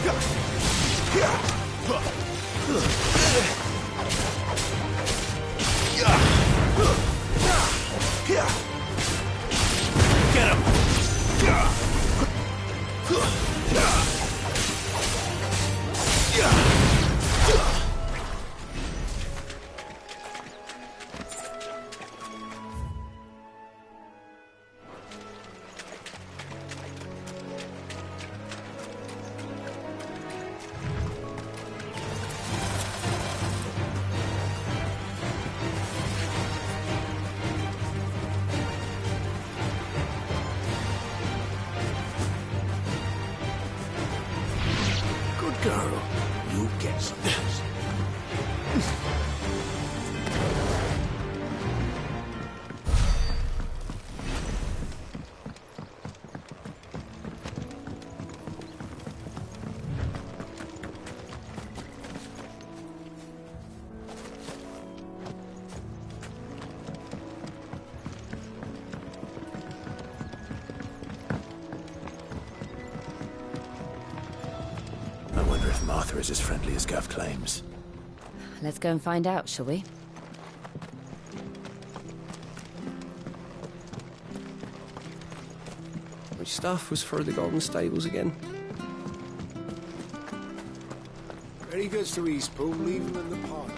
Get him! Good girl. You get some. I wonder if Martha is as friendly as Gav claims. Let's go and find out, shall we? Which staff was for the Golden Stables again? Ready goes to Eastpool, leave him in the park.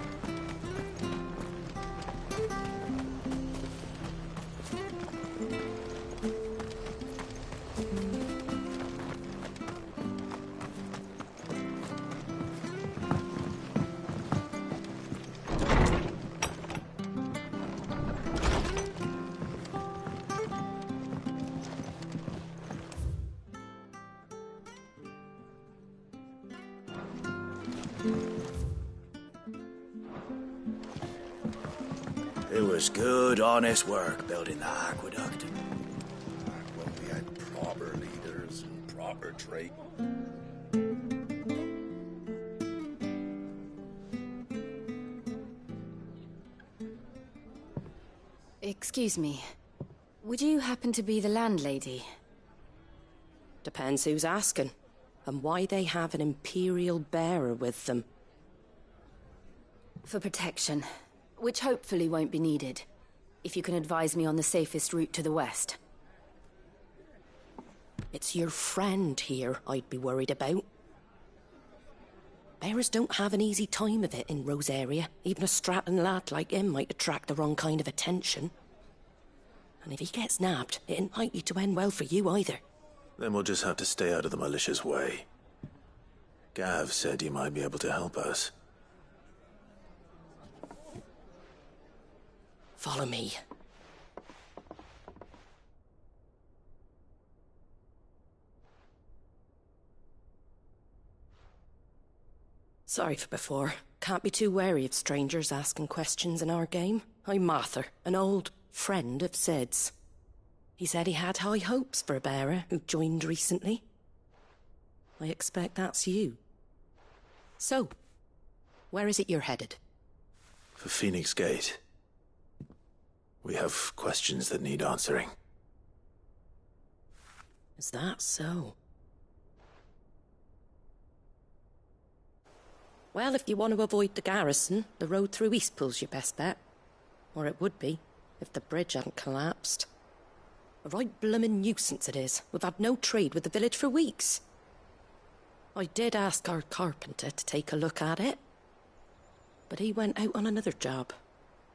It was good, honest work building the aqueduct. Well, we had proper leaders and proper trade. Excuse me. Would you happen to be the landlady? Depends who's asking, and why they have an Imperial bearer with them. For protection, which hopefully won't be needed. If you can advise me on the safest route to the west. It's your friend here I'd be worried about. Bearers don't have an easy time of it in Rosaria. Even a Stratton lad like him might attract the wrong kind of attention. And if he gets nabbed, it ain't likely to end well for you either. Then we'll just have to stay out of the malicious way. Gav said you might be able to help us. Follow me. Sorry for before. Can't be too wary of strangers asking questions in our game. I'm Martha, an old friend of Sid's. He said he had high hopes for a bearer who joined recently. I expect that's you. So, where is it you're headed? For Phoenix Gate. We have questions that need answering. Is that so? Well, if you want to avoid the garrison, the road through Eastpool's your best bet. Or it would be, if the bridge hadn't collapsed. A right bloomin' nuisance it is. We've had no trade with the village for weeks. I did ask our carpenter to take a look at it. But he went out on another job,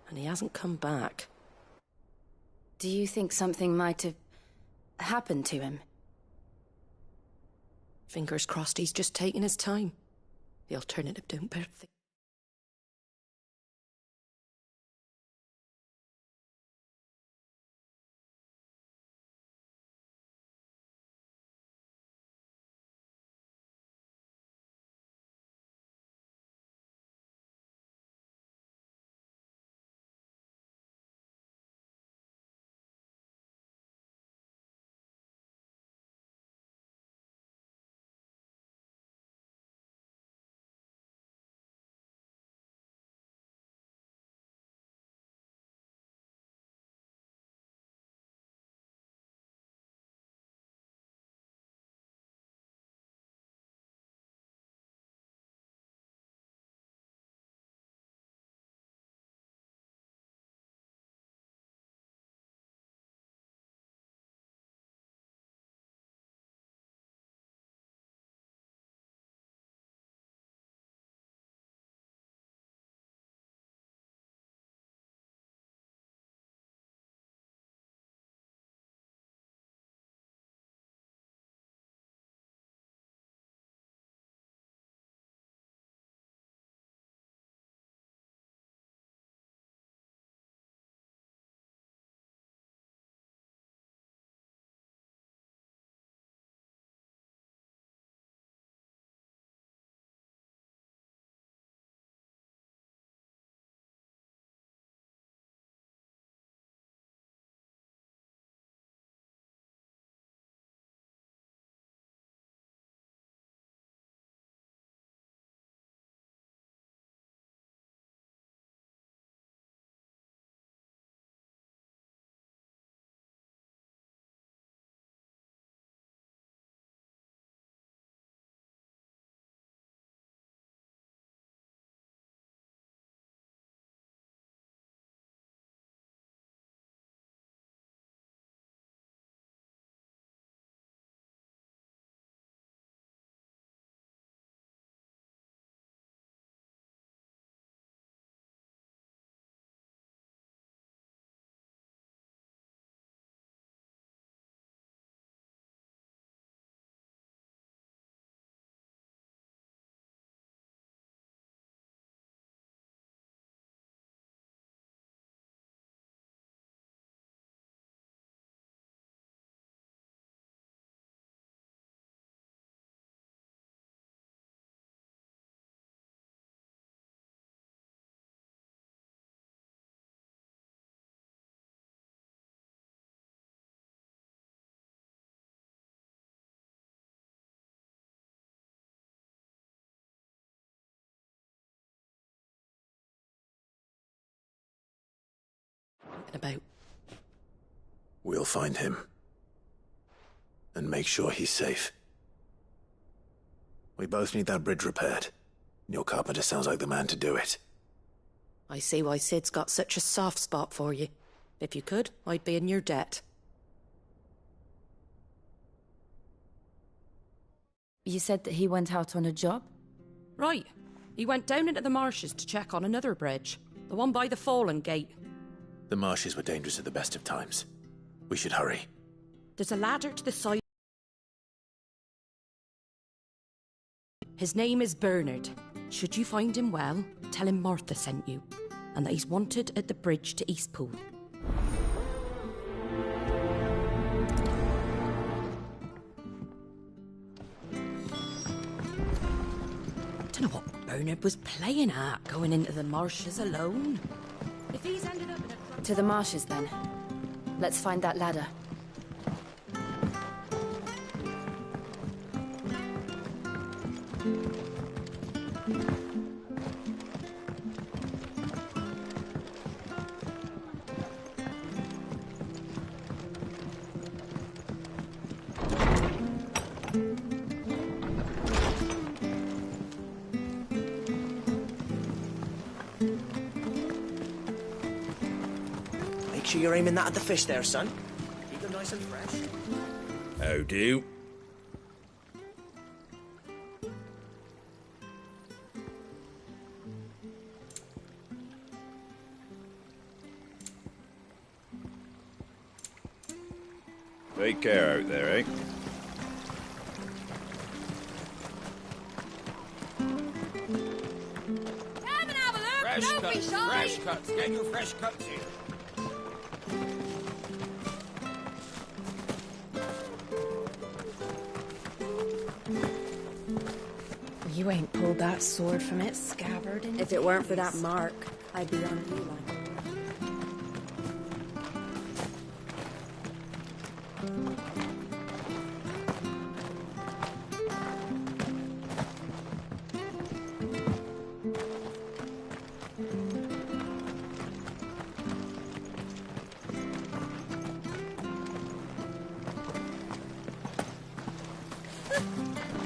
and he hasn't come back. Do you think something might have happened to him? Fingers crossed he's just taking his time. The alternative don't bear thinking. talking about? We'll find him. And make sure he's safe. We both need that bridge repaired. Your carpenter sounds like the man to do it. I see why Sid's got such a soft spot for you. If you could, I'd be in your debt. You said that he went out on a job? Right. He went down into the marshes to check on another bridge. The one by the Fallen Gate. The marshes were dangerous at the best of times. We should hurry. There's a ladder to the side. His name is Bernard. Should you find him well, tell him Martha sent you, and that he's wanted at the bridge to Eastpool. Dunno what Bernard was playing at, going into the marshes alone. If he's ended up in a... To the marshes, then. Let's find that ladder. Make sure you're aiming that at the fish there, son. Keep them nice and fresh. How do? Take care out there, eh? Come and have a look! Fresh Don't cuts, be shy! fresh cuts. Get your fresh cuts here. You ain't pulled that sword from its scabbard in If it weren't for that mark, I'd be on you line.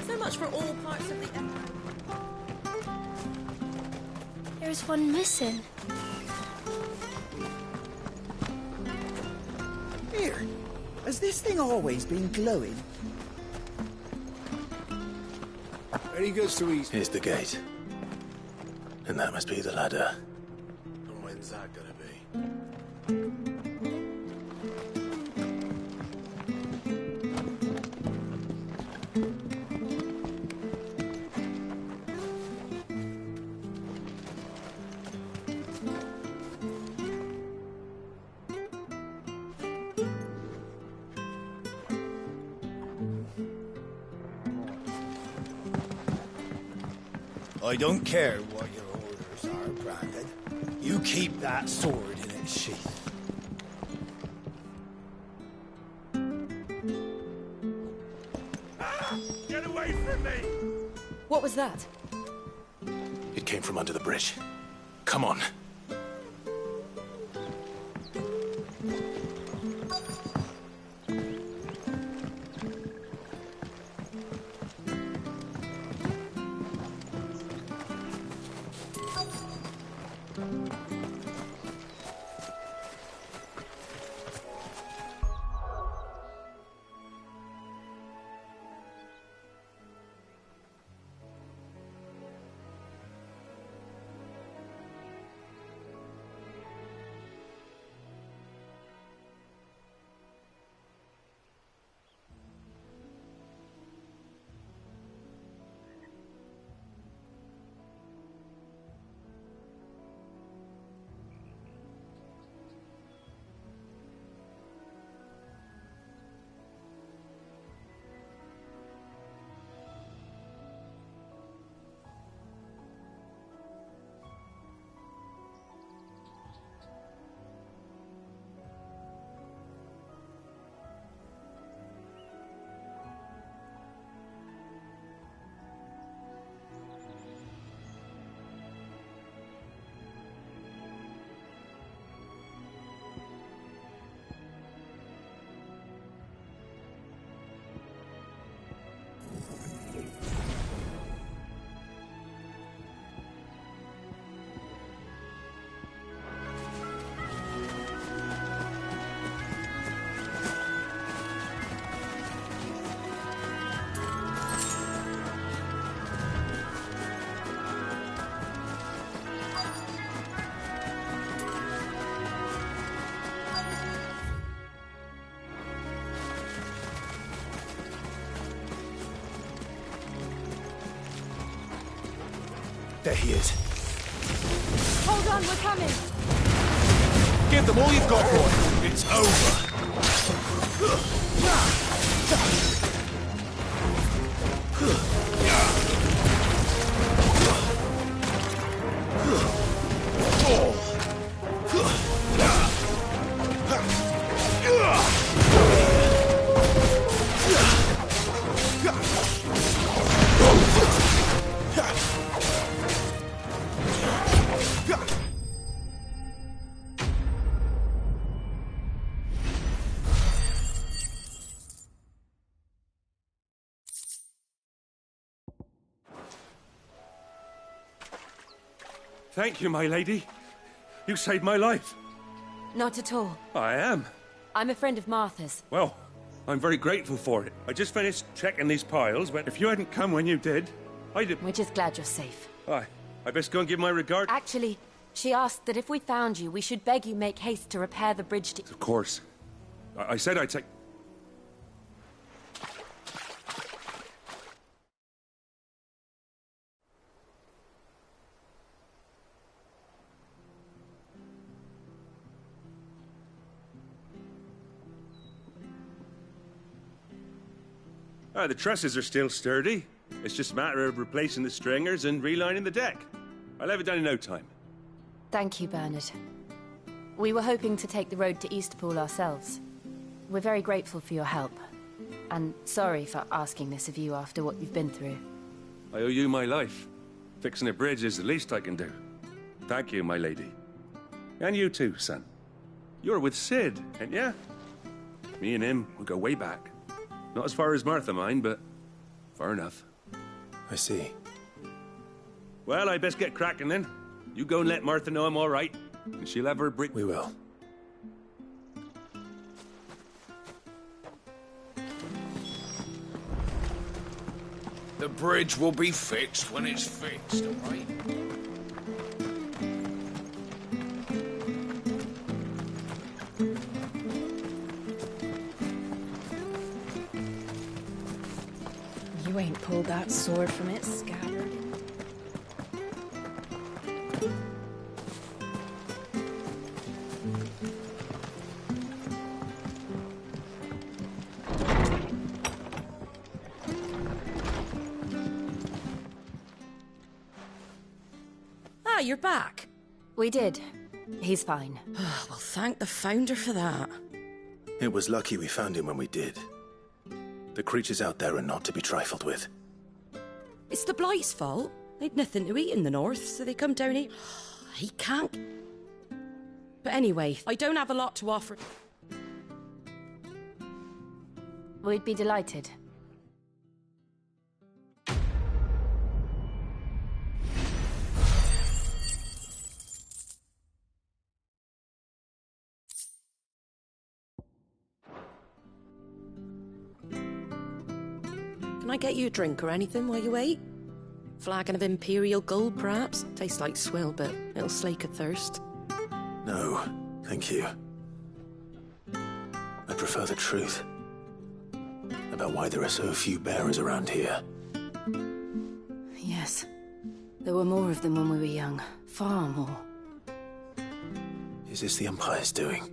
So much for all parts of the empire. There's one missing. Here, has this thing always been glowing? Any goods to eat? Here's the gate. And that must be the ladder. And when's that gonna be? I don't care what your orders are, Brandon. You keep that sword in its sheath. Get away from me! What was that? It came from under the bridge. Come on. There he is. Hold on, we're coming! Give them all you've got, boy. It's over. Thank you, my lady. You saved my life. Not at all. I am. I'm a friend of Martha's. Well, I'm very grateful for it. I just finished checking these piles, but if you hadn't come when you did, I'd have... We're just glad you're safe. Aye. I best go and give my regard... Actually, she asked that if we found you, we should beg you make haste to repair the bridge to... Of course. I said I'd take... The trusses are still sturdy. It's just a matter of replacing the stringers and relining the deck. I'll have it done in no time. Thank you, Bernard. We were hoping to take the road to Eastpool ourselves. We're very grateful for your help. And sorry for asking this of you after what you've been through. I owe you my life. Fixing a bridge is the least I can do. Thank you, my lady. And you too, son. You're with Sid, ain't ya? Me and him, we go way back. Not as far as Martha, mind, but far enough. I see. Well, I best get cracking then. You go and let Martha know I'm all right, and she'll have her bridge. We will. The bridge will be fixed when it's fixed, all right? You ain't pulled that sword from its scabbard. Ah, you're back. We did. He's fine. Well, thank the Founder for that. It was lucky we found him when we did. The creatures out there are not to be trifled with. It's the Blight's fault. They'd nothing to eat in the north, so they come down here. He can't. But anyway, I don't have a lot to offer. We'd be delighted. Can I get you a drink or anything while you wait? Flagon of Imperial Gold, perhaps? Tastes like swill, but it'll slake a thirst. No, thank you. I prefer the truth. About why there are so few bearers around here. Yes. There were more of them when we were young. Far more. Is this the Empire's doing?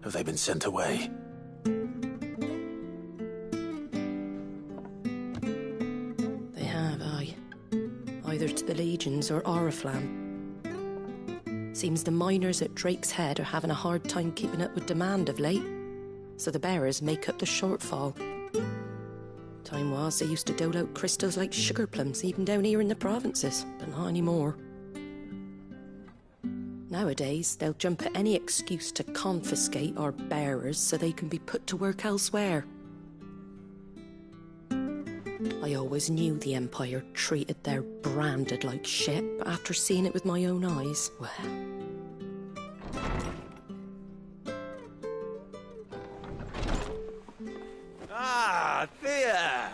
Have they been sent away? They have, aye. Either to the Legions or Oriflamme. Seems the miners at Drake's Head are having a hard time keeping up with demand of late, so the bearers make up the shortfall. Time was they used to dole out crystals like sugar plums even down here in the provinces, but not anymore. Nowadays, they'll jump at any excuse to confiscate our bearers so they can be put to work elsewhere. I always knew the Empire treated their branded like shit, but after seeing it with my own eyes, well... Ah, Thea!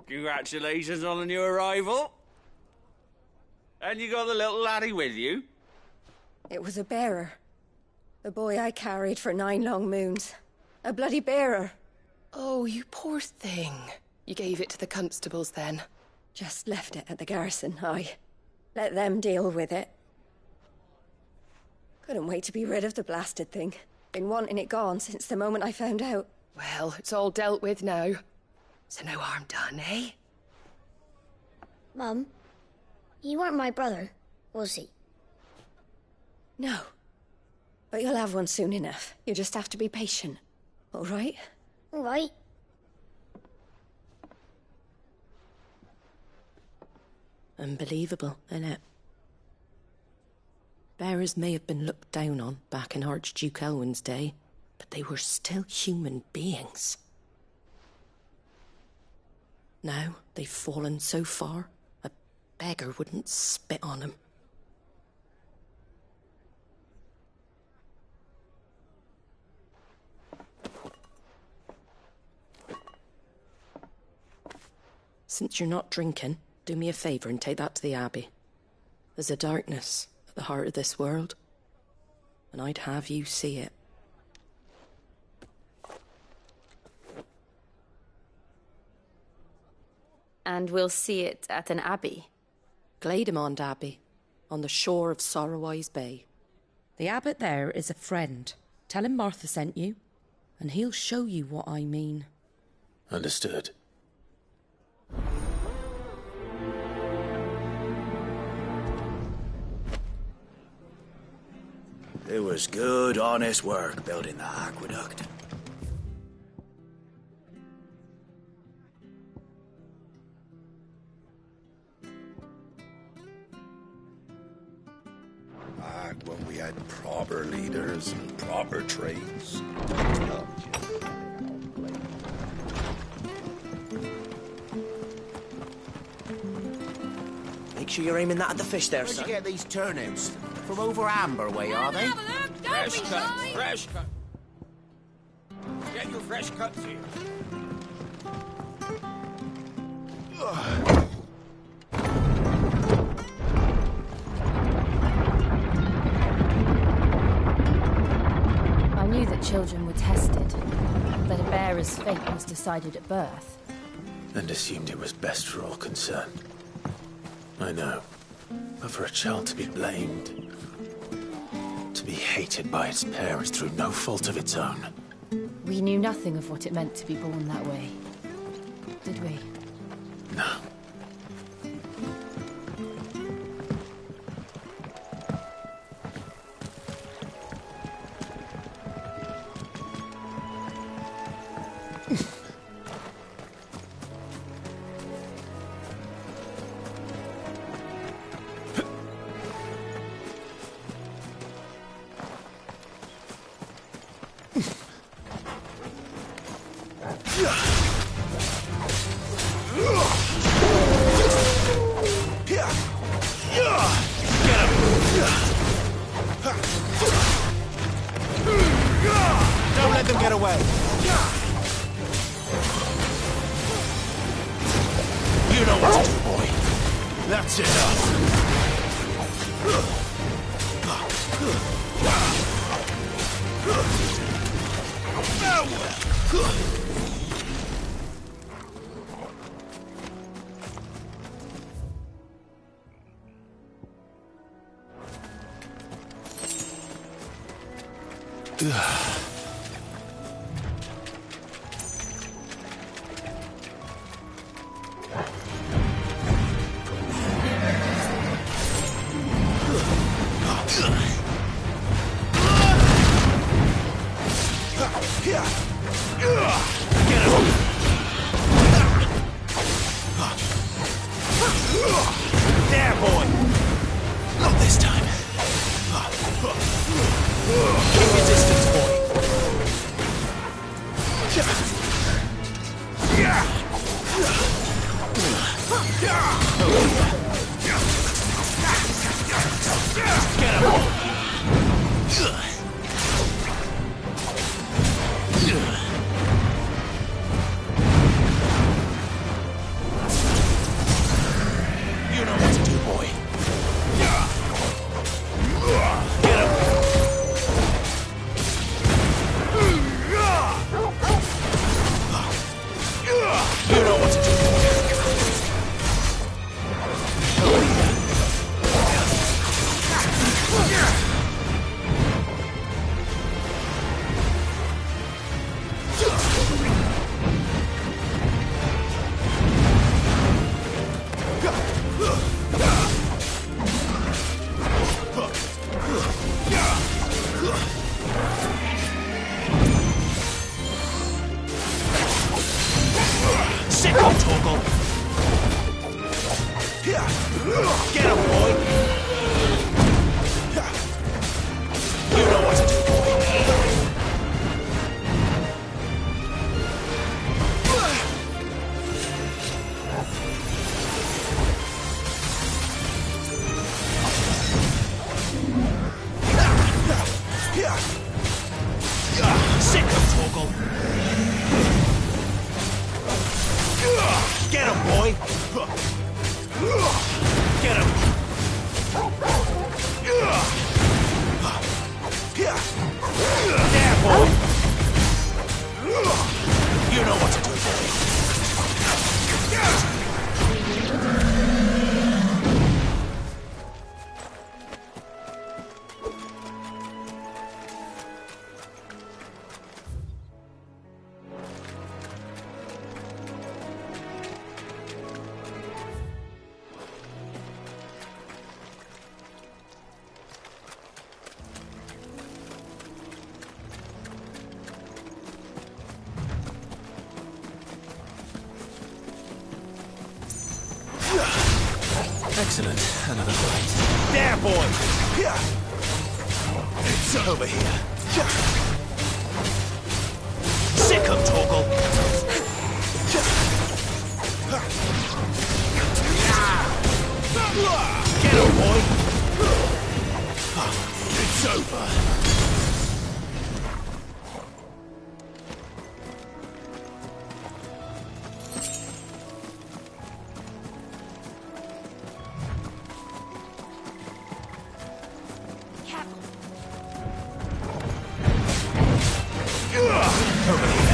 Congratulations on the new arrival. And you got the little laddie with you? It was a bearer. The boy I carried for 9 long moons. A bloody bearer. Oh, you poor thing. You gave it to the constables then? Just left it at the garrison, aye. Let them deal with it. Couldn't wait to be rid of the blasted thing. Been wanting it gone since the moment I found out. Well, it's all dealt with now. So no harm done, eh? Mum, you weren't my brother, was he? No. But you'll have one soon enough. You just have to be patient. All right? All right. Unbelievable, innit? Bearers may have been looked down on back in Archduke Elwin's day, but they were still human beings. Now they've fallen so far, a beggar wouldn't spit on them. Since you're not drinking, do me a favour and take that to the Abbey. There's a darkness at the heart of this world, and I'd have you see it. And we'll see it at an abbey? Glademond Abbey, on the shore of Sorrowwise Bay. The abbot there is a friend. Tell him Martha sent you, and he'll show you what I mean. Understood. It was good, honest work building the aqueduct. Back when we had proper leaders and proper trades. Make sure you're aiming that at the fish there, Where'd son. you get these turnips? From over Amber way, are they? Fresh cut, fresh cut. Get your fresh cuts here. I knew that children were tested, that a bearer's fate was decided at birth. And assumed it was best for all concerned. I know. But for a child to be blamed, to be hated by its parents through no fault of its own. We knew nothing of what it meant to be born that way, did we? No. Don't let them get away. You know what to do, boy. That's enough. There, boy! Not this time. Keep your distance, boy. Get him! You know what to do, boy. Get him! You know what to do, boy. Sick of Torgal! Get him, boy! You know what to do, boy. Sick of Torgal! Get him, boy! Get him! There, boy! You know what to do, boy. Excellent. Another fight. There, boy! It's over here. Sick of Torgal! Get him, boy! It's over. Over here.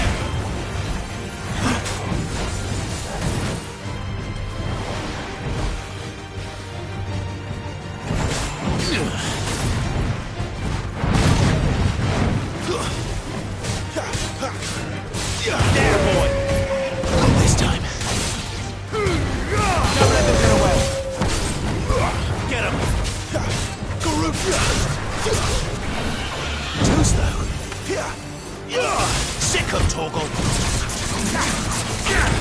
There, boy! Not this time. Don't let them get away. Get him! Too slow. Sick of Torgal!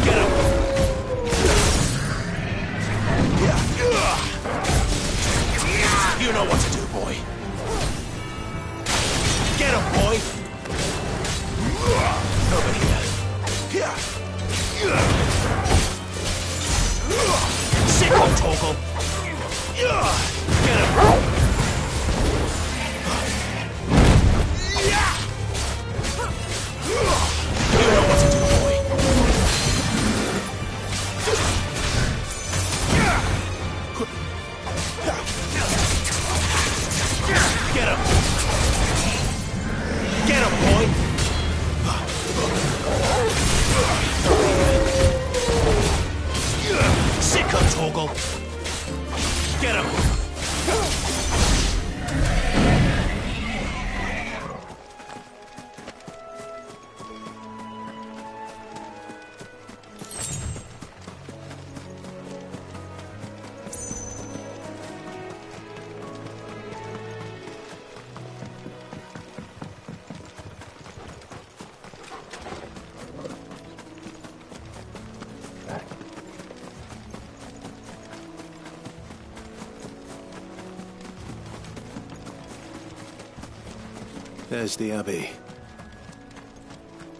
Get him! You know what to do, boy. Get him, boy! Over here. Sick of Torgal! Get him! You know what to do, boy. Get him! Get him, boy! Sick of Torgal! Get him! There's the Abbey.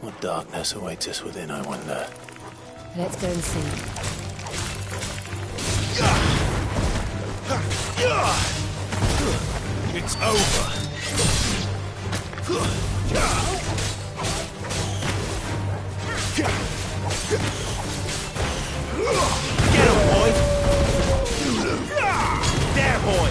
What darkness awaits us within, I wonder? Let's go and see. It's over. Get him, boy! There, boy!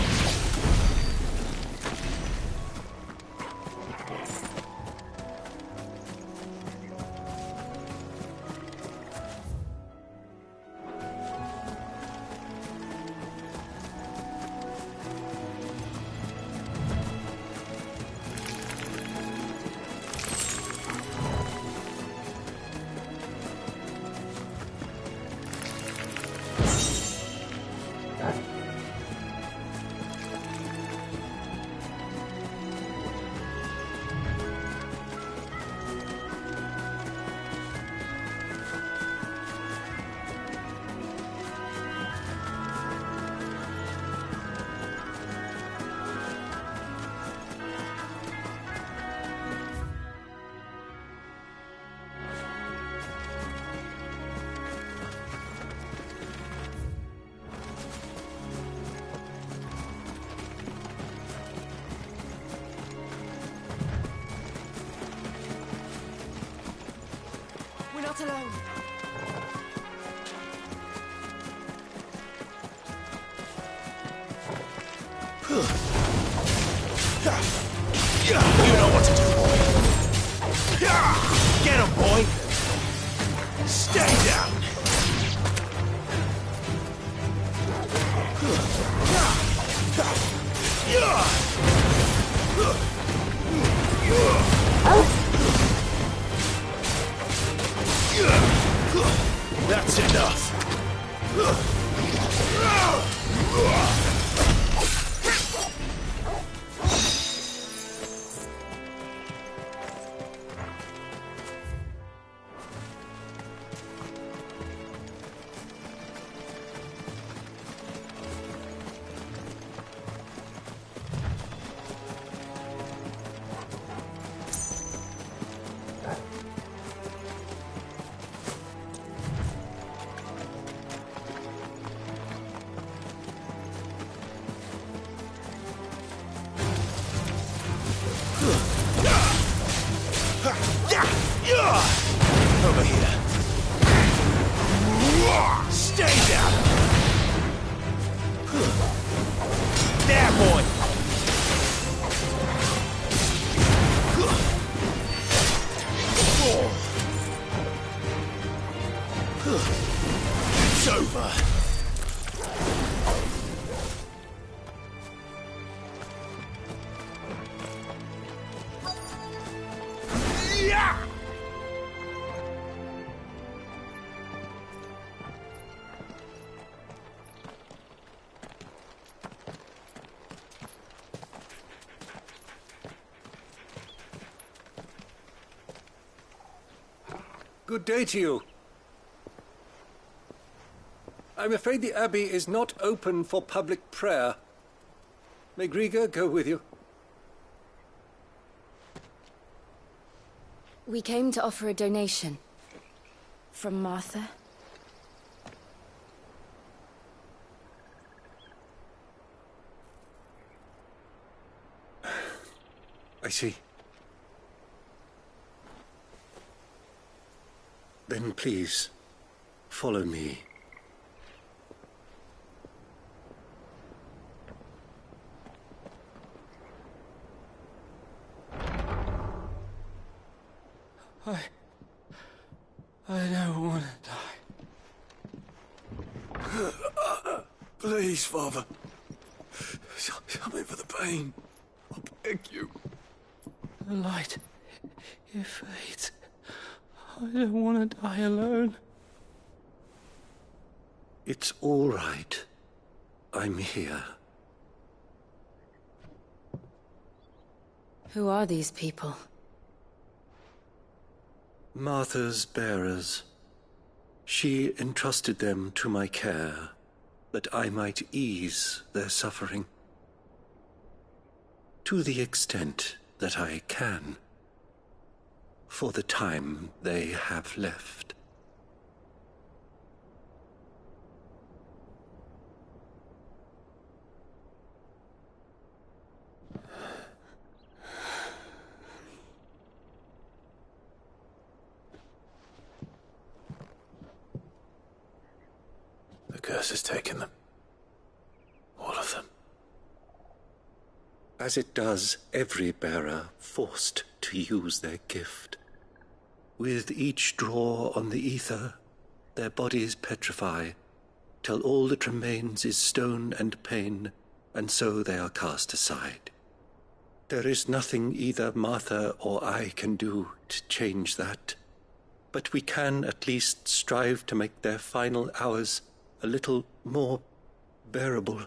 We're not alone. You know what to do, boy. Get him, boy. Stay down. That's enough. Over here. Stay down. There, boy. It's over. Yeah! Good day to you. I'm afraid the Abbey is not open for public prayer. May Griga go with you? We came to offer a donation. From Martha. I see. Then please, follow me. I don't want to die. Please, Father. Something for the pain. I beg you. The light, it fades. I don't want to die alone. It's all right. I'm here. Who are these people? Martha's bearers. She entrusted them to my care, that I might ease their suffering. To the extent that I can for the time they have left. The curse has taken them. All of them. As it does every bearer forced to use their gift. With each draw on the ether, their bodies petrify, till all that remains is stone and pain, and so they are cast aside. There is nothing either Martha or I can do to change that, but we can at least strive to make their final hours a little more bearable.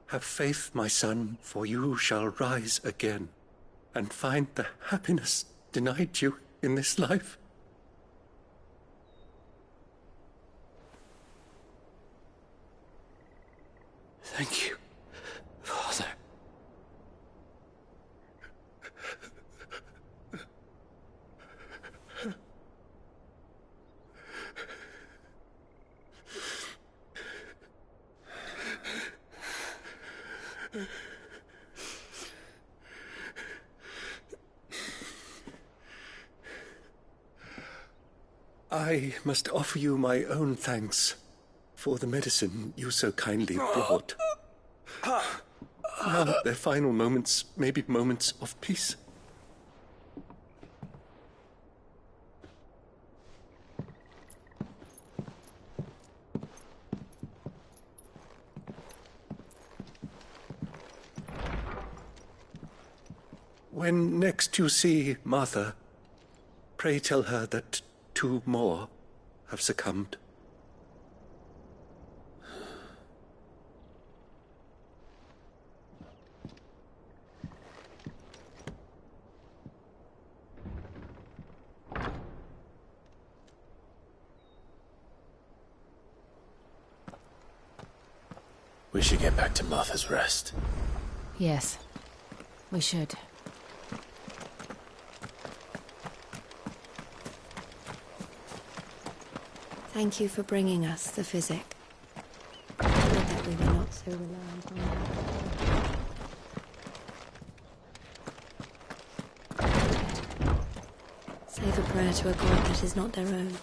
Have faith, my son, for you shall rise again and find the happiness denied you in this life. Thank you, Father. I must offer you my own thanks for the medicine you so kindly brought. Now their final moments may be moments of peace. When next you see Martha, pray tell her that 2 more have succumbed. We should get back to Martha's Rest. Yes, we should. Thank you for bringing us the physic. Good that we were not so reliant on that. Save a prayer to a god that is not their own.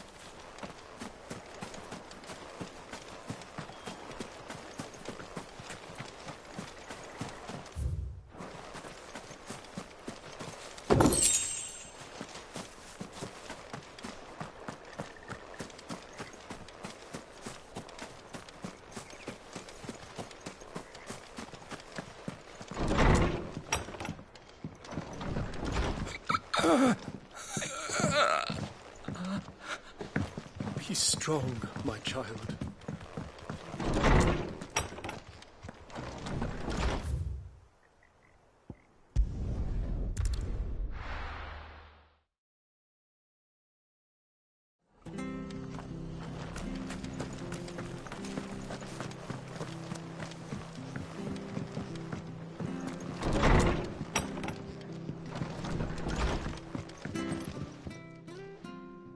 Be strong, my child.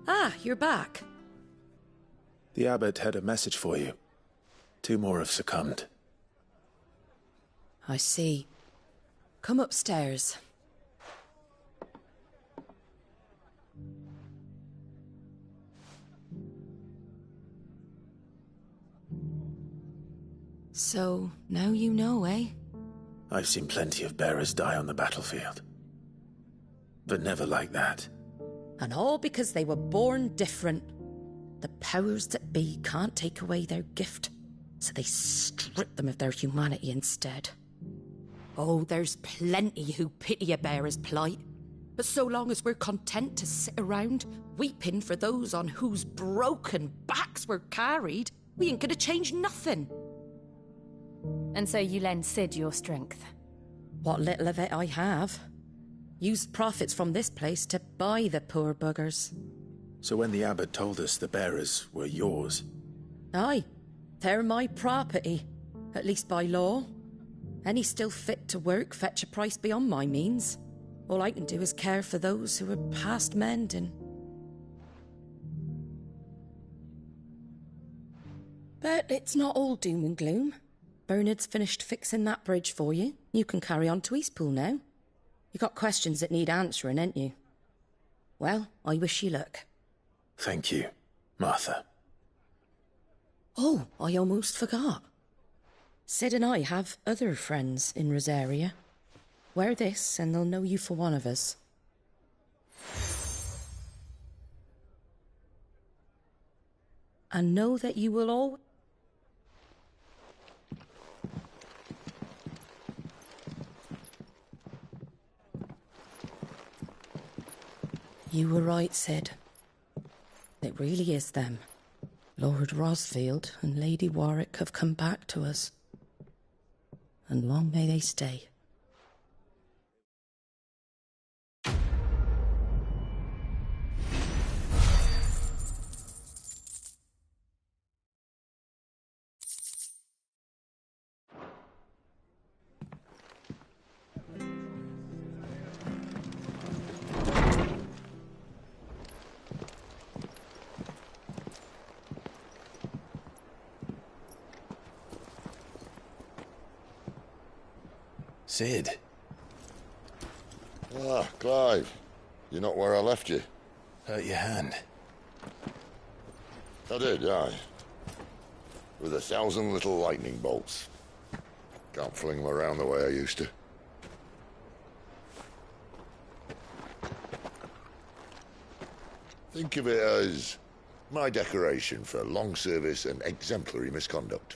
Ah, you're back. The abbot had a message for you. 2 more have succumbed. I see. Come upstairs. So, now you know, eh? I've seen plenty of bearers die on the battlefield. But never like that. And all because they were born different. The powers that be can't take away their gift, so they strip them of their humanity instead. Oh, there's plenty who pity a bearer's plight. But so long as we're content to sit around, weeping for those on whose broken backs we're carried, we ain't gonna change nothing. And so you lend Cid your strength? What little of it I have. Used profits from this place to buy the poor buggers. So when the abbot told us the bearers were yours... Aye, they're my property, at least by law. Any still fit to work fetch a price beyond my means. All I can do is care for those who are past mending. But it's not all doom and gloom. Bernard's finished fixing that bridge for you. You can carry on to Eastpool now. You got questions that need answering, ain't you? Well, I wish you luck. Thank you, Martha. Oh, I almost forgot. Sid and I have other friends in Rosaria. Wear this and they'll know you for one of us. And know that you will all... You were right, Sid. It really is them. Lord Rosfield and Lady Warwick have come back to us. And long may they stay. Sid. Ah, Clive. You're not where I left you. Hurt your hand. I did, aye. With 1,000 little lightning bolts. Can't fling them around the way I used to. Think of it as my decoration for long service and exemplary misconduct.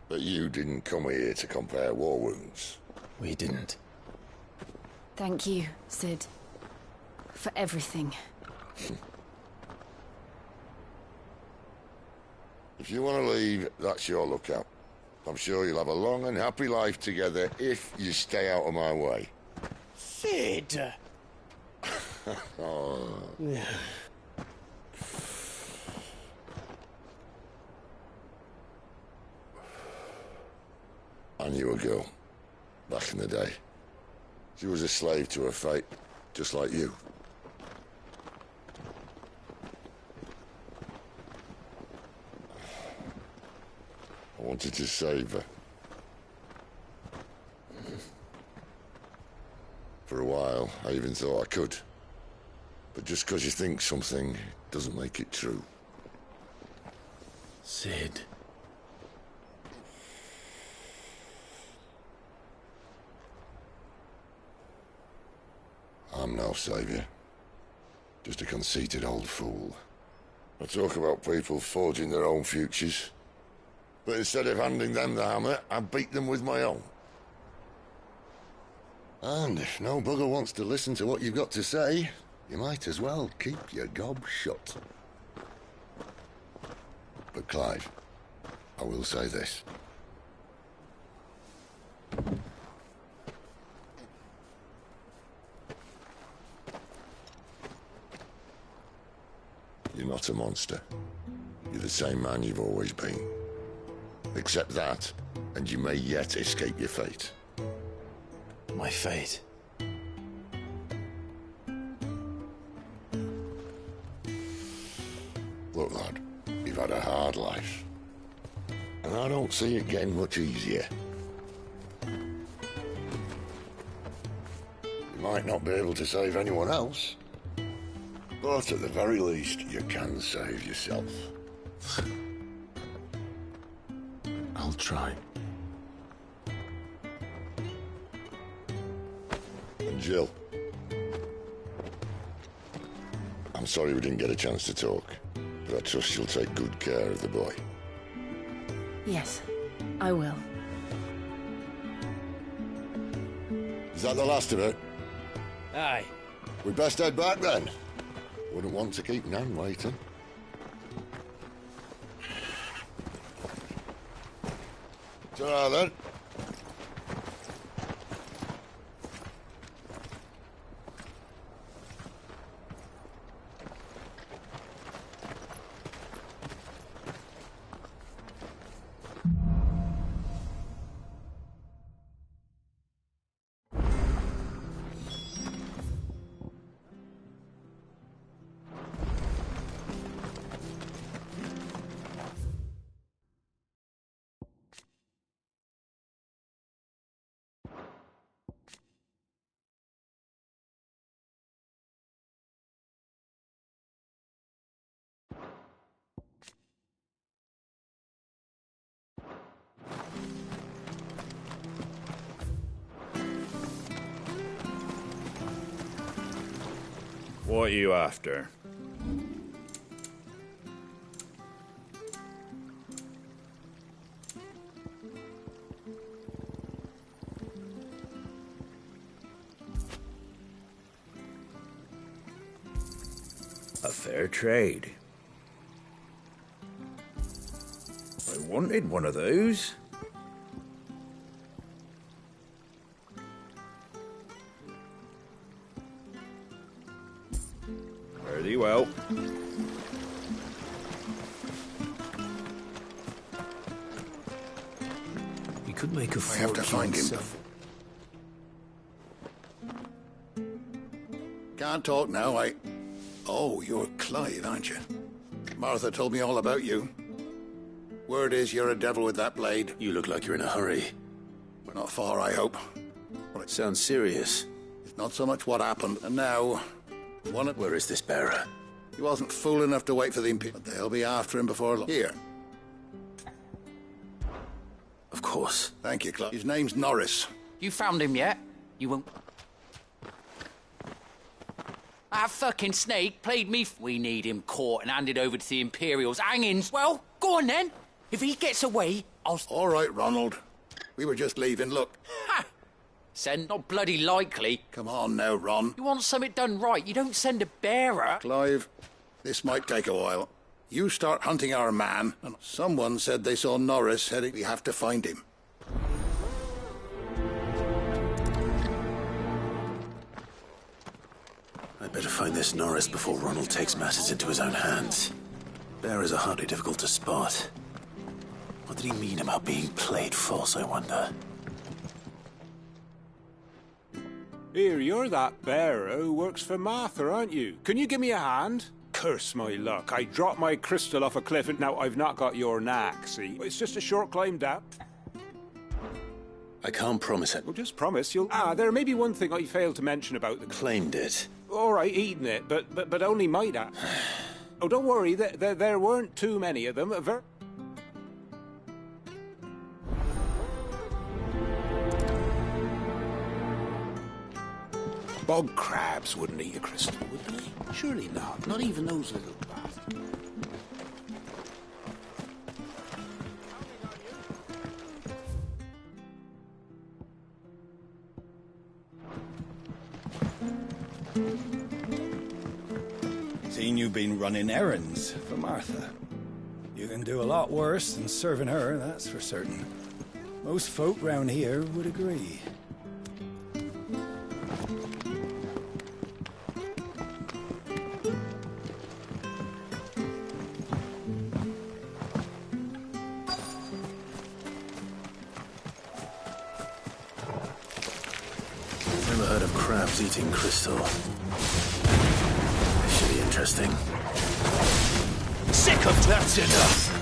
But you didn't come here to compare war wounds. We didn't. Thank you, Sid. For everything. If you want to leave, that's your lookout. I'm sure you'll have a long and happy life together if you stay out of my way. Sid! Oh. I knew a girl, back in the day. She was a slave to her fate, just like you. I wanted to save her. For a while, I even thought I could. But just because you think something doesn't make it true. Sid. I'm no savior. Just a conceited old fool. I talk about people forging their own futures. But instead of handing them the hammer, I beat them with my own. And if no bugger wants to listen to what you've got to say, you might as well keep your gob shut. But Clive, I will say this. You're not a monster. You're the same man you've always been. Accept that, and you may yet escape your fate. My fate? Look, lad, you've had a hard life. And I don't see it getting much easier. You might not be able to save anyone else, but at the very least, you can save yourself. I'll try. And Jill, I'm sorry we didn't get a chance to talk, but I trust you'll take good care of the boy. Yes, I will. Is that the last of it? Aye. We'd best head back then. Wouldn't want to keep Nan waiting. Ta-ra then. What are you after? A fair trade. I wanted one of those. Very well. We could make a I have to find him. Can't talk now, Oh, you're Clive, aren't you? Martha told me all about you. Word is you're a devil with that blade. You look like you're in a hurry. We're not far, I hope. Well, it sounds serious. It's not so much what happened, and now... Where is this bearer? He wasn't fool enough to wait for the Imperial, but they'll be after him before long. Here. Of course. Thank you, Clive. His name's Norris. You found him yet? You won't... That fucking snake played me... We need him caught and handed over to the Imperials. Hangings. Well, go on then. If he gets away, I'll... All right, Ronald. We were just leaving. Look. Ha! Send not bloody likely. Come on now, Ron. You want something done right, you don't send a bearer. Clive, this might take a while. You start hunting our man, and someone said they saw Norris heading. We have to find him. I'd better find this Norris before Ronald takes matters into his own hands. Bearers are hardly difficult to spot. What did he mean about being played false, I wonder? Here, you're that bearer who works for Martha, aren't you? Can you give me a hand? Curse my luck. I dropped my crystal off a cliff and now I've not got your knack, see? It's just a short climb down. I can't promise it. Well, just promise you'll... there may be one thing I failed to mention about the... Claimed it. All right, eating it, but only might have. Oh, don't worry, there weren't too many of them. Bog crabs wouldn't eat a crystal, would they? Surely not. Not even those little bastards. Seen you've been running errands for Martha. You can do a lot worse than serving her, that's for certain. Most folk round here would agree. Never heard of crabs eating crystal. This should be interesting. Sick of that's enough!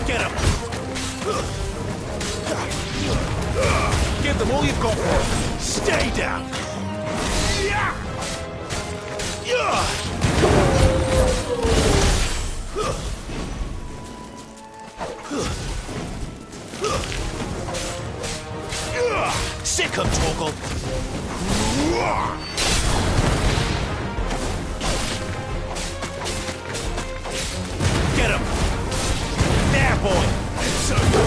Get him! Give them all you've got for them. Stay down! Sick of Torgal! Get him! There, boy! It's over!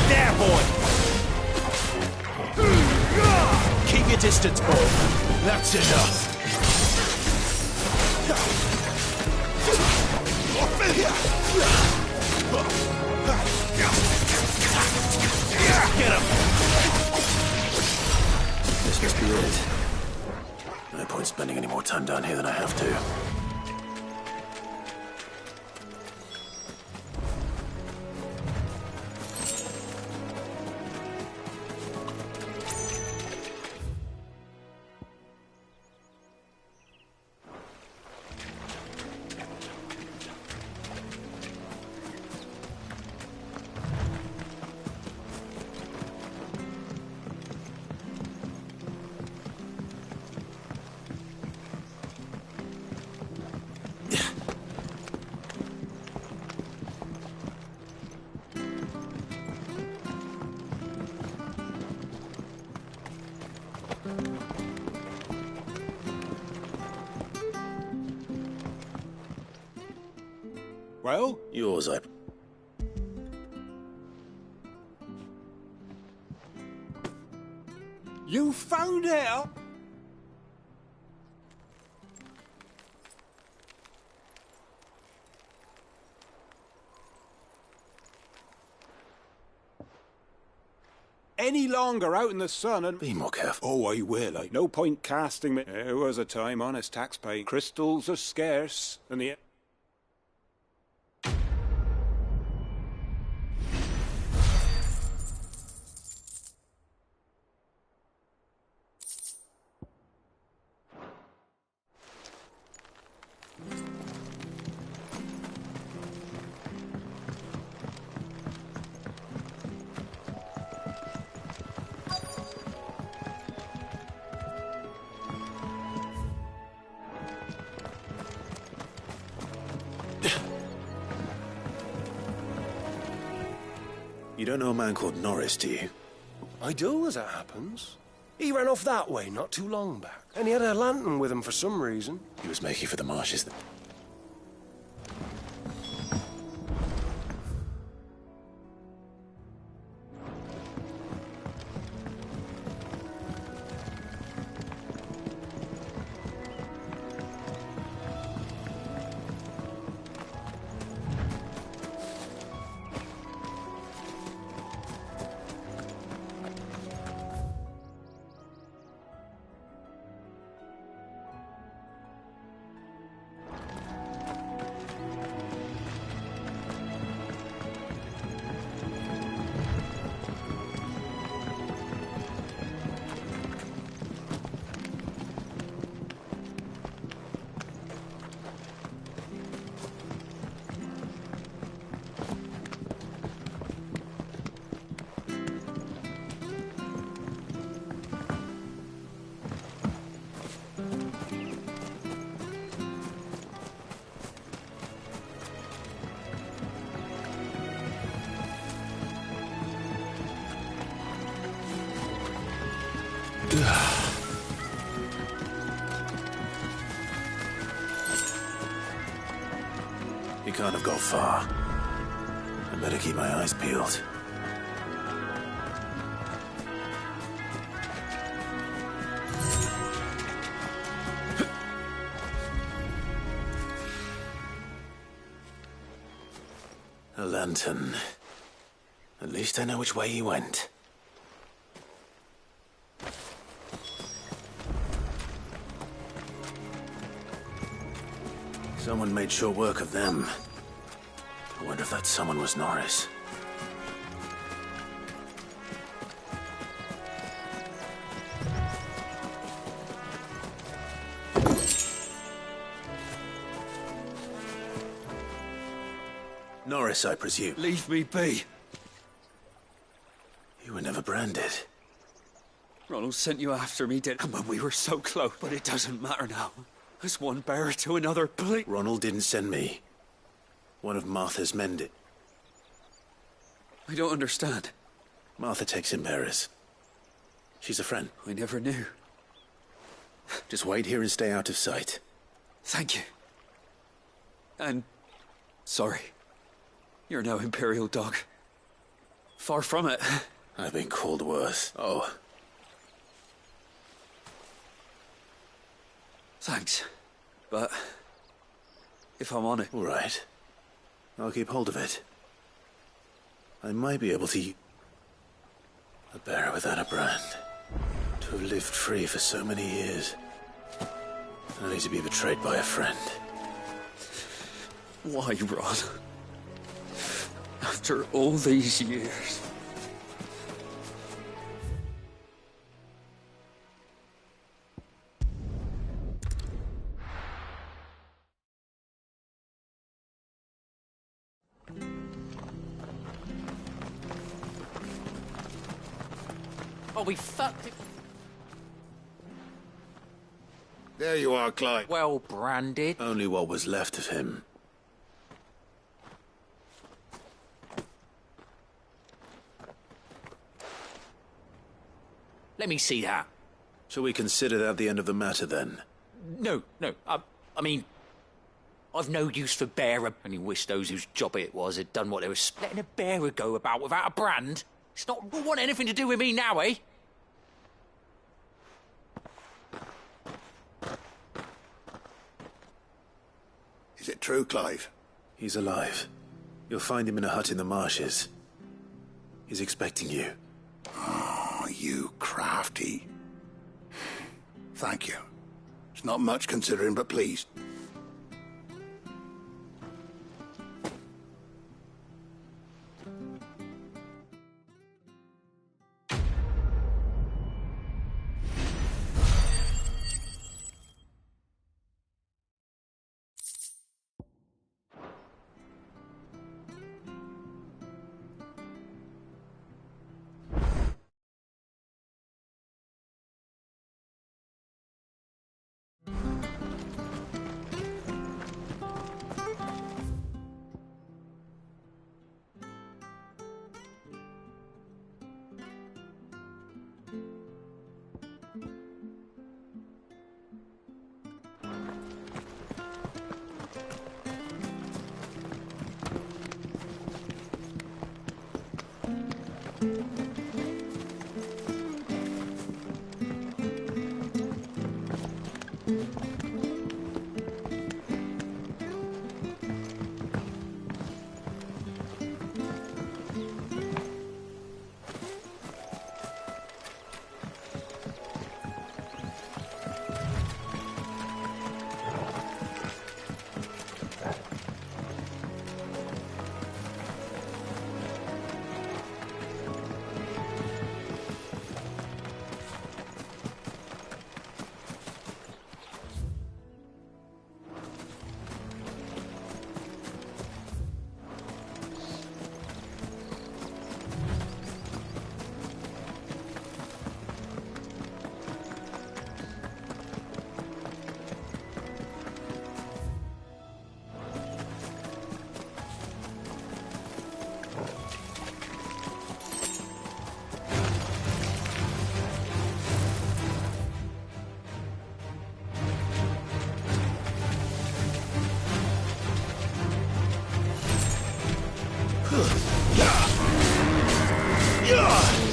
There, boy! distance, boy. That's enough. Get him! This must be it. No point spending any more time down here than I have to. Well? Yours, I... You found out? Any longer out in the sun and... Be more careful. Oh, I will. No point casting me... There was a time, honest taxpaying. Crystals are scarce, and the... You don't know a man called Norris, do you? I do, as it happens. He ran off that way not too long back. And he had a lantern with him for some reason. He was making for the marshes. He can't have got far. I better keep my eyes peeled. A lantern. At least I know which way he went. Someone made short work of them. I wonder if that someone was Norris. Norris, I presume. Leave me be. You were never branded. Ronald sent you after me, did? And we were so close, but it doesn't matter now. As one bearer to another, please. Ronald didn't send me. One of Martha's men did. I don't understand. Martha takes in bearers. She's a friend. I never knew. Just wait here and stay out of sight. Thank you. And... sorry. You're no Imperial dog. Far from it. I've been called worse. Oh. Thanks. But if I'm on it... All right. I'll keep hold of it. I might be able to... A bearer without a brand. To have lived free for so many years. Only to be betrayed by a friend. Why, Rod? After all these years... Oh, we fucked it. There you are, Clive. Well branded. Only what was left of him. Let me see that. Shall we consider that the end of the matter, then? No. I mean, I've no use for bearer. Only wish those whose job it was had done what they were letting a bearer go about without a brand. It's not want anything to do with me now, eh? Is it true, Clive? He's alive. You'll find him in a hut in the marshes. He's expecting you. Oh, you crafty. Thank you. It's not much considering, but please.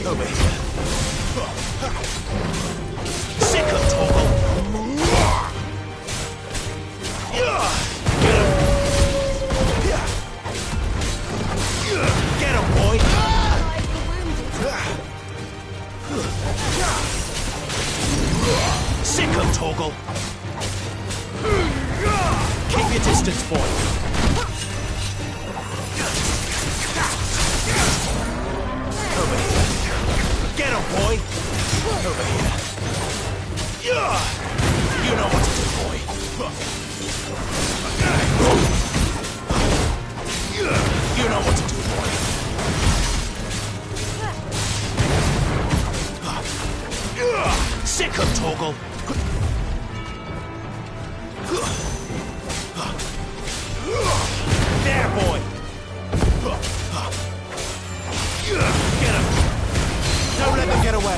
Over here. Sick of Torgal. Get him, boy. Sick of Torgal. Keep your distance, boy. Over here. Get him, boy! Over here. You know what to do, boy. You know what to do, boy. Sick of Torgal. There, boy. Get him. Don't let them get away.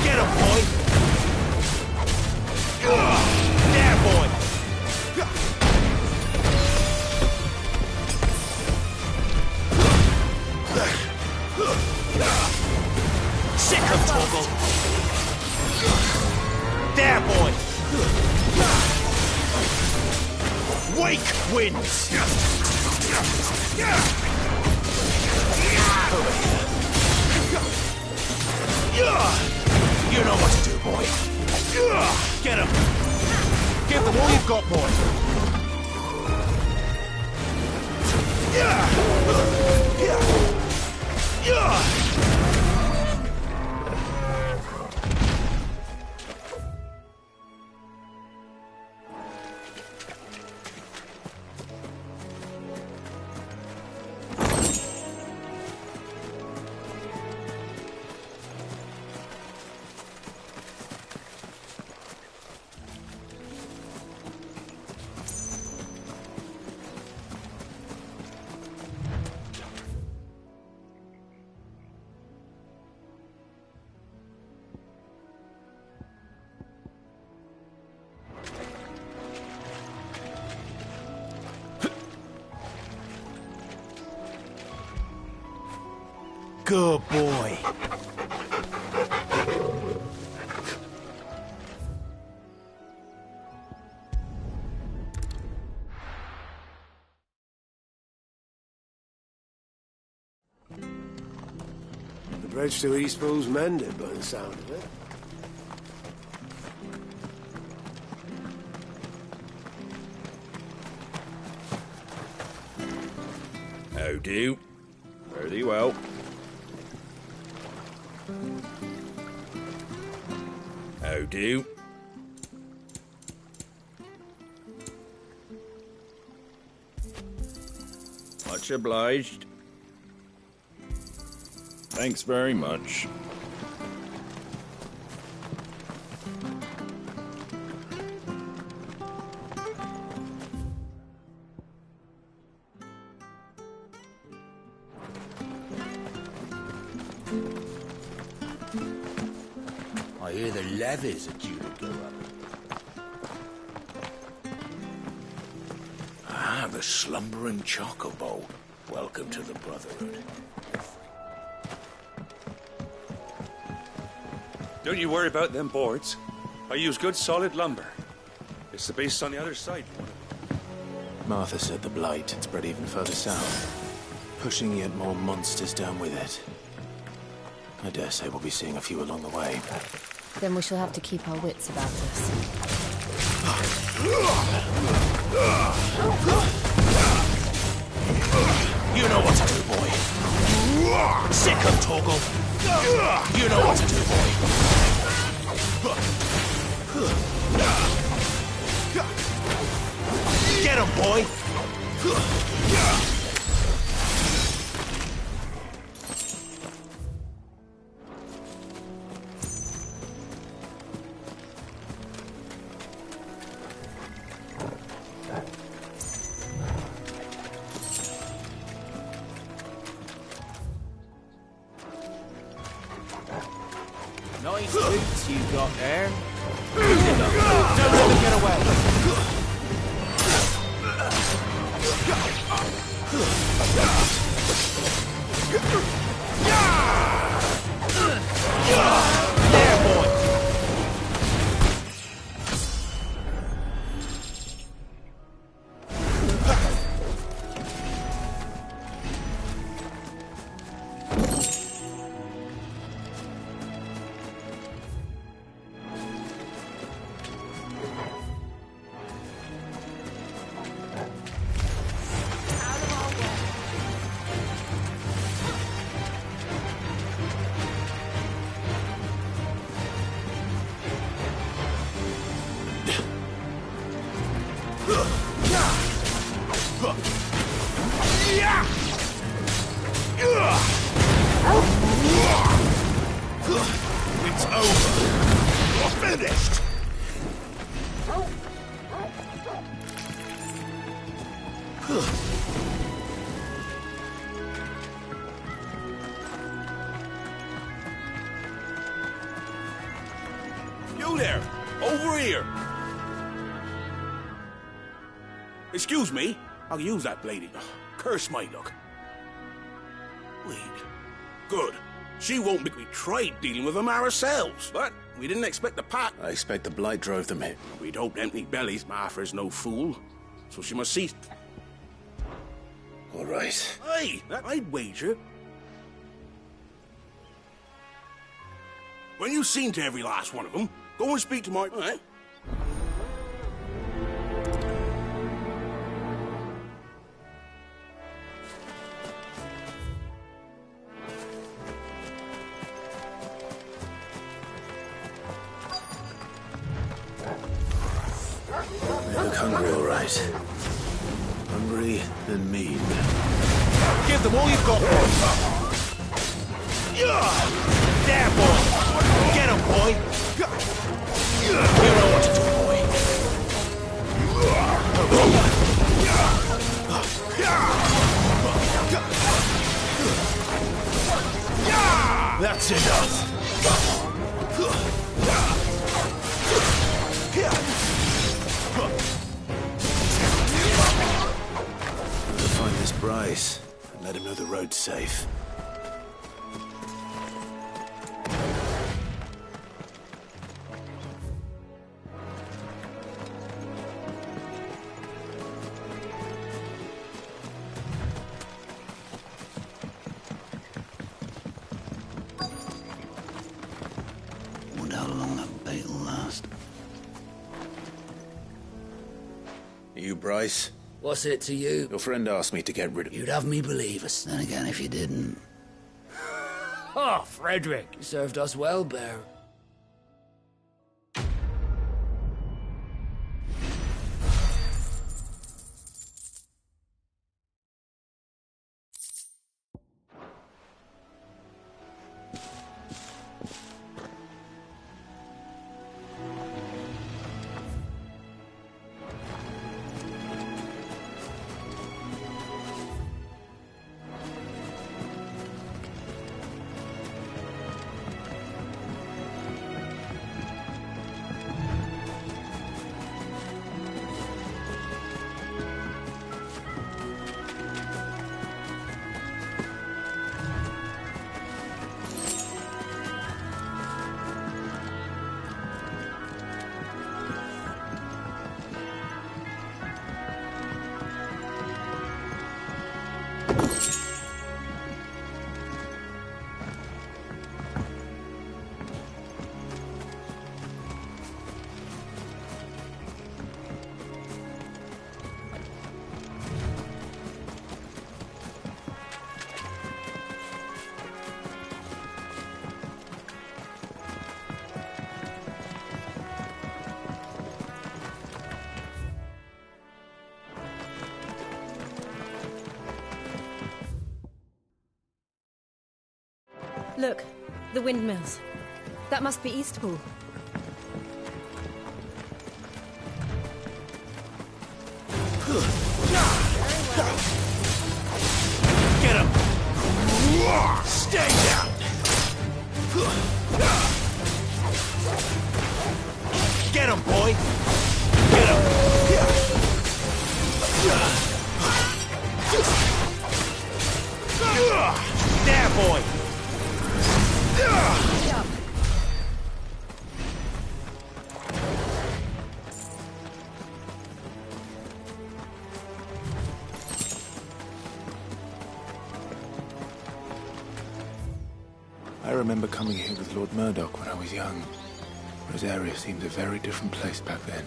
Get him, boy. There, boy. Wake wins! You know what to do, boy. Get him! Give them all you've got, boy! Good boy. The bridge to Eastpool's mended by the sound of it. How do? Fare thee well. How do? Much obliged. Thanks very much. I hear the levies are due to go up. Ah, the slumbering chocobo. Welcome to the Brotherhood. Don't you worry about them boards. I use good solid lumber. It's the base on the other side. Martha said the blight had spread even further south, pushing yet more monsters down with it. I dare say we'll be seeing a few along the way. Then we shall have to keep our wits about us. You know what to do, boy. Sick of Torgal. You know what to do, boy. Get him, boy. Nice boots you got there. Don't let them get away. There, boy. It's over. You're finished. You there, over here. Excuse me, I'll use that lady. Curse my luck. Wait. Good. She won't make me trade dealing with them ourselves, but we didn't expect the pack. I expect the blight drove them here. We'd hoped empty bellies. Martha's no fool. so she must cease. All right. Hey, I'd wager. When you've seen to every last one of them, go and speak to my... All right? They look hungry, all right. Hungry and mean. Give them all you've got, boy. There, boy. Get him, boy. You know what to do, boy. That's enough. Find this Bryce and let him know the road's safe. Wonder how long that bait will last. You, Bryce? What's it to you? Your friend asked me to get rid of you. You'd have me believe us. Then again, if you didn't... Oh, Frederick. You served us well, Bear. Look, the windmills. That must be Eastpool. Get him! Stay down! Get him, boy! Get him! There, boy! I remember coming here with Lord Murdoch when I was young. Rosaria seemed a very different place back then.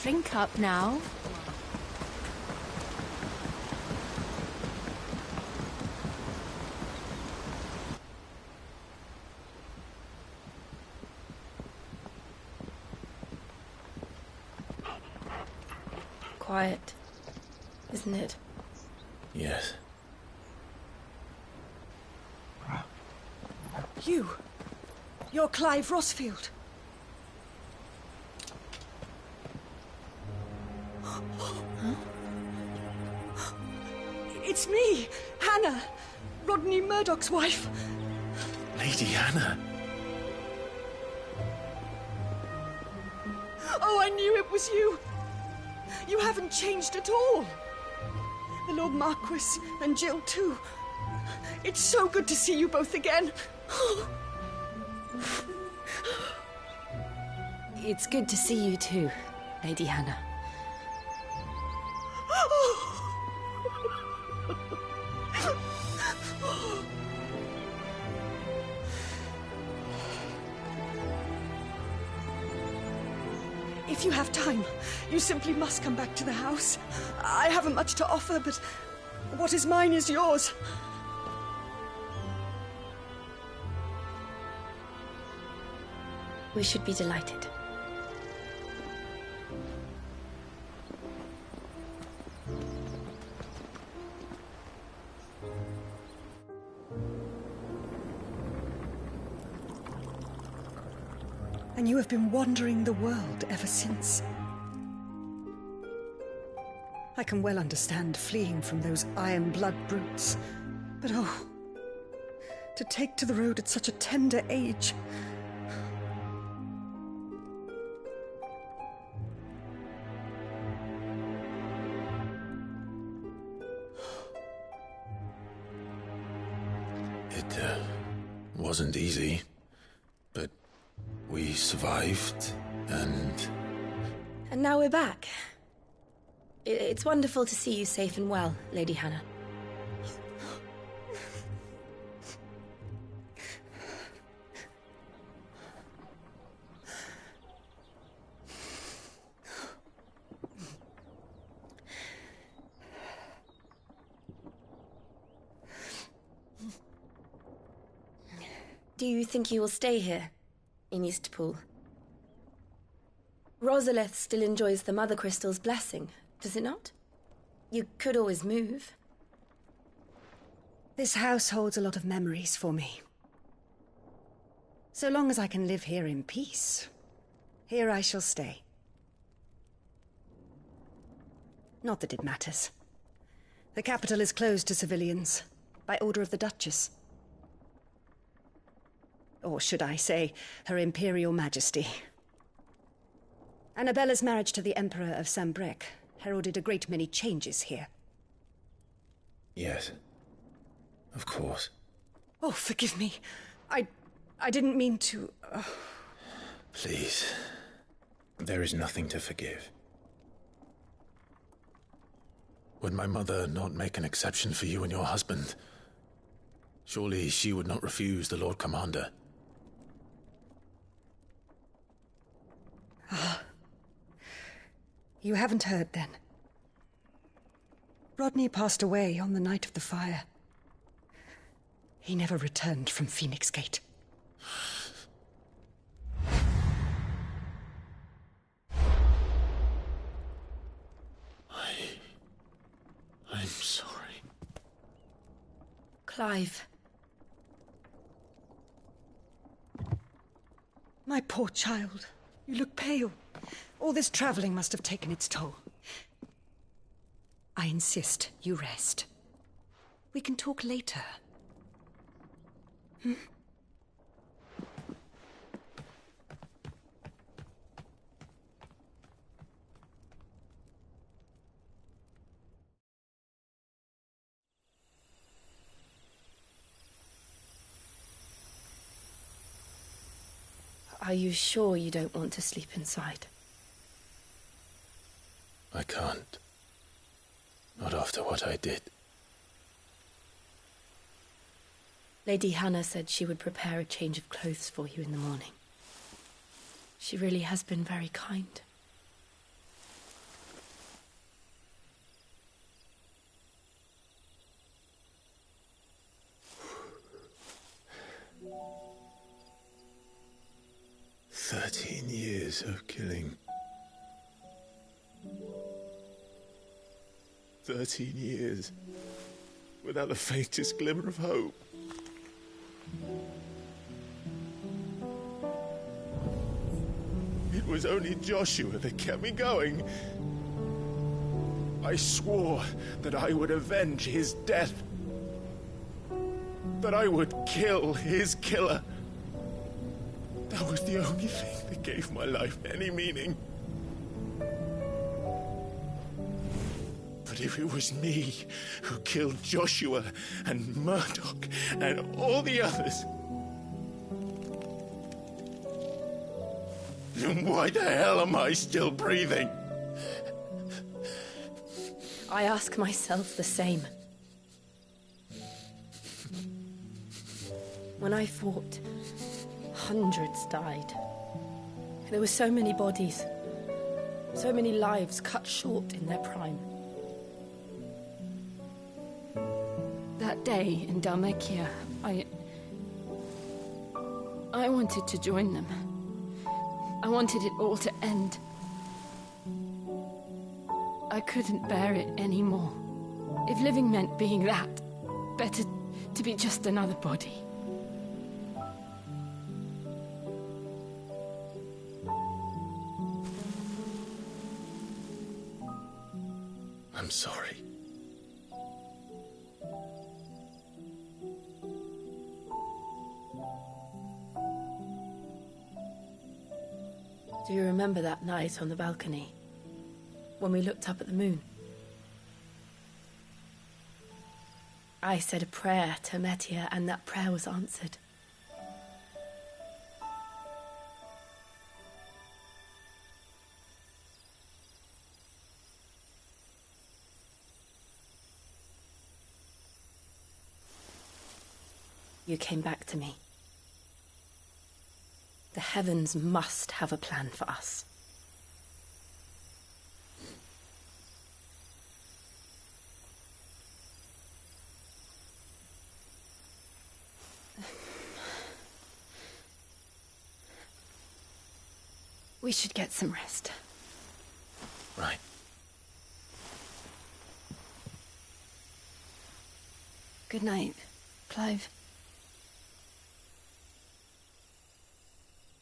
Drink up now. Quiet, isn't it? Yes. You're Clive Rossfield. It's me, Hannah, Rodney Murdoch's wife. Lady Hannah. Oh, I knew it was you. You haven't changed at all. The Lord Marquis and Jill too. It's so good to see you both again. It's good to see you too, Lady Hannah. If you have time, you simply must come back to the house. I haven't much to offer, but what is mine is yours. We should be delighted. And you have been wandering the world ever since. I can well understand fleeing from those iron blood brutes. But oh, to take to the road at such a tender age. It wasn't easy, but we survived, and now we're back. It's wonderful to see you safe and well, Lady Hannah. Do you think you will stay here, in Eastpool? Rosalith still enjoys the Mother Crystal's blessing, does it not? You could always move. This house holds a lot of memories for me. So long as I can live here in peace, here I shall stay. Not that it matters. The capital is closed to civilians, by order of the Duchess. Or should I say, Her Imperial Majesty. Annabella's marriage to the Emperor of Sambrec heralded a great many changes here. yes, of course. Oh, forgive me. I didn't mean to... Please, there is nothing to forgive. Would my mother not make an exception for you and your husband? Surely she would not refuse the Lord Commander. Ah. You haven't heard, then. Rodney passed away on the night of the fire. He never returned from Phoenix Gate. I'm sorry. Clive. My poor child. You look pale. All this traveling must have taken its toll. I insist you rest. We can talk later. Hmm? Are you sure you don't want to sleep inside? I can't. Not after what I did. Lady Hannah said she would prepare a change of clothes for you in the morning. She really has been very kind. Years of killing. 13 years without the faintest glimmer of hope. It was only Joshua that kept me going. I swore that I would avenge his death. That I would kill his killer. That was the only thing that gave my life any meaning. But if it was me who killed Joshua and Murdoch and all the others, then why the hell am I still breathing? I ask myself the same. When I fought, hundreds died. There were so many bodies, so many lives cut short in their prime. That day in Dhalmekia, I wanted to join them. I wanted it all to end. I couldn't bear it anymore. If living meant being that, better to be just another body. I'm sorry. Do you remember that night on the balcony? When we looked up at the moon? I said a prayer to Metia, and that prayer was answered. You came back to me. The heavens must have a plan for us. We should get some rest. Right. Good night, Clive.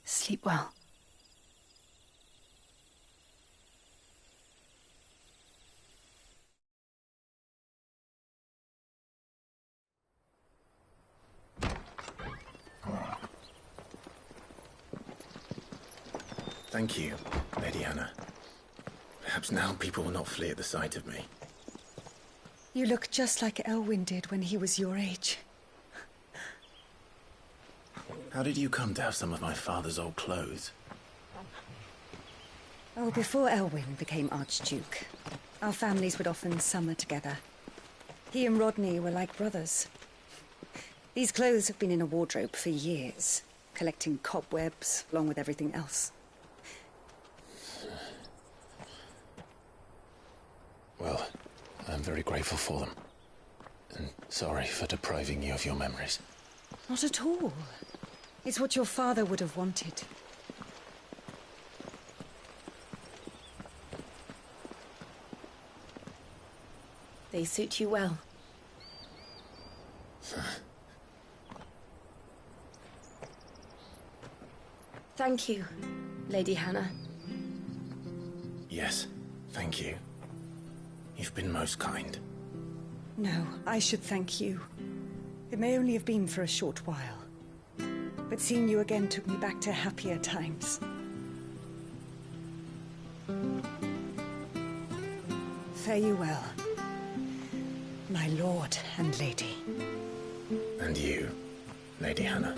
Sleep well. Thank you, Lady Hannah. Perhaps now people will not flee at the sight of me. You look just like Elwyn did when he was your age. How did you come to have some of my father's old clothes? Oh, before Elwyn became Archduke, our families would often summer together. He and Rodney were like brothers. These clothes have been in a wardrobe for years, collecting cobwebs along with everything else. Well, I'm very grateful for them. And sorry for depriving you of your memories. Not at all. It's what your father would have wanted. They suit you well. Thank you, Lady Hannah. Yes, thank you. You've been most kind. No, I should thank you. It may only have been for a short while. But seeing you again took me back to happier times. Fare you well, my lord and lady. And you, Lady Hannah.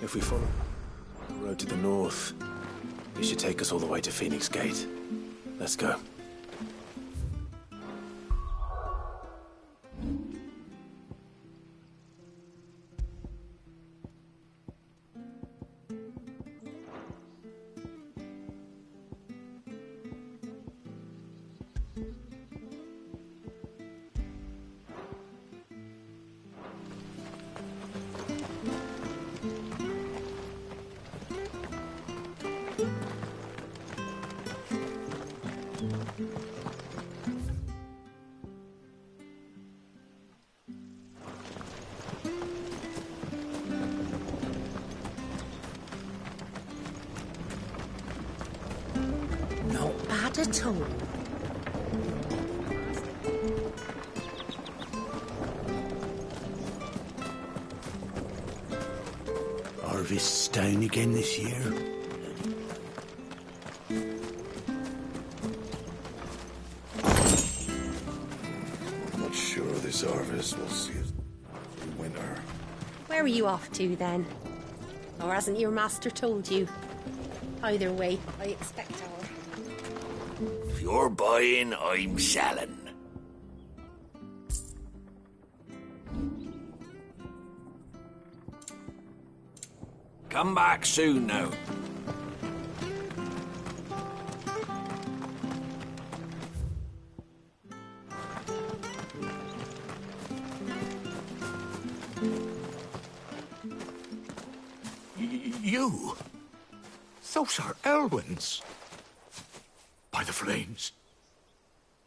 If we follow the road to the north, it should take us all the way to Phoenix Gate. Let's go. at all. Harvest's down again this year. I'm not sure this harvest will see us through winter. Where are you off to, then? Or hasn't your master told you? Either way, I expect our... If you're buying, I'm selling. Come back soon now. You? Those are Elwyn's. By the flames.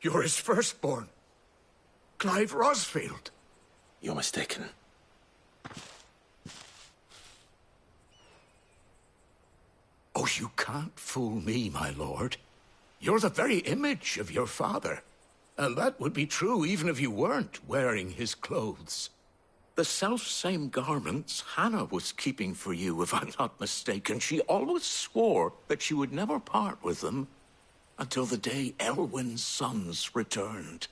You're his firstborn. Clive Rosfield. You're mistaken. Oh, you can't fool me, my lord. You're the very image of your father. And that would be true even if you weren't wearing his clothes. The self-same garments Hannah was keeping for you, if I'm not mistaken. She always swore that she would never part with them until the day Elwyn's sons returned.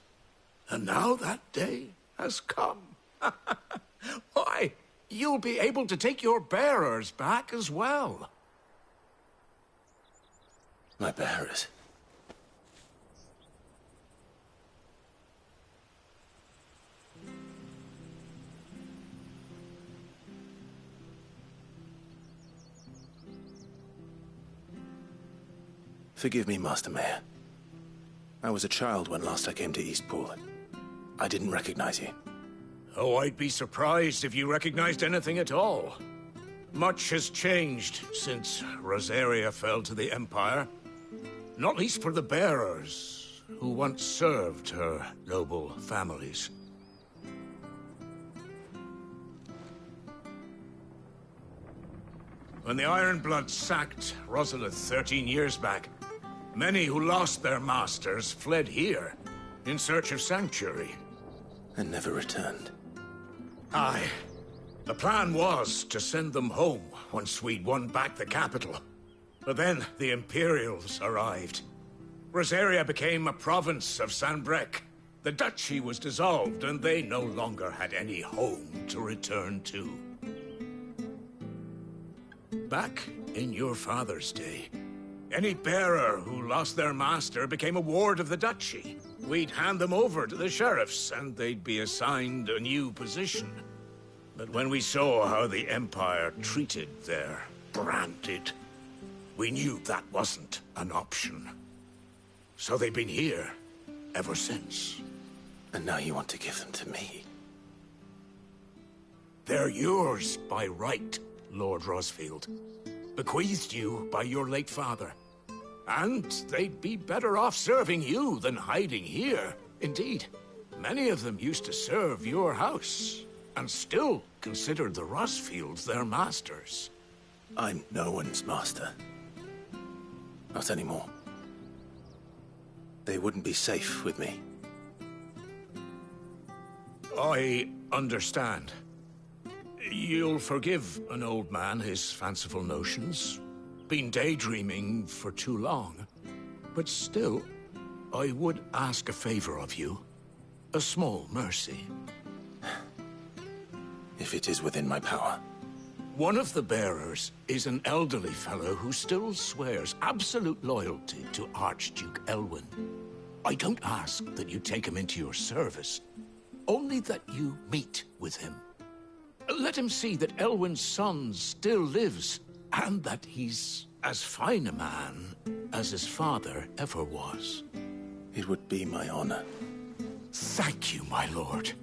And now that day has come. Why, you'll be able to take your bearers back as well. My bearers? Forgive me, Master Mayor. I was a child when last I came to Eastpool. I didn't recognize you. Oh, I'd be surprised if you recognized anything at all. Much has changed since Rosaria fell to the Empire. Not least for the bearers, who once served her noble families. When the Ironbloods sacked Rosalith 13 years back, many who lost their masters fled here in search of sanctuary. And never returned. Aye. The plan was to send them home once we'd won back the capital. But then the Imperials arrived. Rosaria became a province of Sanbreque. The duchy was dissolved, and they no longer had any home to return to. Back in your father's day, any bearer who lost their master became a ward of the duchy. We'd hand them over to the sheriffs, and they'd be assigned a new position. But when we saw how the Empire treated their branded, we knew that wasn't an option. So they've been here ever since. And now you want to give them to me? They're yours by right, Lord Rosfield. Bequeathed you by your late father. And they'd be better off serving you than hiding here. Indeed, many of them used to serve your house, and still considered the Rosfields their masters. I'm no one's master. Not anymore. They wouldn't be safe with me. I understand. You'll forgive an old man his fanciful notions. Been daydreaming for too long. But still, I would ask a favor of you. A small mercy. If it is within my power. One of the bearers is an elderly fellow who still swears absolute loyalty to Archduke Elwyn. I don't ask that you take him into your service, only that you meet with him. Let him see that Elwyn's son still lives, and that he's as fine a man as his father ever was. It would be my honor. Thank you, my lord.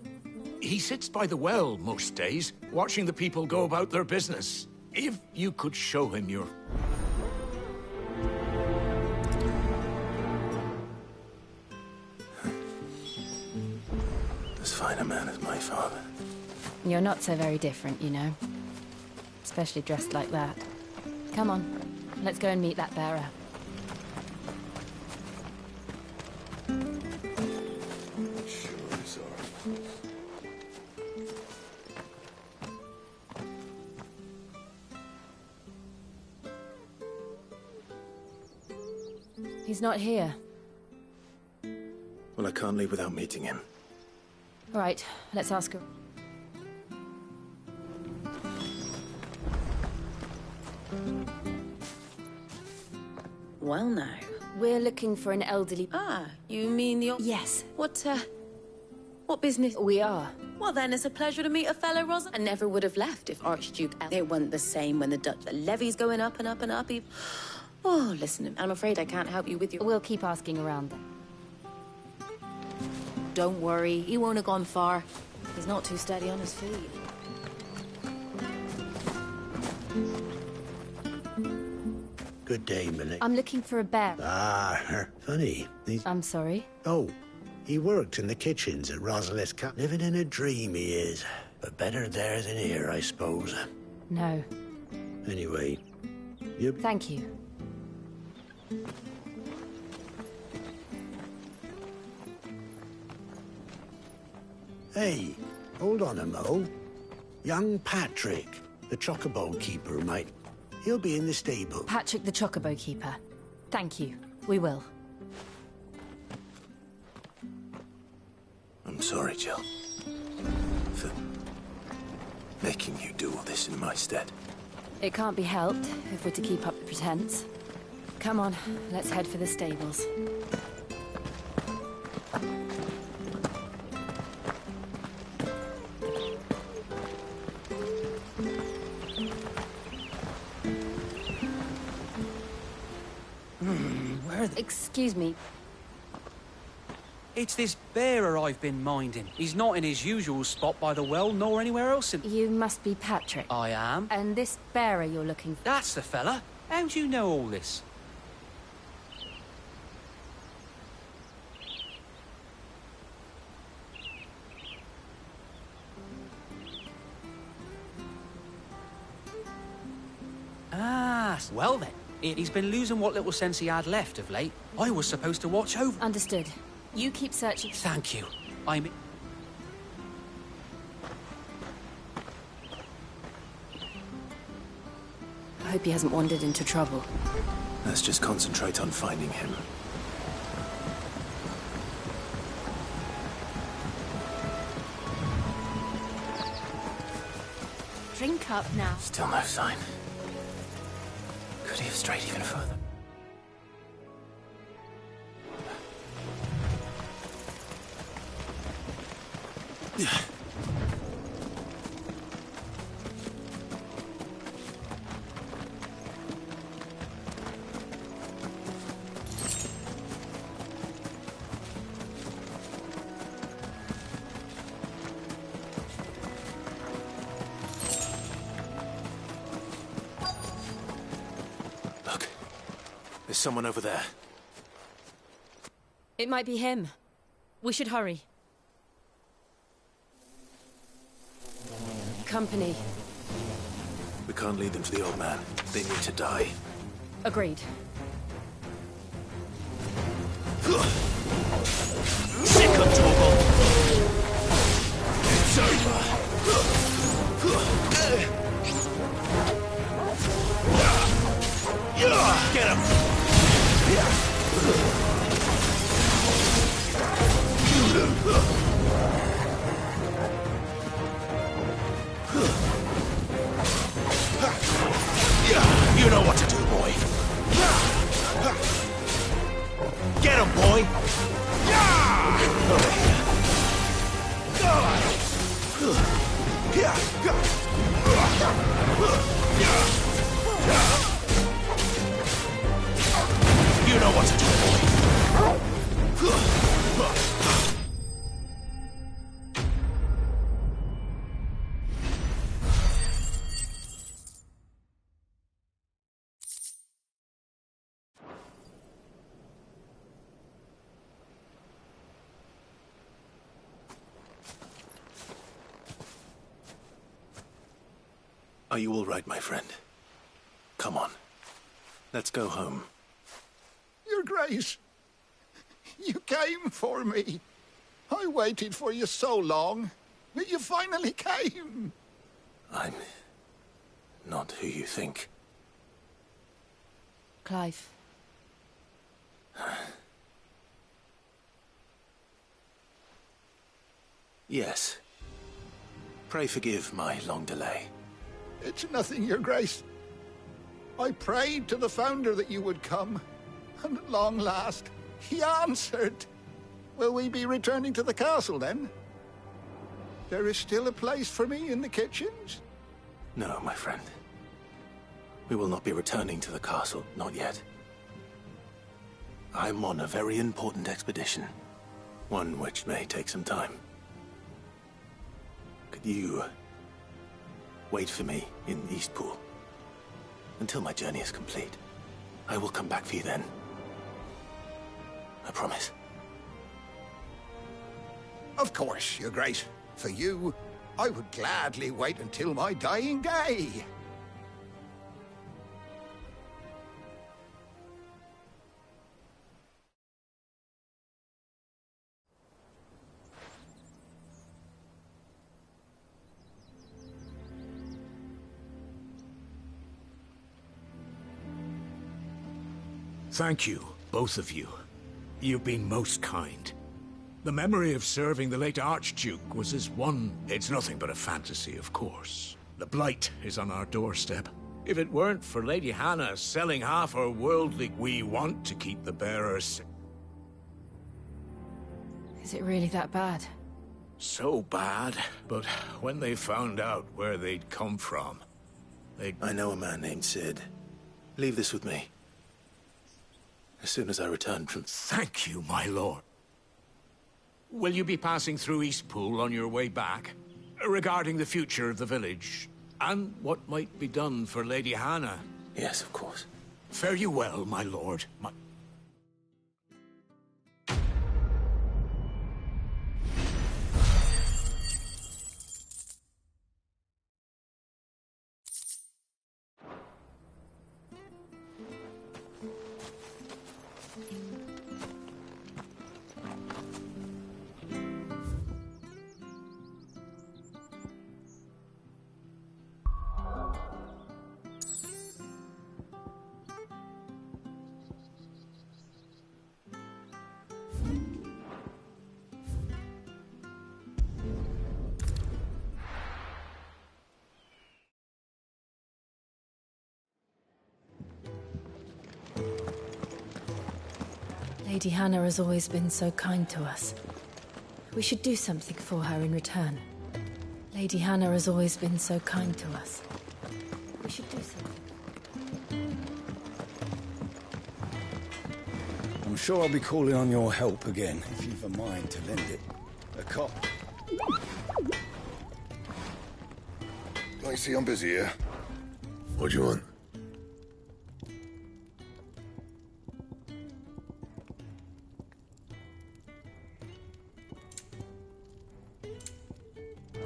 He sits by the well most days, watching the people go about their business. If you could show him your... As fine a man as my father. You're not so very different, you know. Especially dressed like that. Come on, let's go and meet that bearer. He's not here. Well, I can't leave without meeting him. Right, let's ask her. Well now. We're looking for an elderly... Ah, you mean the... Yes. What business? We are. Well then, it's a pleasure to meet a fellow, Rosa. I never would have left if Archduke... It wasn't the same when the levy's going up and up and up. Oh, listen, I'm afraid I can't help you with your... We'll keep asking around then. Don't worry, he won't have gone far. He's not too steady on his feet. Good day, milady. I'm looking for a bear. Ah, funny. I'm sorry? Oh, he worked in the kitchens at Rosalith's Cup. Living in a dream, he is. But better there than here, I suppose. No. Anyway, you... Thank you. Hey, hold on a mo. Young Patrick, the chocobo keeper, might... He'll be in the stable. Patrick the chocobo keeper. Thank you. We will. I'm sorry, Jill. For making you do all this in my stead. It can't be helped if we're to keep up the pretense. Come on, let's head for the stables. Excuse me. It's this bearer I've been minding. He's not in his usual spot by the well, nor anywhere else in... You must be Patrick. I am. And this bearer you're looking for... That's the fella. How do you know all this? Ah, well then. He's been losing what little sense he had left of late. I was supposed to watch over... Understood. You keep searching... Thank you. I hope he hasn't wandered into trouble. Let's just concentrate on finding him. Drink up now. Still no sign. Could he have strayed even further? Look, there's someone over there. It might be him. We should hurry. Company. We can't lead them to the old man. They need to die. Agreed. Sick of Torgal! It's over! Get him! You know what to do, boy. Get him, boy! You know what to do, boy. Are you all right, my friend? Come on. Let's go home. Your Grace, you came for me. I waited for you so long, but you finally came. I'm not who you think. Clive. Yes. Pray forgive my long delay. It's nothing, Your Grace. I prayed to the Founder that you would come, and at long last, he answered. Will we be returning to the castle, then? There is still a place for me in the kitchens? No, my friend. We will not be returning to the castle, not yet. I'm on a very important expedition, one which may take some time. Could you wait for me in Eastpool until my journey is complete? I will come back for you then. I promise. Of course, Your Grace. For you, I would gladly wait until my dying day. Thank you, both of you. You've been most kind. The memory of serving the late Archduke was as one... It's nothing but a fantasy, of course. The Blight is on our doorstep. If it weren't for Lady Hannah selling half her worldly... We want to keep the bearers... Is it really that bad? So bad, but when they found out where they'd come from, I know a man named Sid. Leave this with me. As soon as I return from... Thank you, my lord. Will you be passing through Eastpool on your way back? Regarding the future of the village, and what might be done for Lady Hannah? Yes, of course. Fare you well, my lord. Lady Hannah has always been so kind to us. We should do something for her in return. Lady Hannah has always been so kind to us. We should do something. I'm sure I'll be calling on your help again, if you've a mind to lend it. A cop. I see I'm busy here. What do you want?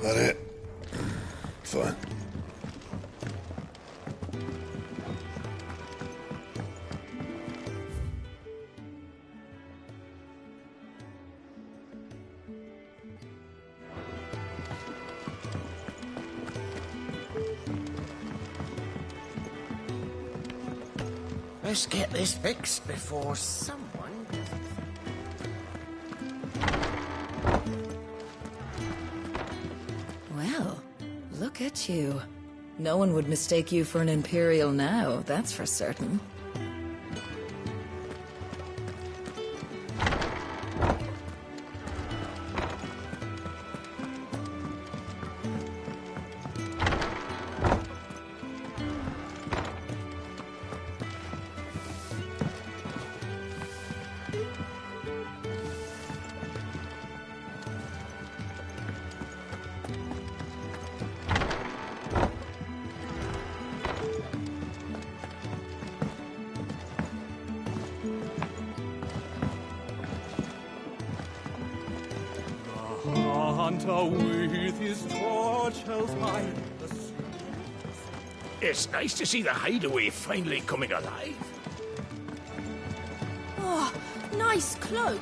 That it? Fine. Let's get this fixed before someone... Well, look at you. No one would mistake you for an Imperial now, that's for certain. With his torch held high. It's nice to see the hideaway finally coming alive. Oh, nice cloak.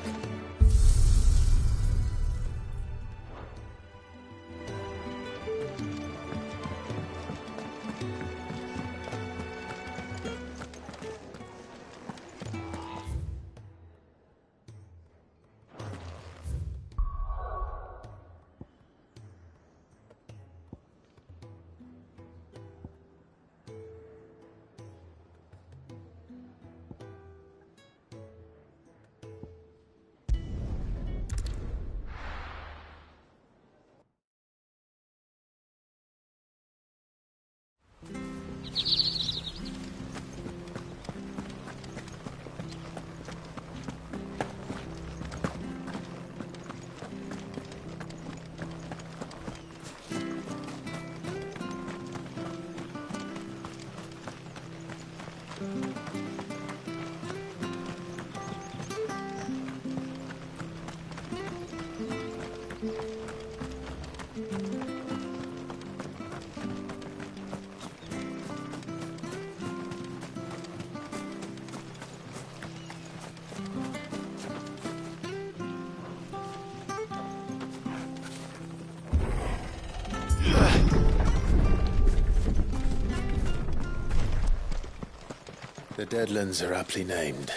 The Deadlands are aptly named.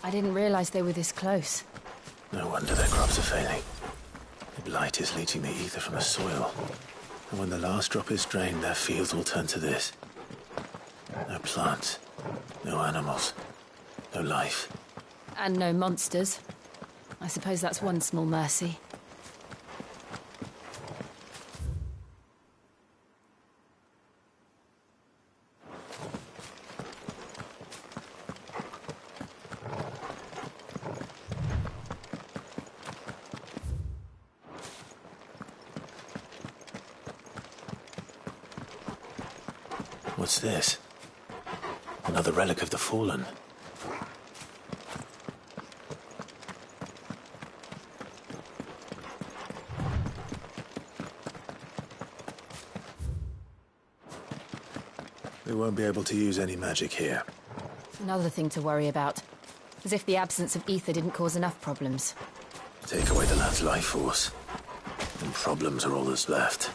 I didn't realize they were this close. No wonder their crops are failing. The blight is leaching the ether from the soil. And when the last drop is drained, their fields will turn to this. No plants, no animals, no life. And no monsters. I suppose that's one small mercy. What's this? Another relic of the Fallen. We won't be able to use any magic here. Another thing to worry about. As if the absence of ether didn't cause enough problems. Take away the lad's life force, and problems are all that's left.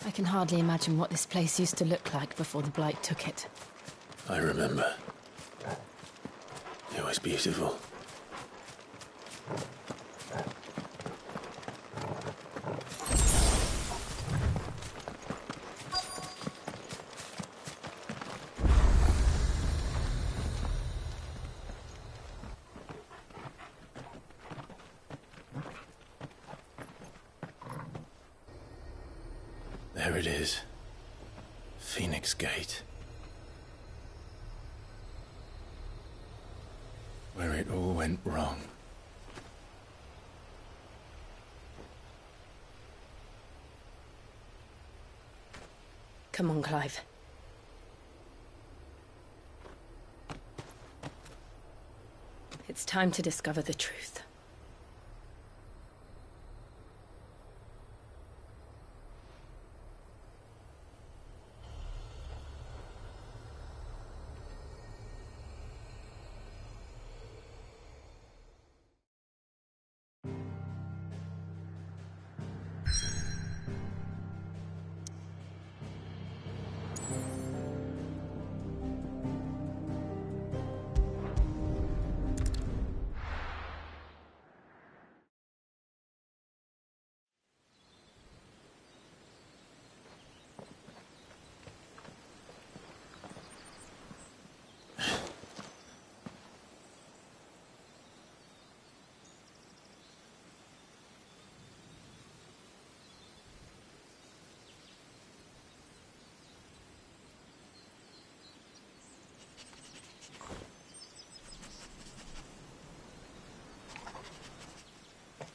I can hardly imagine what this place used to look like before the Blight took it. I remember. It was beautiful. There it is. Phoenix Gate. Where it all went wrong. Come on, Clive. It's time to discover the truth.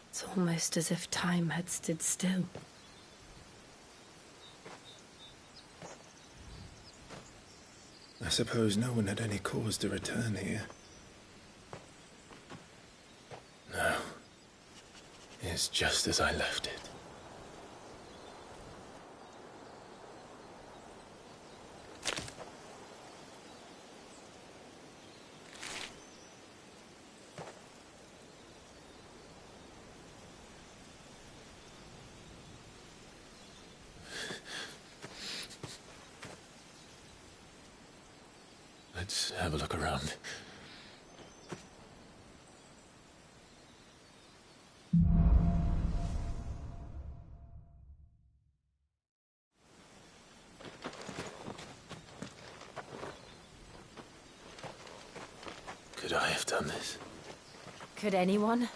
It's almost as if time had stood still. I suppose no one had any cause to return here. No. It's just as I left it. Let's have a look around. Could I have done this? Could anyone?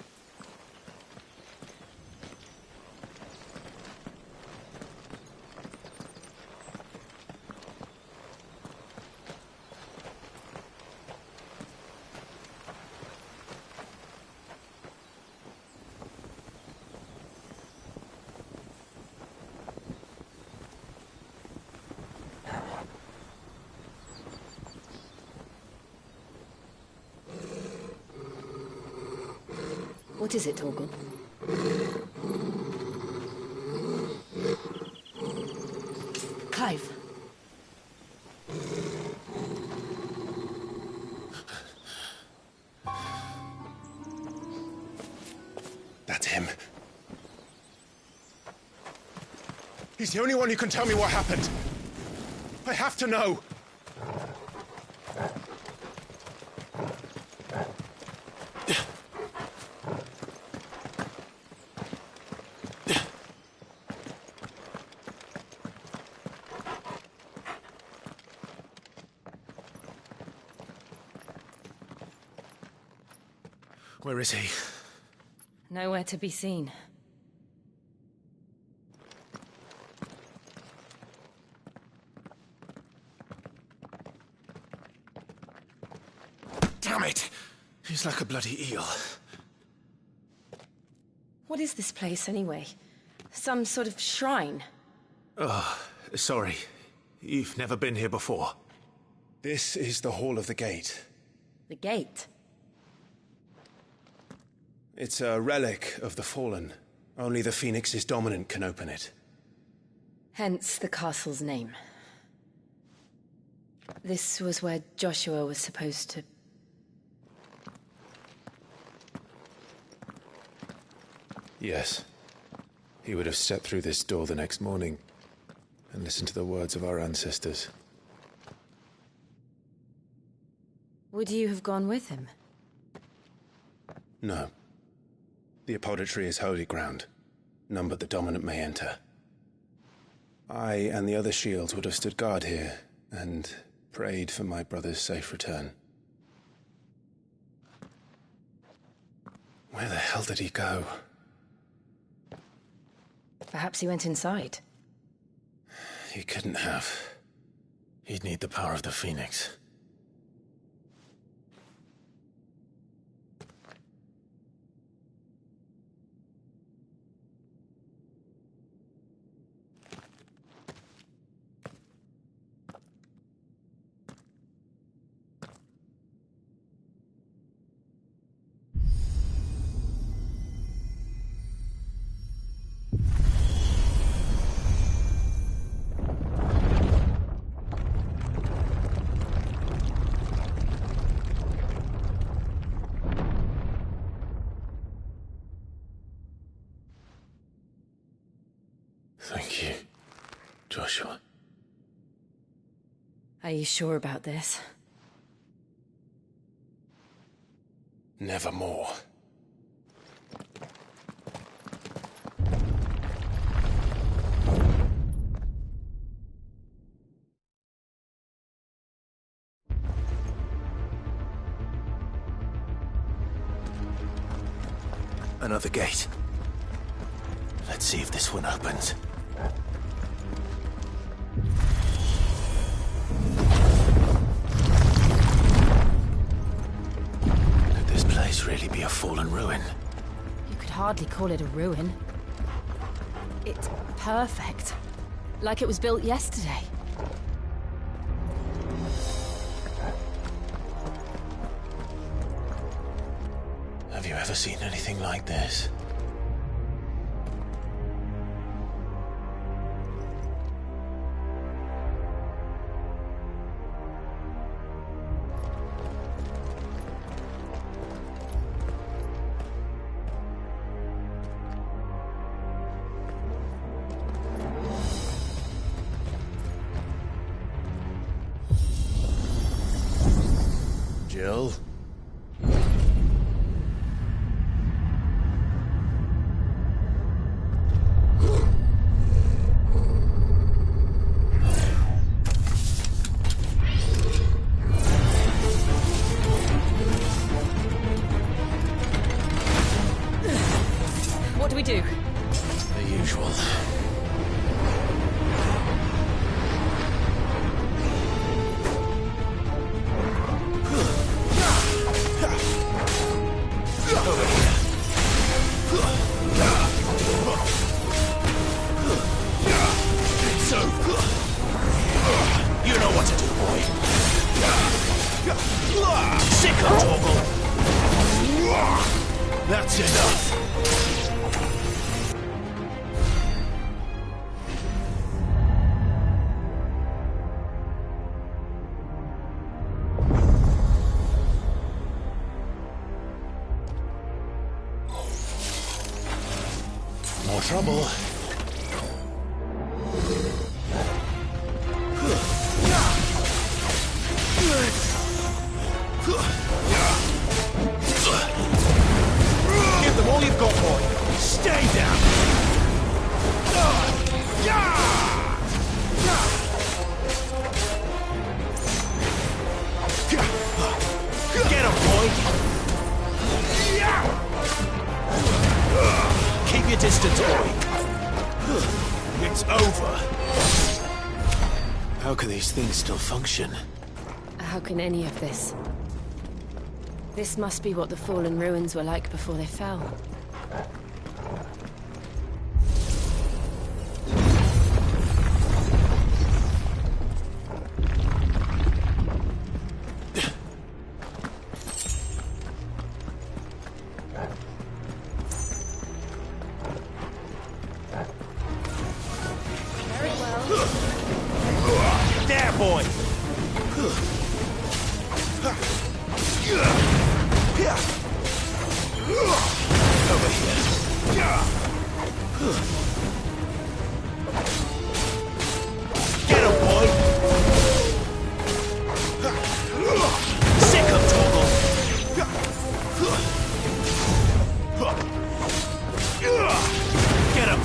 What is it, Torgal? Clive. That's him. He's the only one who can tell me what happened. I have to know. Where is he? Nowhere to be seen. Damn it! He's like a bloody eel. What is this place, anyway? Some sort of shrine? Oh, sorry. You've never been here before. This is the Hall of the Gate. The gate? It's a relic of the Fallen. Only the Phoenix's dominant can open it. Hence the castle's name. This was where Joshua was supposed to... Yes. He would have stepped through this door the next morning and listened to the words of our ancestors. Would you have gone with him? No. The Apodatory is holy ground. None but the dominant may enter. I and the other shields would have stood guard here and prayed for my brother's safe return. Where the hell did he go? Perhaps he went inside. He couldn't have. He'd need the power of the Phoenix. Thank you, Joshua. Are you sure about this? Nevermore. Another gate. Let's see if this one opens. Could this place really be a fallen ruin? You could hardly call it a ruin. It's perfect. Like it was built yesterday. Have you ever seen anything like this? Jill? What do we do? The usual. You know what to do, boy. Sick of Torgal. That's enough. More trouble. How can these things still function? How can any of this? This must be what the fallen ruins were like before they fell. There, boy! Over here. Get him, boy! Sick him, Torgal! Get him!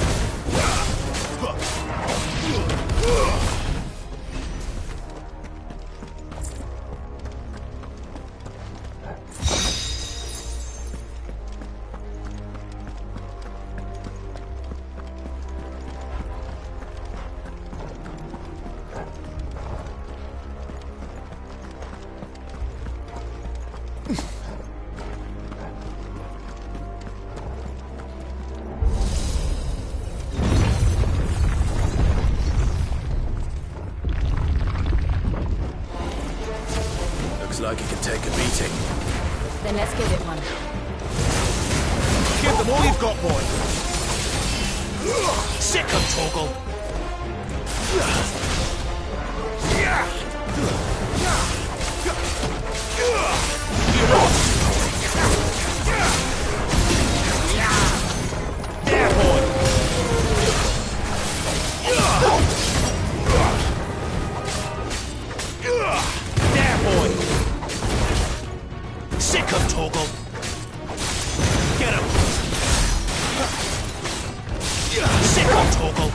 Looks like he can take a beating. Then let's give it one. Give them all you've got, boy! Sick him, Torgal! You're on! There, boy! There, boy! Sick him, Torgal! Get him! Sick him, Torgal!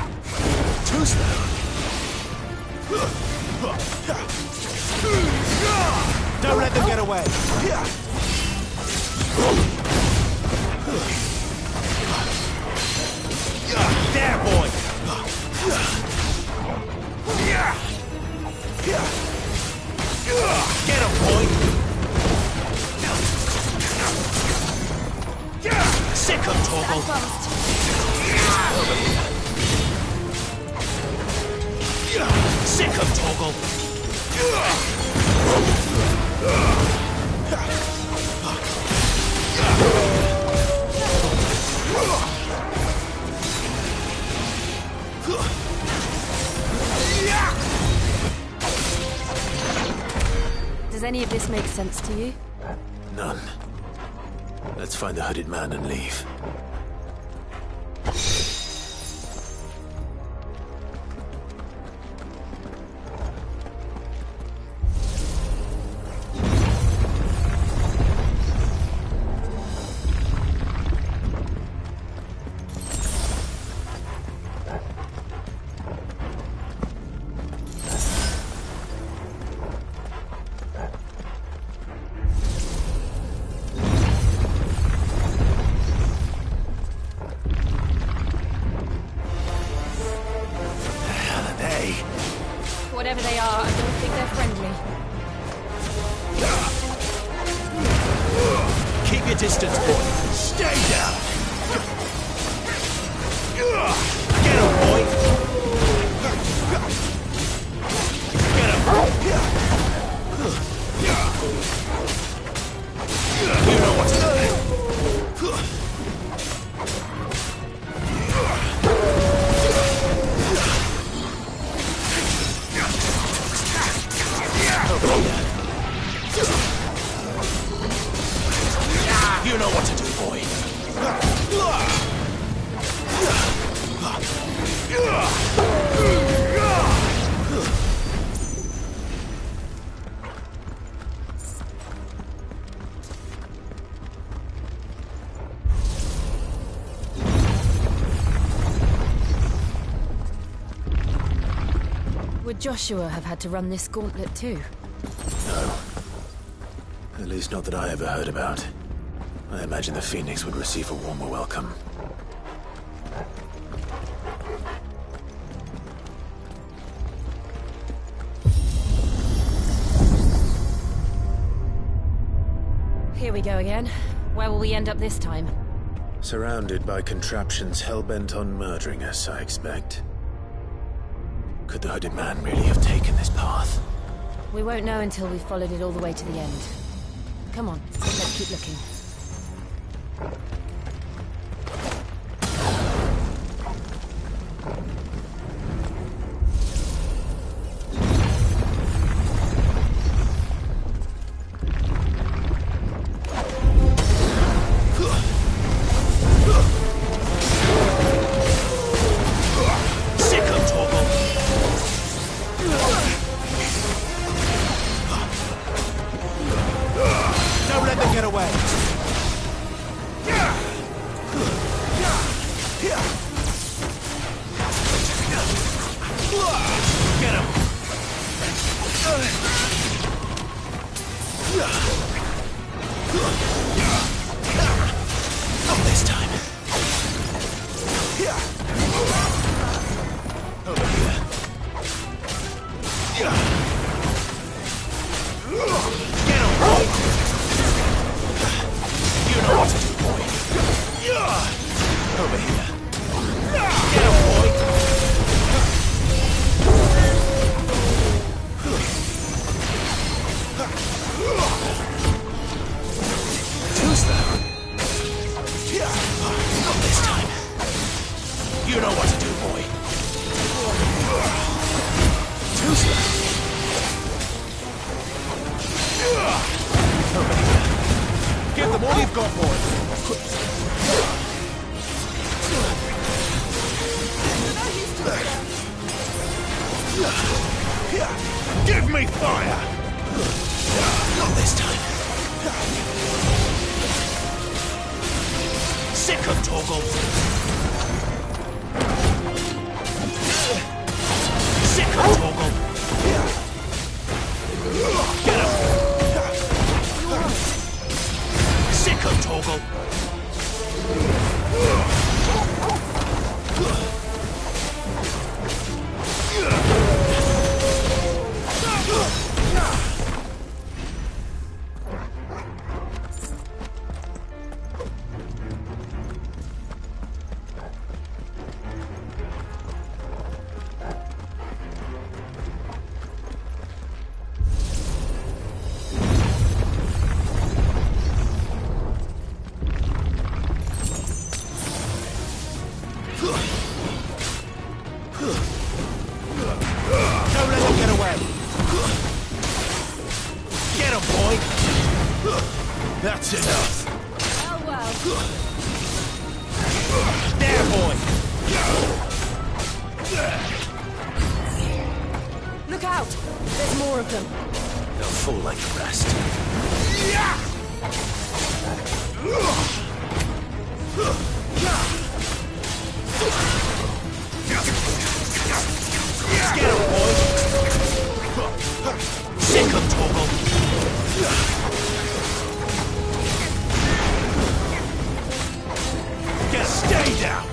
Too slow! Don't let them get away! There, boy! Get him, boy! Sick him, Torgal! Sick him, Torgal! Does any of this make sense to you? None. Let's find the hooded man and leave. Whatever they are, I don't think they're friendly. Keep your distance, boy. Stay down. Get him, boy. Get him. You know what to do. You know what to do, boy. Would Joshua have had to run this gauntlet too? No. At least not that I ever heard about. I imagine the Phoenix would receive a warmer welcome. Here we go again. Where will we end up this time? Surrounded by contraptions hell-bent on murdering us, I expect. Could the hooded man really have taken this path? We won't know until we've followed it all the way to the end. Come on, let's keep looking. Give me fire! Not this time. Sick of Torgal. Sick of Torgal. Get him. Sick of Torgal. That's enough. Oh, well. There, boy. Look out! There's more of them. They'll fall like the rest. Get him, boy. Sick of Torgal. Stay down!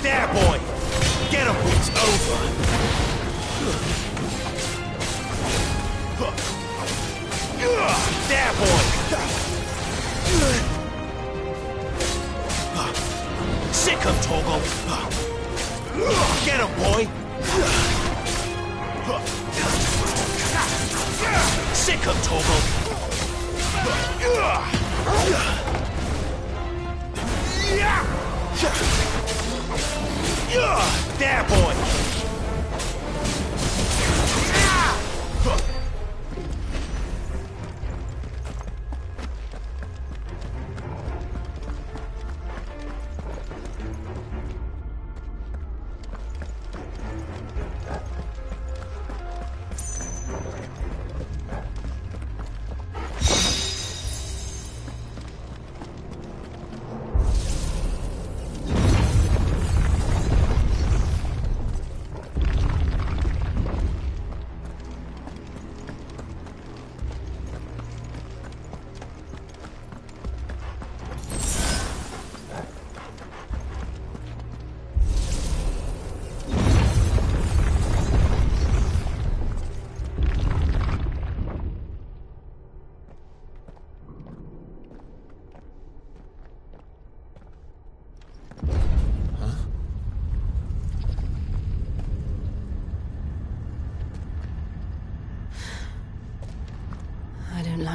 There, boy! Get him! It's over! There, boy! Sick of Torgal! Get him, boy! Sick of Torgal! There, boy!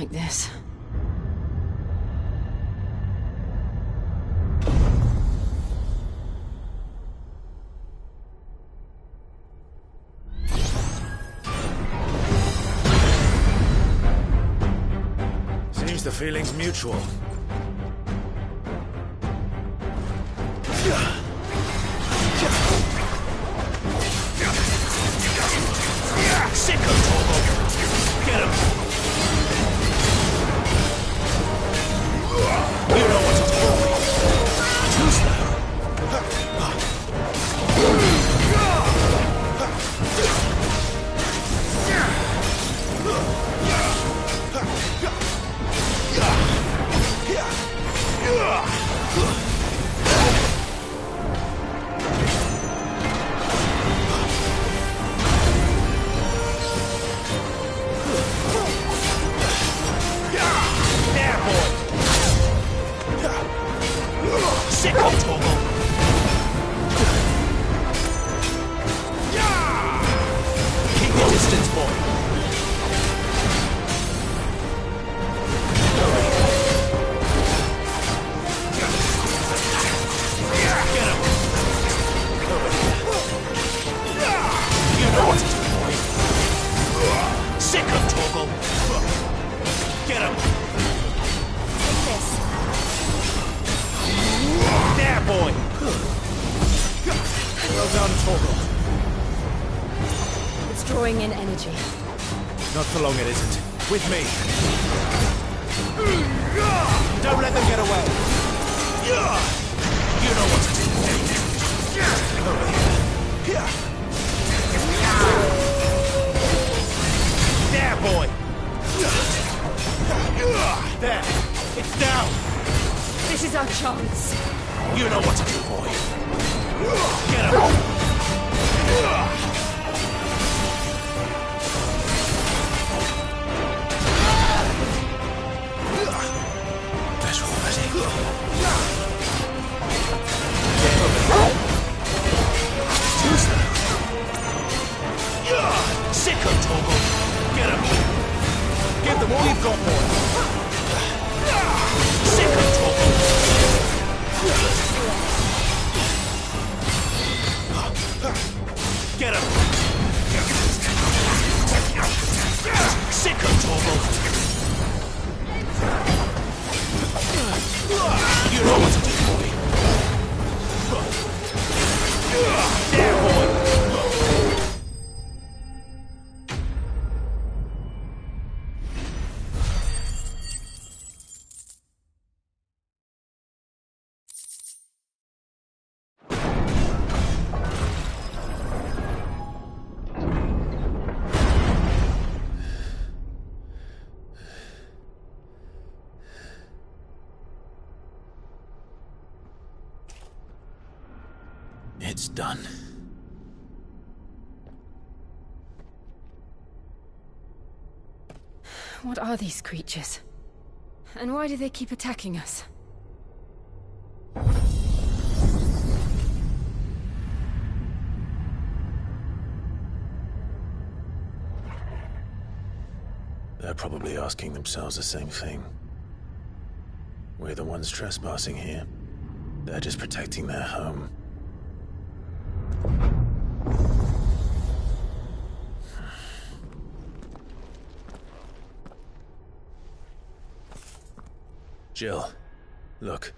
like this. Seems the feeling's mutual. Sick of Torgal! Get him! You know what to do. Too slow. Sick of Torgal! Keep your distance, boy. Get him! You know what to do, boy. Sick of Torgal! Get him! There, boy! Well done, Torgal. It's drawing in energy. Not for long, it isn't. With me. Don't let them get away. You know what to do. Over here. There, boy! There! It's down! This is our chance. You know what to do, boy. Get him! That's already. Too slow. Sick of Torgal. Get him! Give them all you've got, boy. Sick of Torgal. Get him! Sick of Torgal. You know what to do, boy. There, boy. It's done. What are these creatures? And why do they keep attacking us? They're probably asking themselves the same thing. We're the ones trespassing here. They're just protecting their home. Jill, look.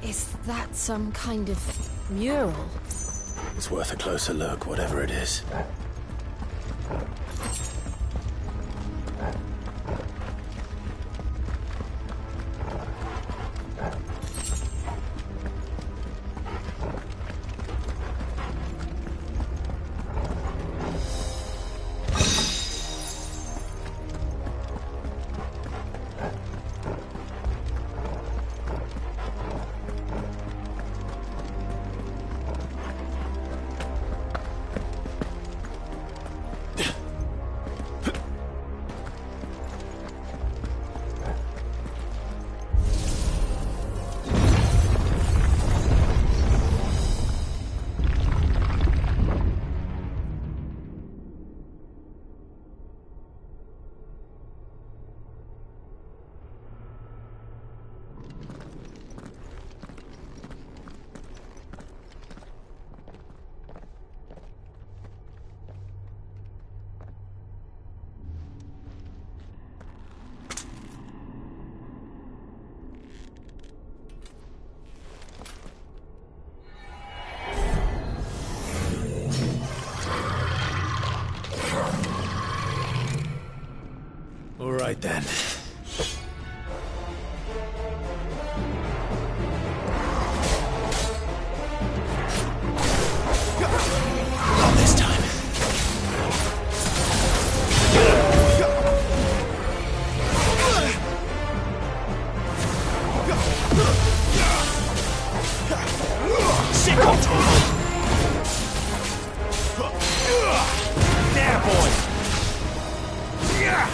Is that some kind of mural? It's worth a closer look, whatever it is. right then. Not this time. Sick on Torgal. There, boy. There,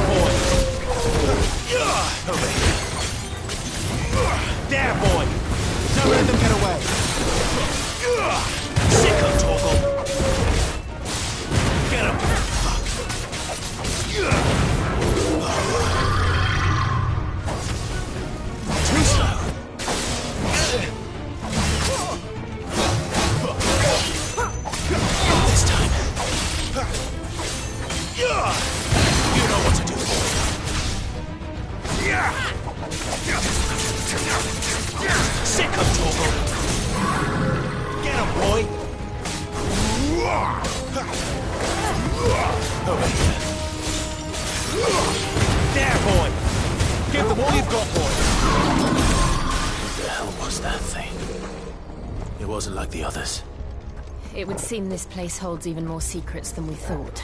boy. Over here. There, boy. Don't let them get away. Sick on Torgal. Get him. Too slow. This time. You know what to do, boy. Sick of Torgal. Get him, boy. Over here. There, boy. Give them all you've got, boy. What the hell was that thing? It wasn't like the others. It would seem this place holds even more secrets than we thought.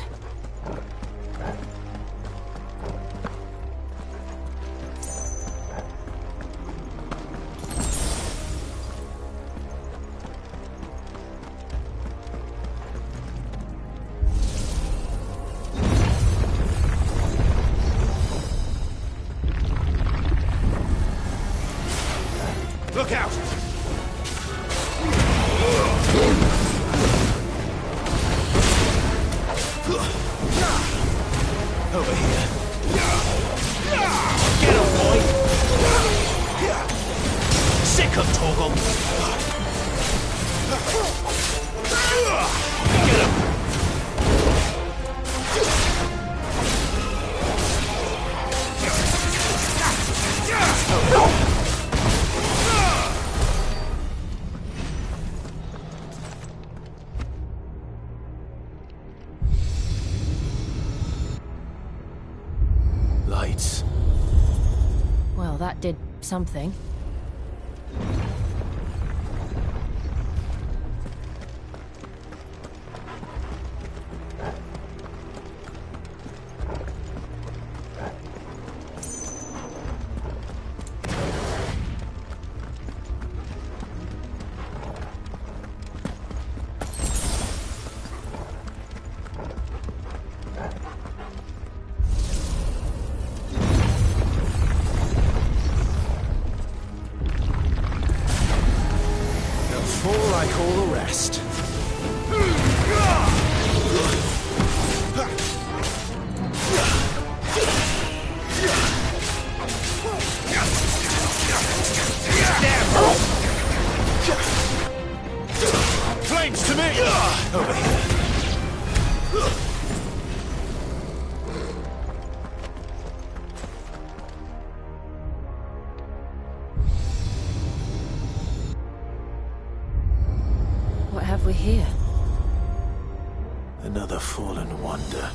Look out! Over here. Get him, boy! Sick of Torgal! Get him! Lights. Well, that did something. Fall like all the rest. Flames to me! Over here. What have we here? Another fallen wonder.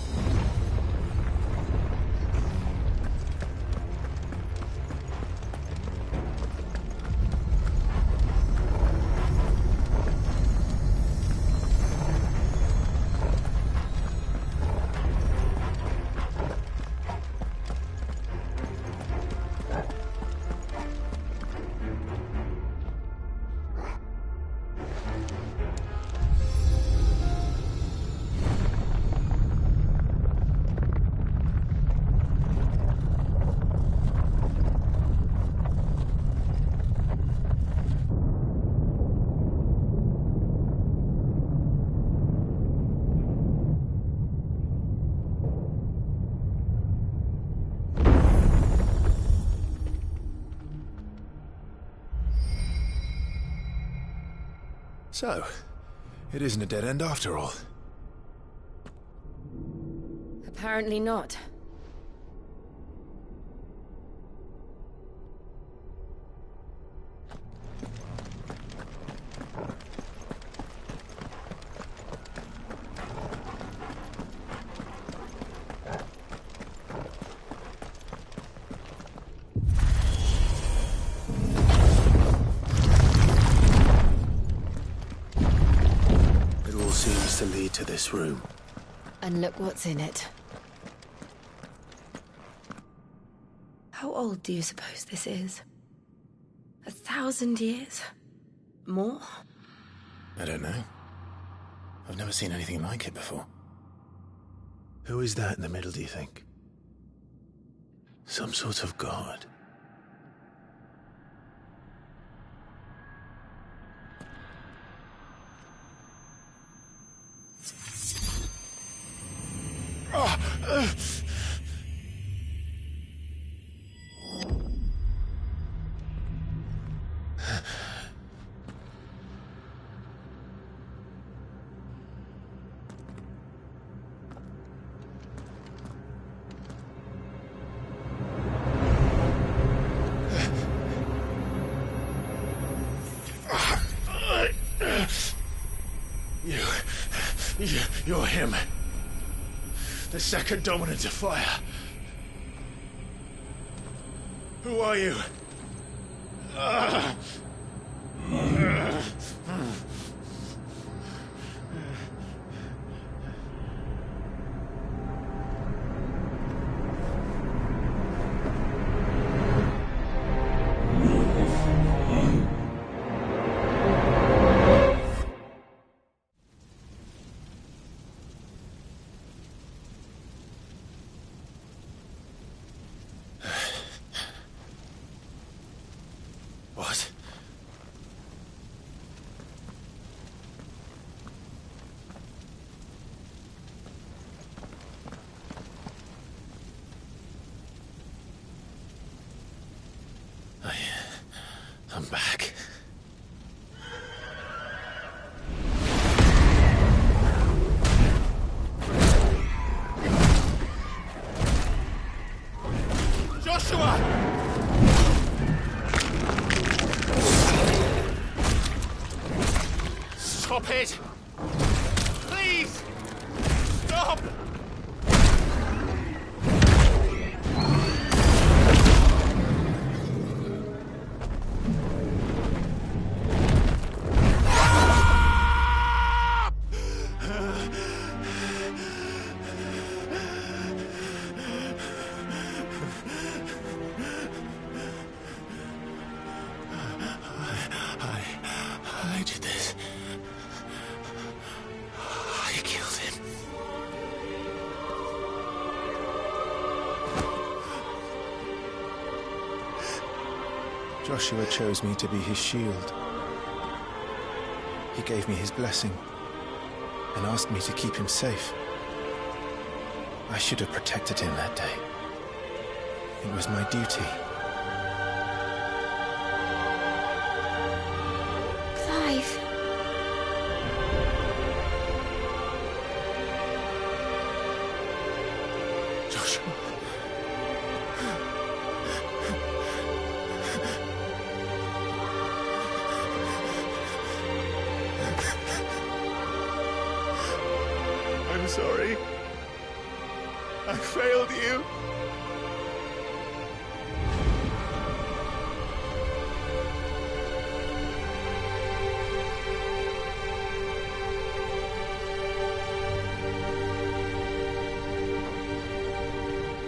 So, it isn't a dead end after all. Apparently not. this room. And look what's in it. How old do you suppose this is? 1,000 years? More? I don't know. I've never seen anything like it before. Who is that in the middle, do you think? Some sort of god? You're him. The second dominant of fire. Who are you? What? I'm back. Joshua! Stop it! Please! Stop! I did this. I killed him. Joshua chose me to be his shield. He gave me his blessing and asked me to keep him safe. I should have protected him that day. It was my duty. Clive. Joshua. I'm sorry. I failed you.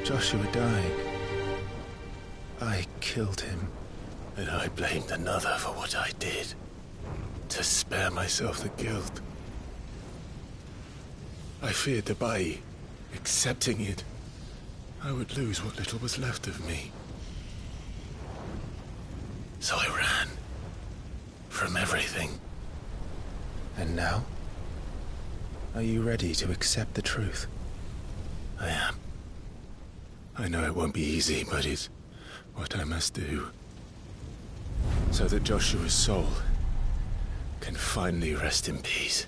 Joshua died. I killed him. And I blamed another for what I did. To spare myself the guilt. I feared that by accepting it, I would lose what little was left of me. So I ran. From everything. And now? Are you ready to accept the truth? I am. I know it won't be easy, but it's what I must do. So that Joshua's soul can finally rest in peace.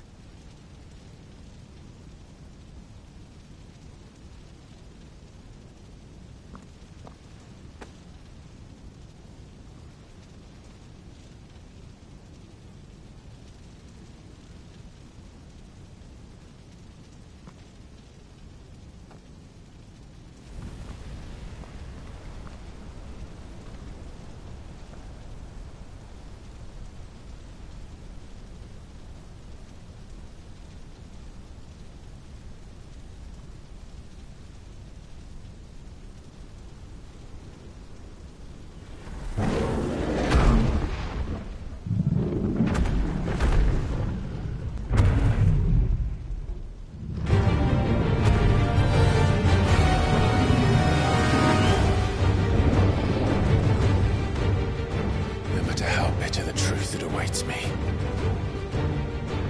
awaits me.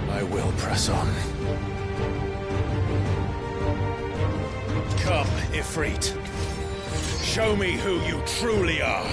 I will press on. Come, Ifrit. Show me who you truly are.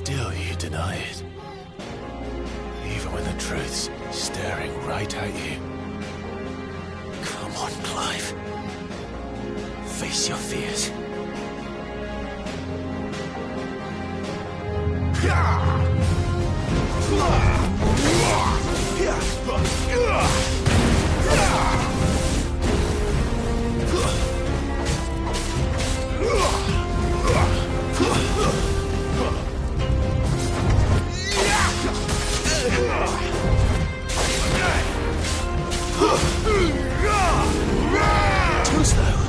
Still you deny it. Even when the truth's staring right at you. Come on, Clive. Face your fears. Too slow.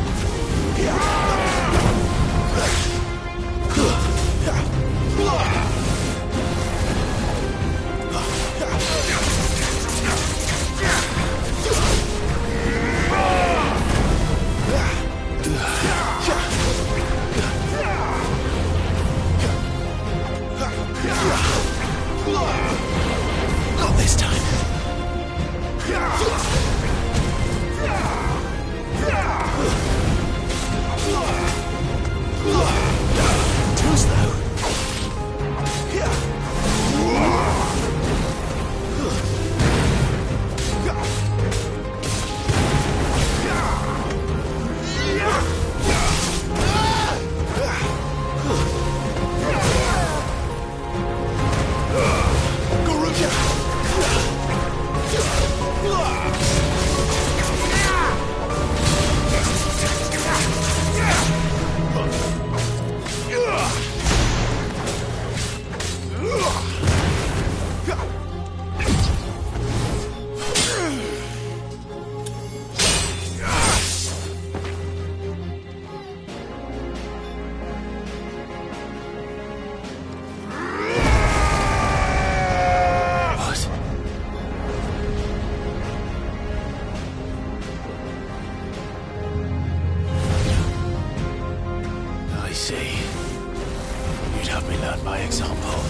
by example.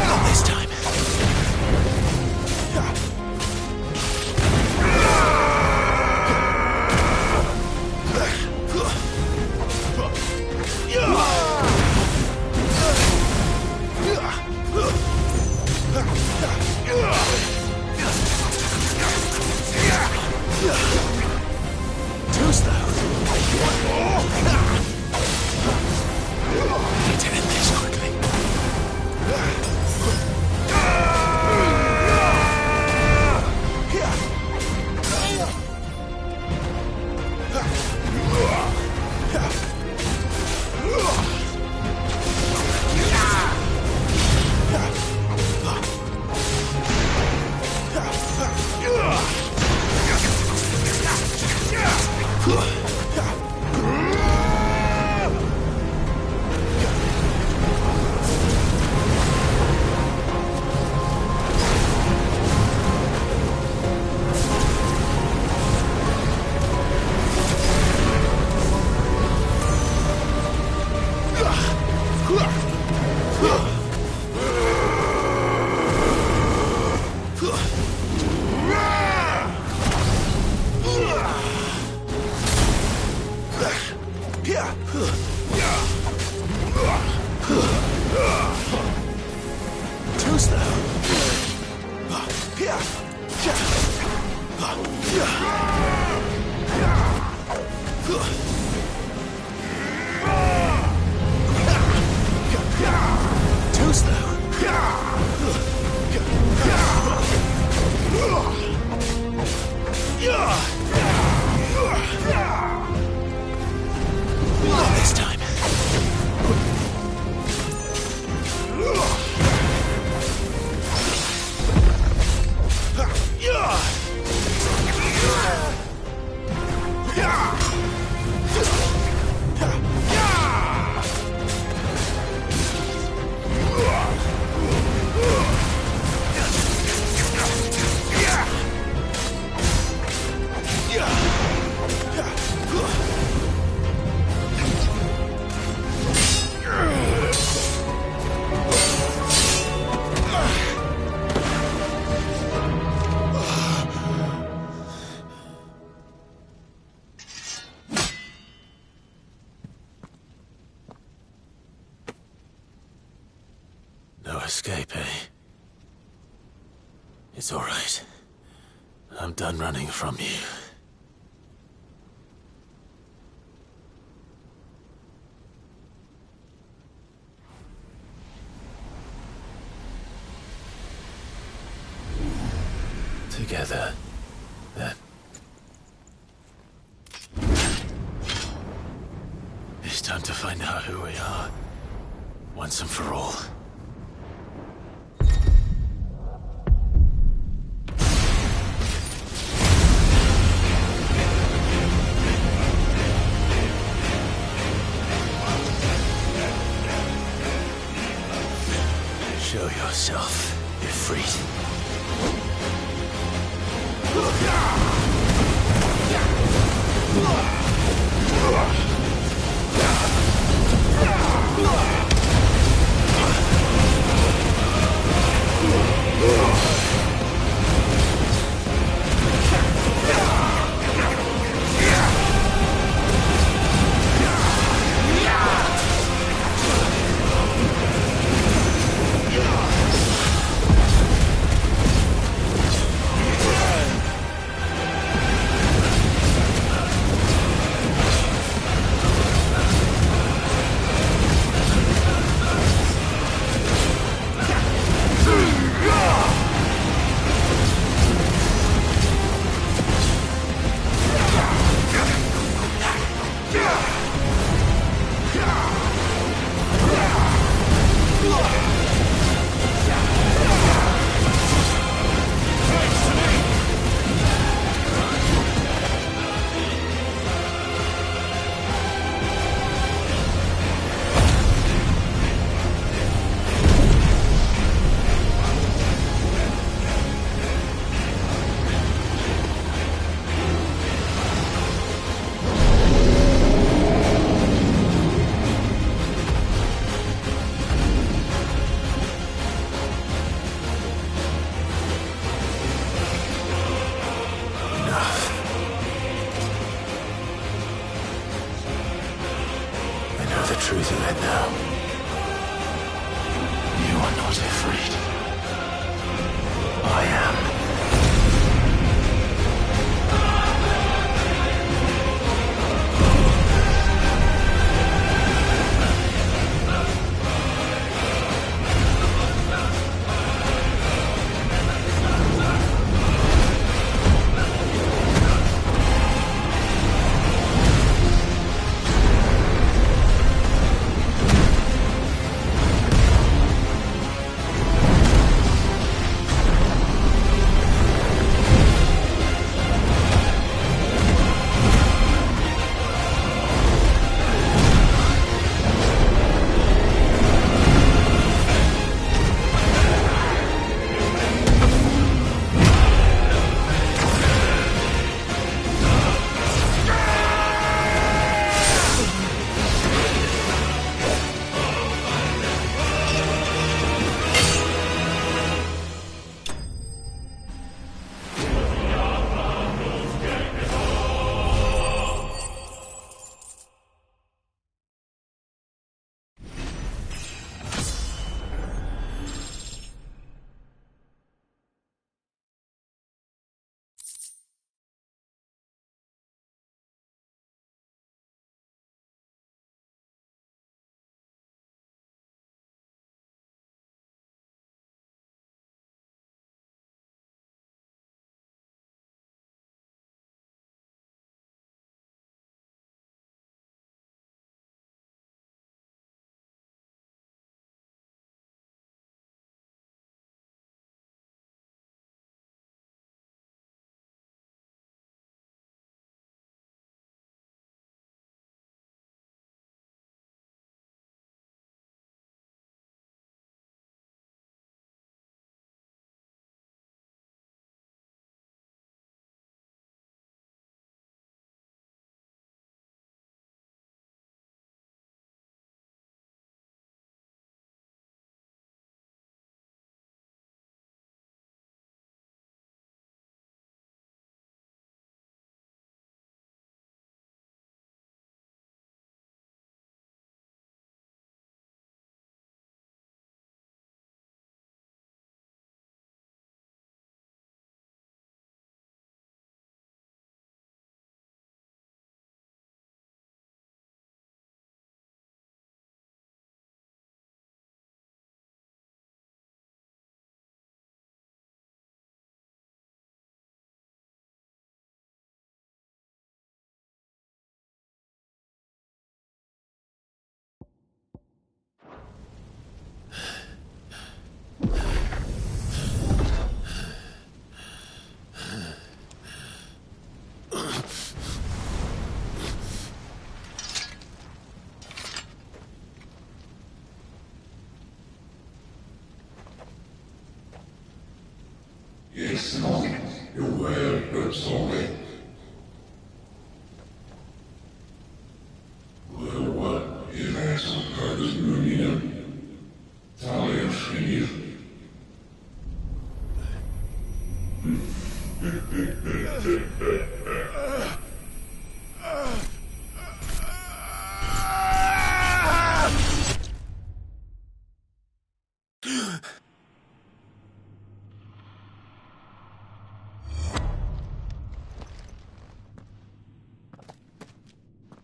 Not this time. Too slow. Need to end this quickly. Too slow. Too slow. Not this time. No escape, eh? It's all right. I'm done running from you. Together, then. It's time to find out who we are, once and for all. Show yourself, Ifrit.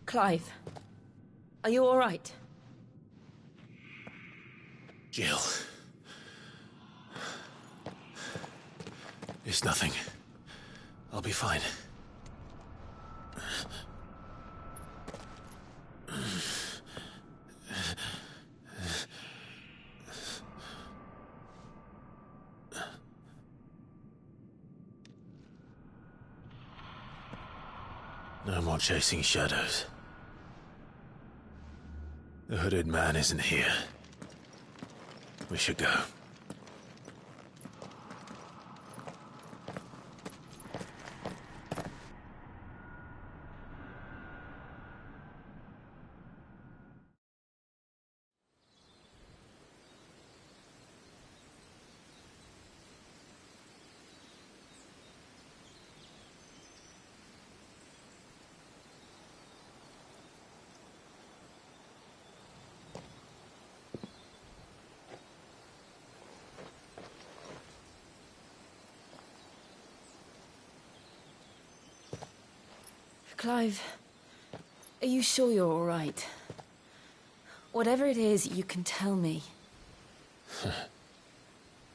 Clive, are you all right? Jill. It's nothing. I'll be fine. No more chasing shadows. The hooded man isn't here. We should go. Clive, are you sure you're all right? Whatever it is, you can tell me.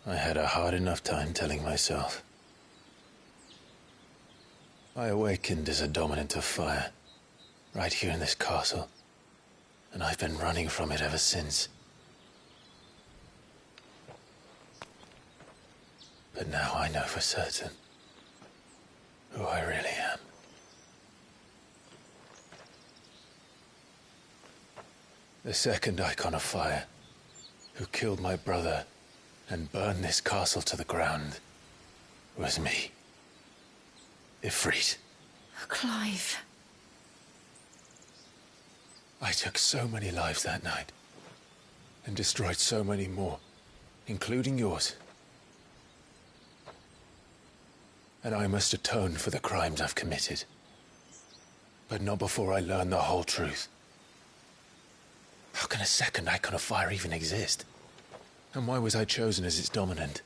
I had a hard enough time telling myself. I awakened as a dominant of fire, right here in this castle, and I've been running from it ever since. But now I know for certain who I really am. The second Icon of Fire, who killed my brother and burned this castle to the ground, was me. Ifrit. Clive. I took so many lives that night, and destroyed so many more, including yours. And I must atone for the crimes I've committed. But not before I learn the whole truth. How can a second Icon of Fire even exist? And why was I chosen as its dominant?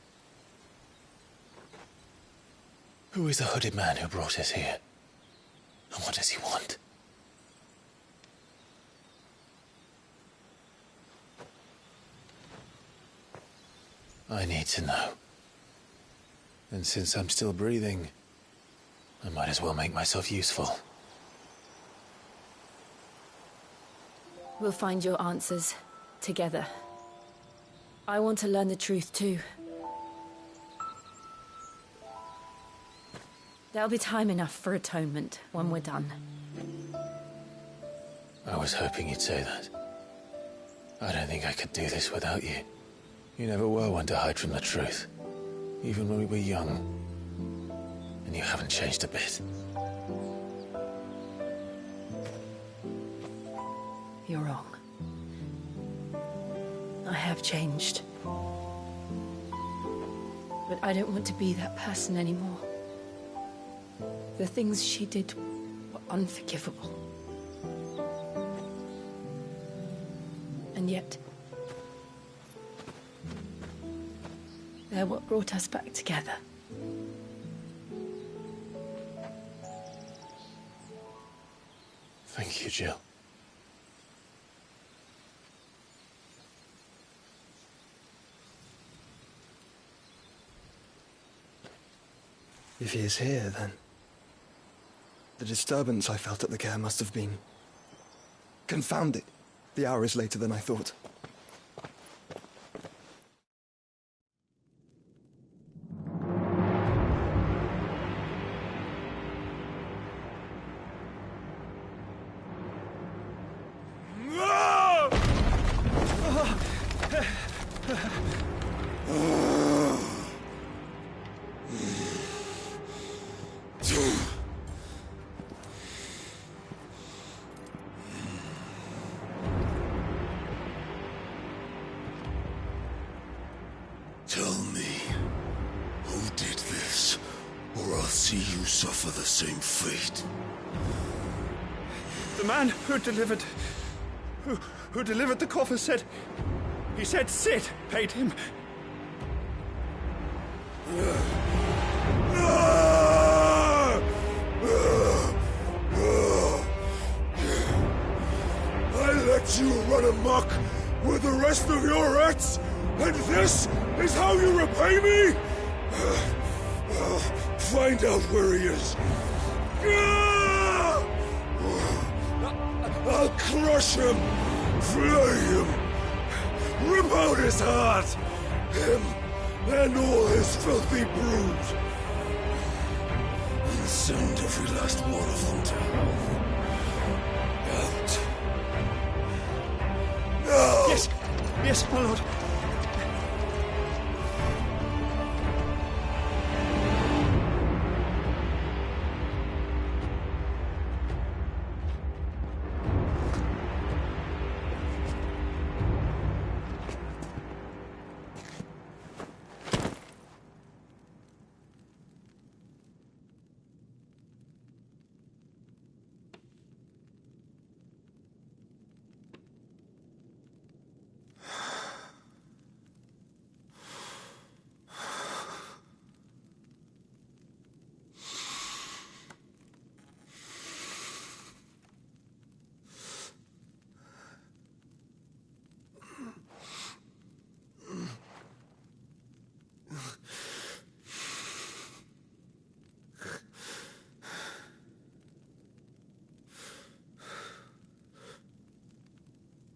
Who is the hooded man who brought us here? And what does he want? I need to know. And since I'm still breathing, I might as well make myself useful. We'll find your answers together. I want to learn the truth too. There'll be time enough for atonement when we're done. I was hoping you'd say that. I don't think I could do this without you. You never were one to hide from the truth, even when we were young. And you haven't changed a bit. You're wrong. I have changed. But I don't want to be that person anymore. The things she did were unforgivable. And yet, they're what brought us back together. Thank you, Jill. If he is here, then the disturbance I felt at the care must have been... Confound it! The hour is later than I thought. Tell me, who did this, or I'll see you suffer the same fate. The man who delivered the coffer said... He said Sid paid him. I let you run amok with the rest of your rats, and this is how you repay me? Find out where he is. I'll crush him, flay him, rip out his heart, him and all his filthy brood, and send every last one of them to hell. Out. Now! Yes, yes, my lord.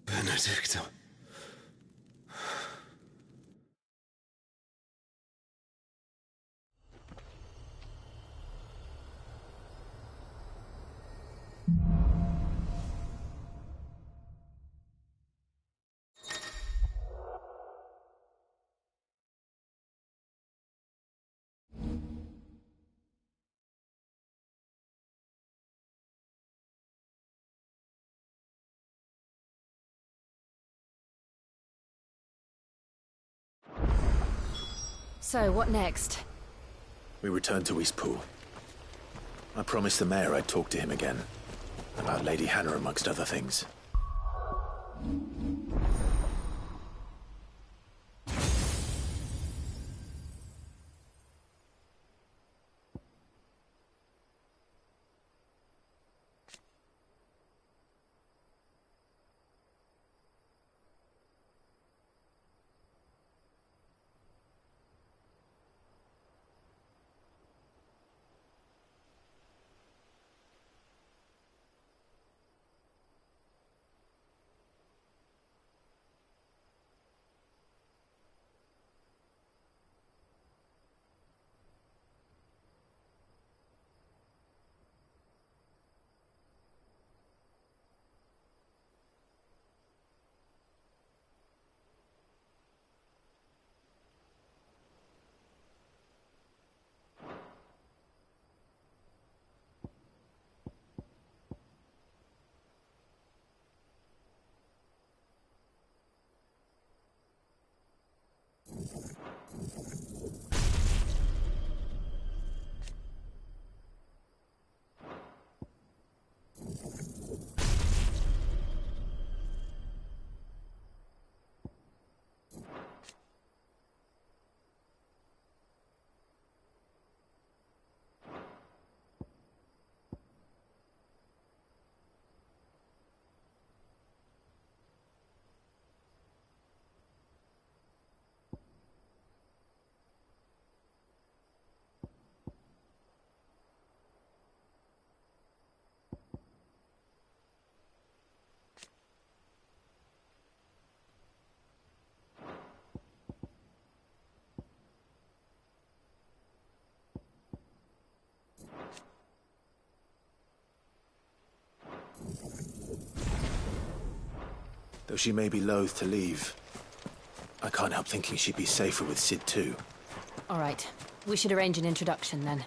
Benedicta. So, what next? We return to Eastpool. I promised the mayor I'd talk to him again. About Lady Hannah, amongst other things. Though she may be loath to leave, I can't help thinking she'd be safer with Sid too. All right. We should arrange an introduction then.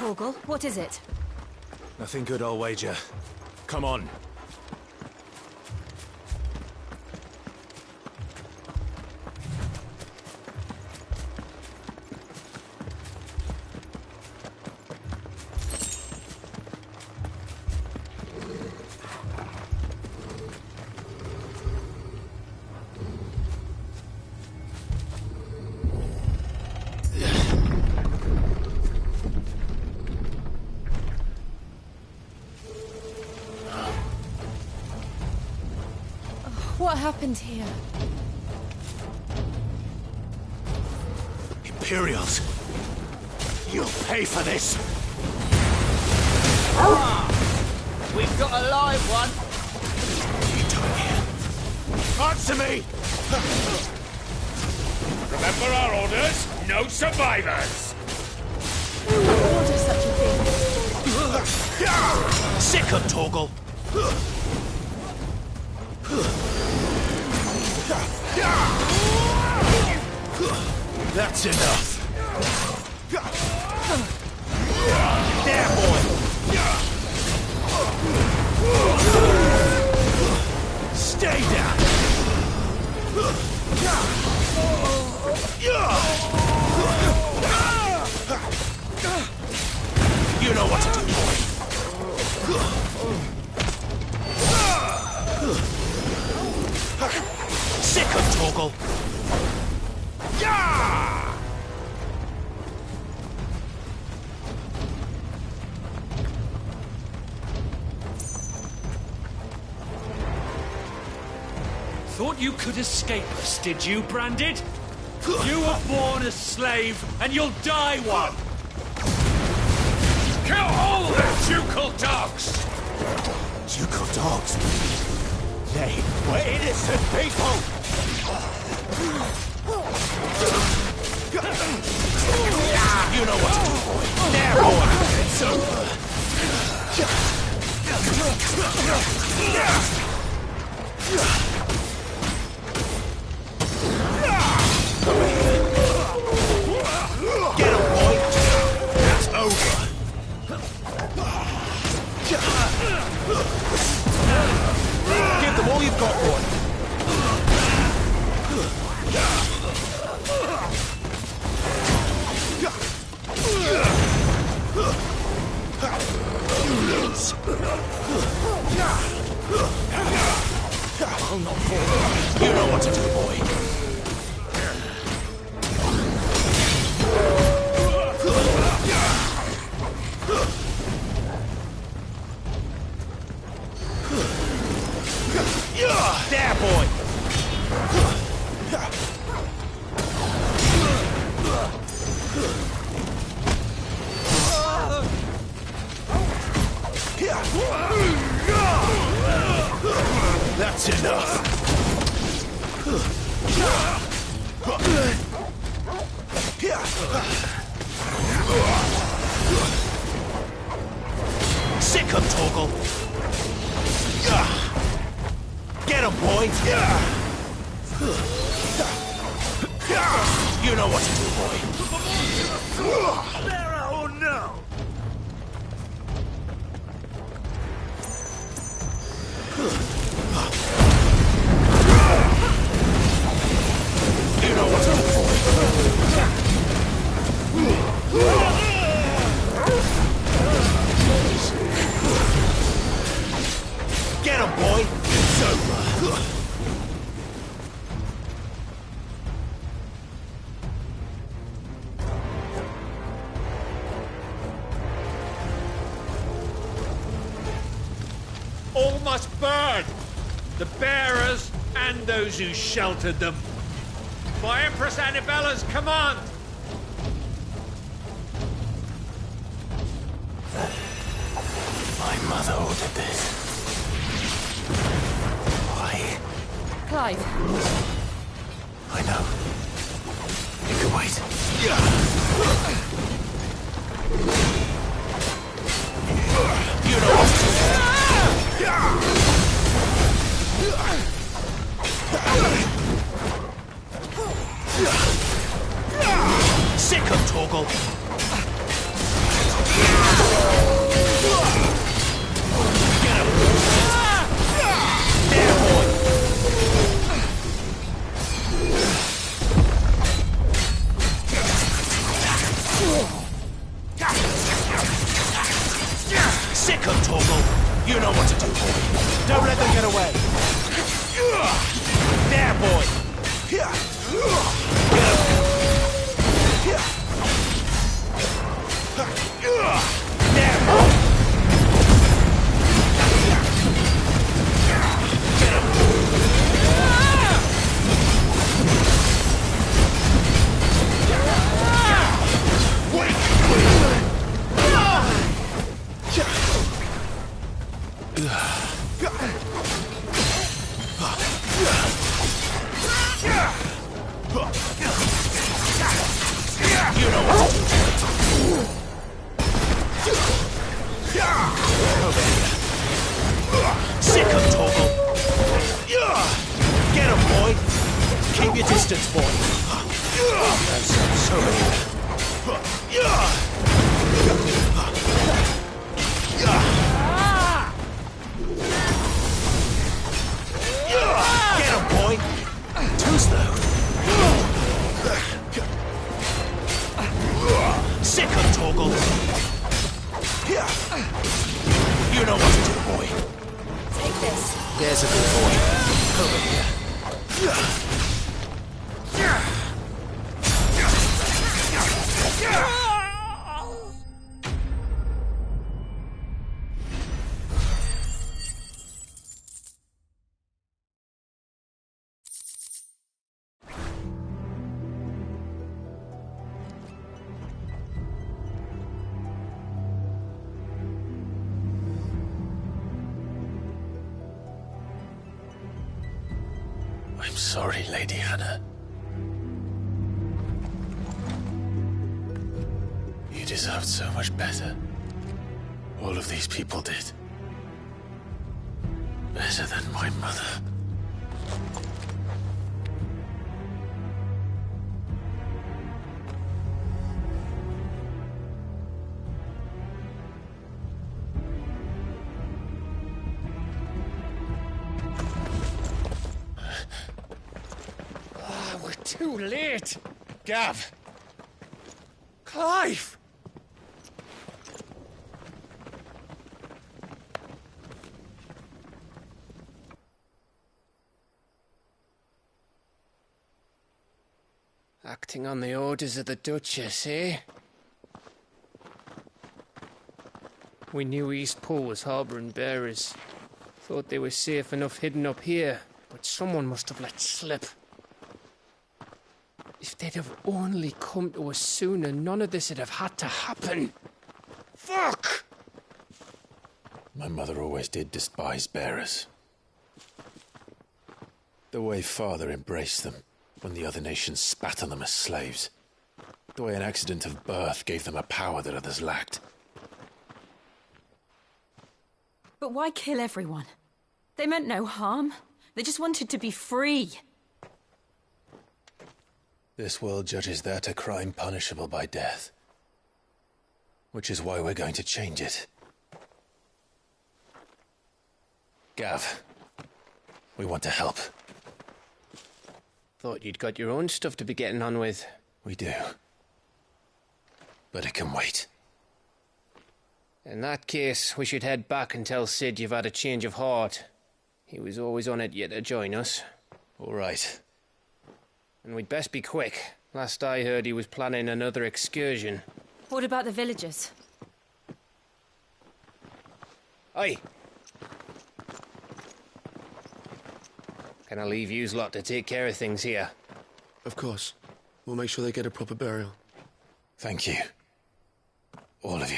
Torgal, what is it? Nothing good, I'll wager. Come on. What happened here? Imperials! You'll pay for this! We've got a live one! Answer me! Remember our orders? No survivors! What is such a thing? Sick of Torgal! That's enough! There, boy! Stay down! You know what to do, boy! Sick of Torgal! Thought you could escape us, did you, Branded? You were born a slave, and you'll die one! Kill all the ducal dogs! Ducal dogs? They were innocent people! You know what to do, boy. There, boy! It's over! Get him, boy! That's over! Give them all you've got, boy! I'll not fall. You know what to do, boy. There, boy! That's enough! Sick of Torgal! Get him, boy! You know what to do, boy! Oh no! You know what to do, boy! Get him, boy! It's over! All must burn! The bearers and those who sheltered them. By Empress Annibella's command! My mother ordered this. Why? Clive. I know. You can wait. You know what to do. Sick of Torgal. Sick of Torgal. You know what to do, boy. Don't let them get away. There, boy. Get him. There, boy. Sick of Torgal. Get him, boy. Keep your distance, boy. That's so Get him, boy. Too slow. Sick of Torgal. You know what to do, boy. Take this. There's a good boy. Over here. I'm sorry, Lady Hannah. You deserved so much better. All of these people did. Better than my mother. Too late! Gav! Clive! Acting on the orders of the Duchess, eh? We knew East Pool was harbouring bearers. Thought they were safe enough hidden up here, but someone must have let slip. If they'd have only come to us sooner, none of this would have had to happen. Fuck! My mother always did despise bearers. The way Father embraced them when the other nations spat on them as slaves. The way an accident of birth gave them a power that others lacked. But why kill everyone? They meant no harm. They just wanted to be free. This world judges that a crime punishable by death. Which is why we're going to change it. Gav, we want to help. Thought you'd got your own stuff to be getting on with. We do. But it can wait. In that case, we should head back and tell Sid you've had a change of heart. He was always on it yet to join us. All right. And we'd best be quick. Last I heard, he was planning another excursion. What about the villagers? Aye. Can I leave yous lot to take care of things here? Of course. We'll make sure they get a proper burial. Thank you. All of you.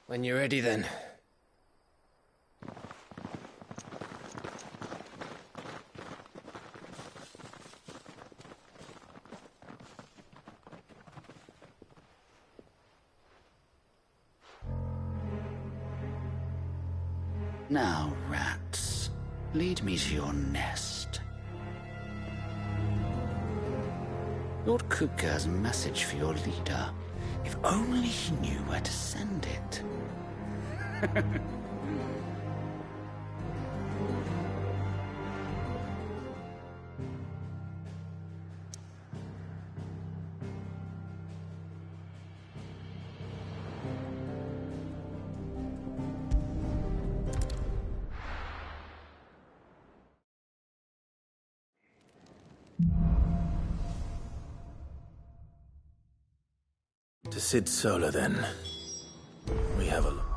When you're ready, then. Now, rats, lead me to your nest. Lord Kupka has a message for your leader. If only he knew where to send it. To Sid Solar, then. We have a...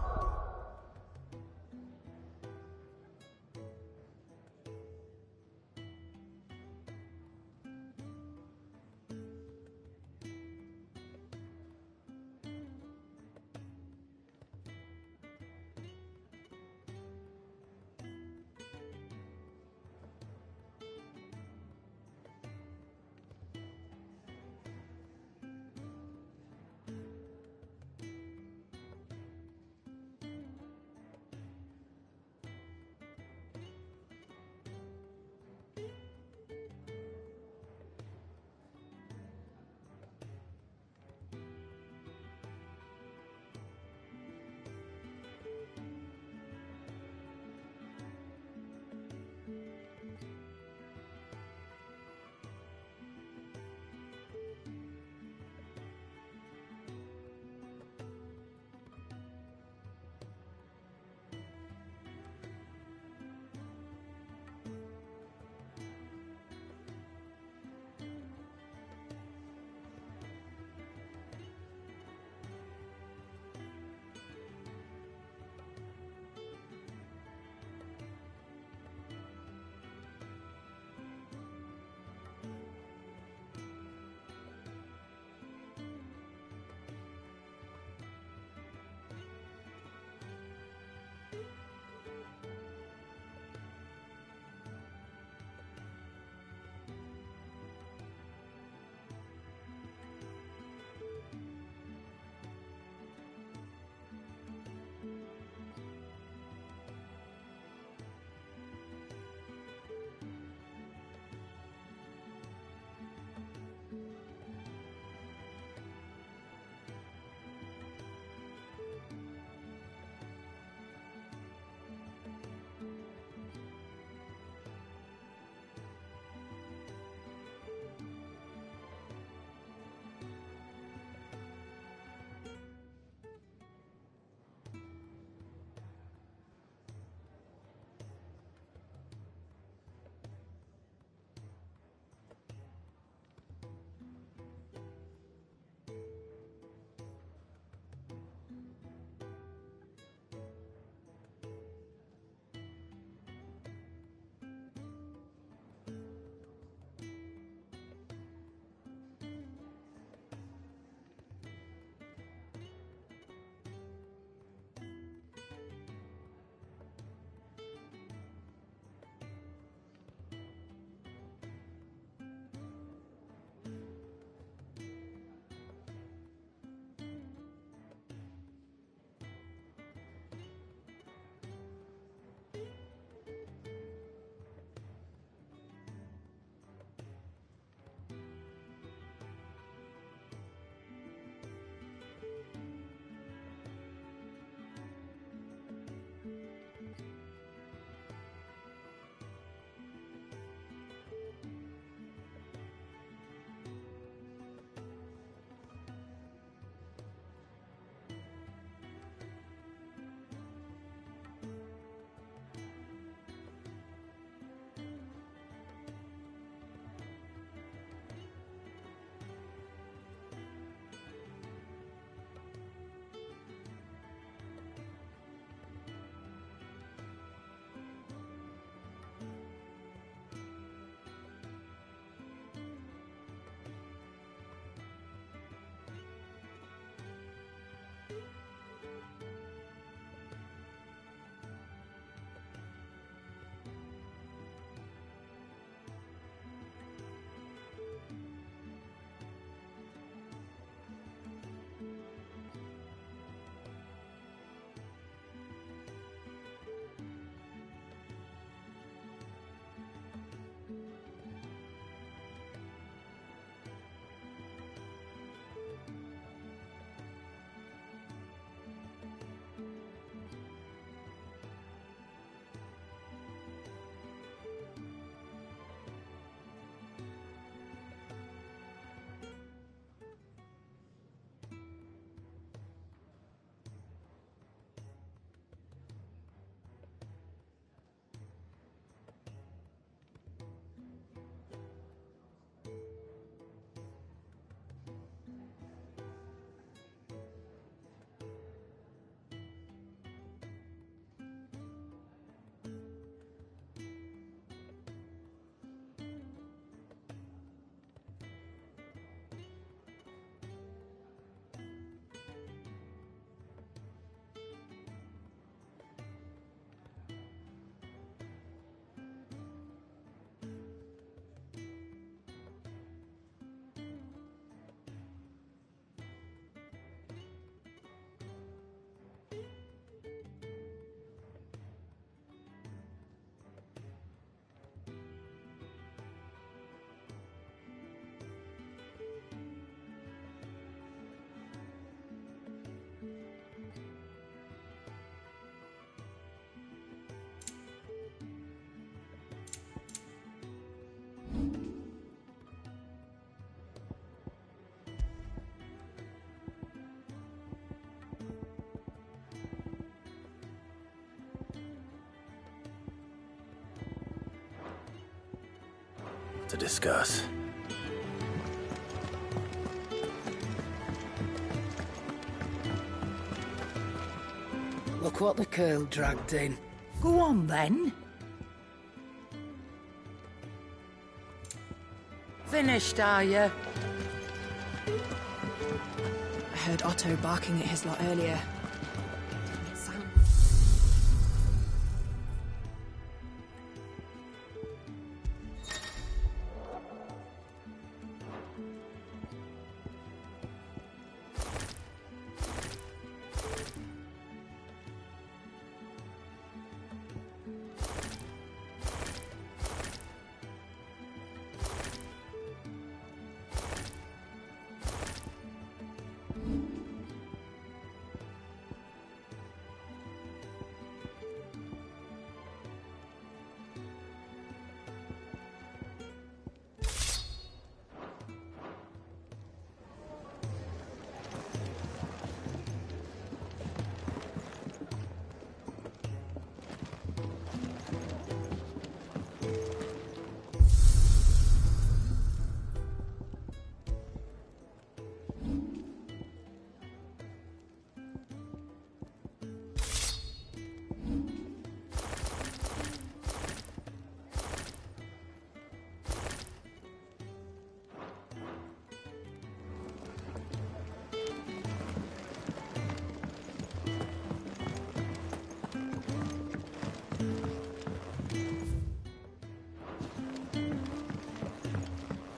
to discuss. Look what the curl dragged in. Go on, then. Finished, are you? I heard Otto barking at his lot earlier.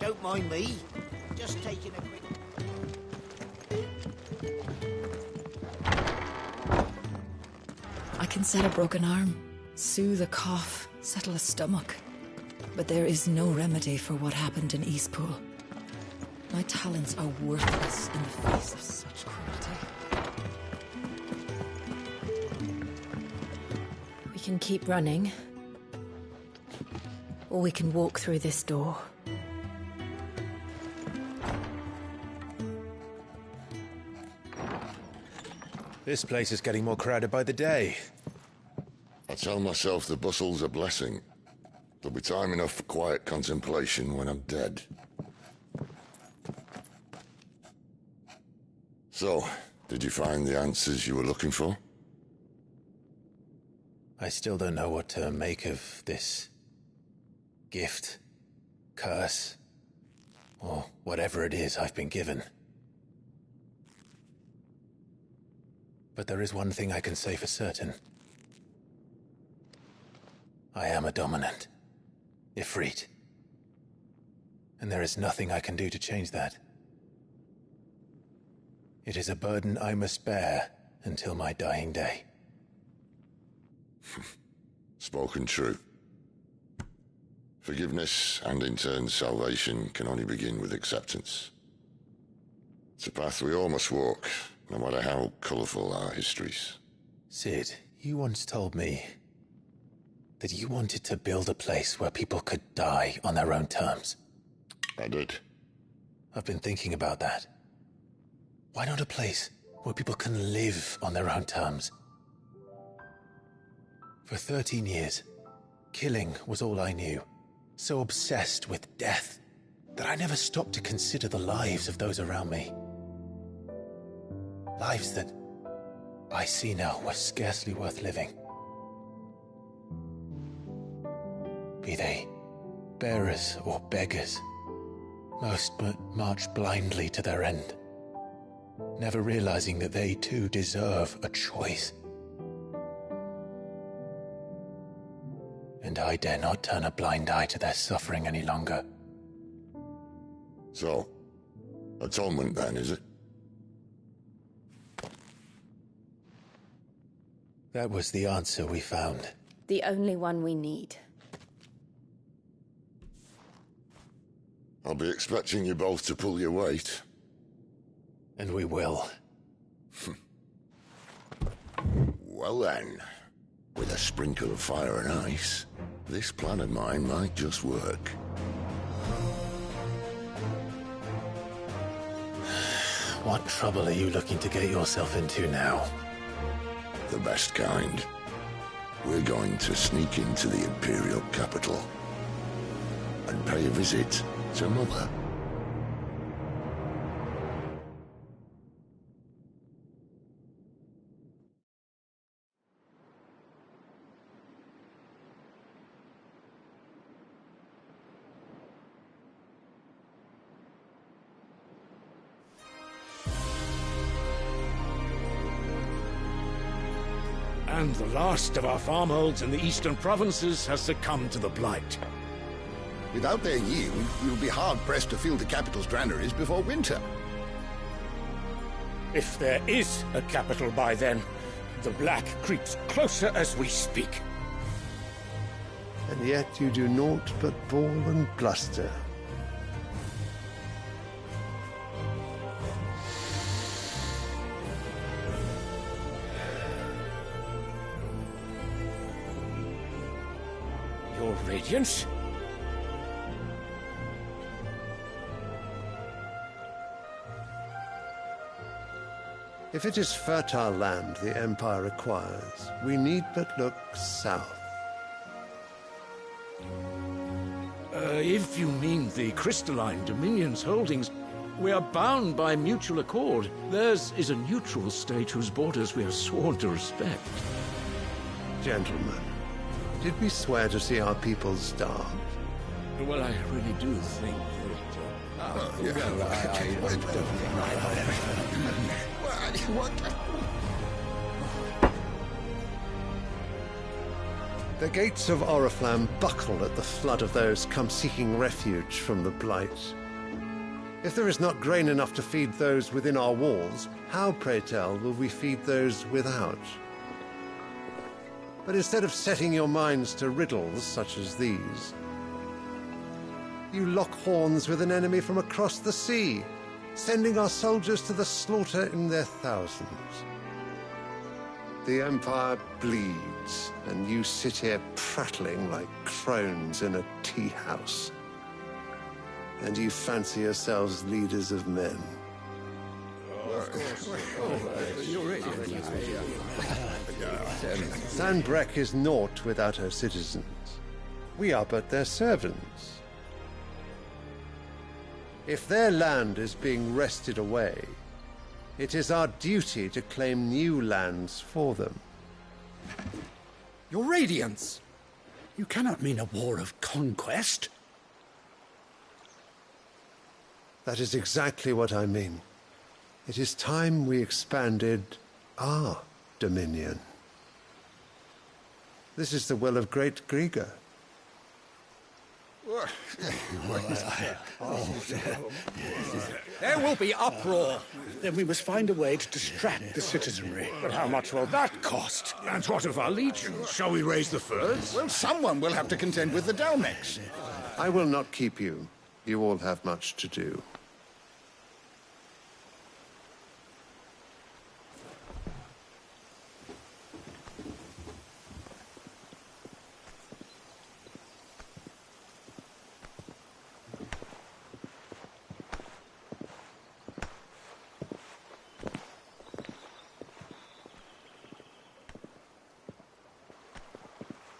Don't mind me. Just taking a quick... I can set a broken arm, soothe a cough, settle a stomach. But there is no remedy for what happened in Eastpool. My talents are worthless in the face of such cruelty. We can keep running. Or we can walk through this door. This place is getting more crowded by the day. I tell myself the bustle's a blessing. There'll be time enough for quiet contemplation when I'm dead. So, did you find the answers you were looking for? I still don't know what to make of this gift, curse, or whatever it is I've been given. But there is one thing I can say for certain. I am a dominant, Ifrit. And there is nothing I can do to change that. It is a burden I must bear until my dying day. Spoken true. Forgiveness, and in turn salvation, can only begin with acceptance. It's a path we all must walk, no matter how colourful our histories. Cid, you once told me that you wanted to build a place where people could die on their own terms. I did. I've been thinking about that. Why not a place where people can live on their own terms? For 13 years, killing was all I knew. So obsessed with death that I never stopped to consider the lives of those around me. Lives that I see now were scarcely worth living. Be they bearers or beggars, most march blindly to their end, never realizing that they too deserve a choice. And I dare not turn a blind eye to their suffering any longer. So, atonement then, is it? That was the answer we found. The only one we need. I'll be expecting you both to pull your weight. And we will. Well then, with a sprinkle of fire and ice, this plan of mine might just work. What trouble are you looking to get yourself into now? The best kind. We're going to sneak into the Imperial capital and pay a visit to Mother. And the last of our farmholds in the eastern provinces has succumbed to the blight. Without their yield, you'll be hard-pressed to fill the capital's granaries before winter. If there is a capital by then, the black creeps closer as we speak. And yet you do naught but bawl and bluster. Your Radiance? If it is fertile land the Empire requires, we need but look south. If you mean the crystalline Dominion's holdings, we are bound by mutual accord. Theirs is a neutral state whose borders we are sworn to respect. Gentlemen, did we swear to see our people starve? Well, I really do think that... The gates of Oriflamme buckle at the flood of those come seeking refuge from the Blight. If there is not grain enough to feed those within our walls, how, pray tell, will we feed those without? But instead of setting your minds to riddles such as these, you lock horns with an enemy from across the sea, sending our soldiers to the slaughter in their thousands. The Empire bleeds, and you sit here prattling like crones in a tea house. And you fancy yourselves leaders of men. Sanbreque is naught without her citizens. We are but their servants. If their land is being wrested away, it is our duty to claim new lands for them. Your Radiance! You cannot mean a war of conquest. That is exactly what I mean. It is time we expanded our dominion. This is the will of great Griga. There will be uproar. Then we must find a way to distract the citizenry. But how much will that cost? And what of our legions? Shall we raise the furs? Well, someone will have to contend with the Dalmex. I will not keep you. You all have much to do.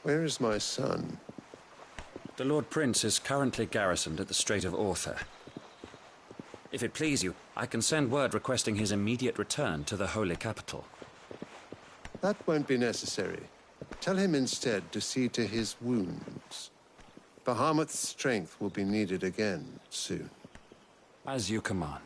Where is my son? The Lord Prince is currently garrisoned at the Strait of Orther. If it please you, I can send word requesting his immediate return to the Holy Capital. That won't be necessary. Tell him instead to see to his wounds. Bahamut's strength will be needed again soon. As you command.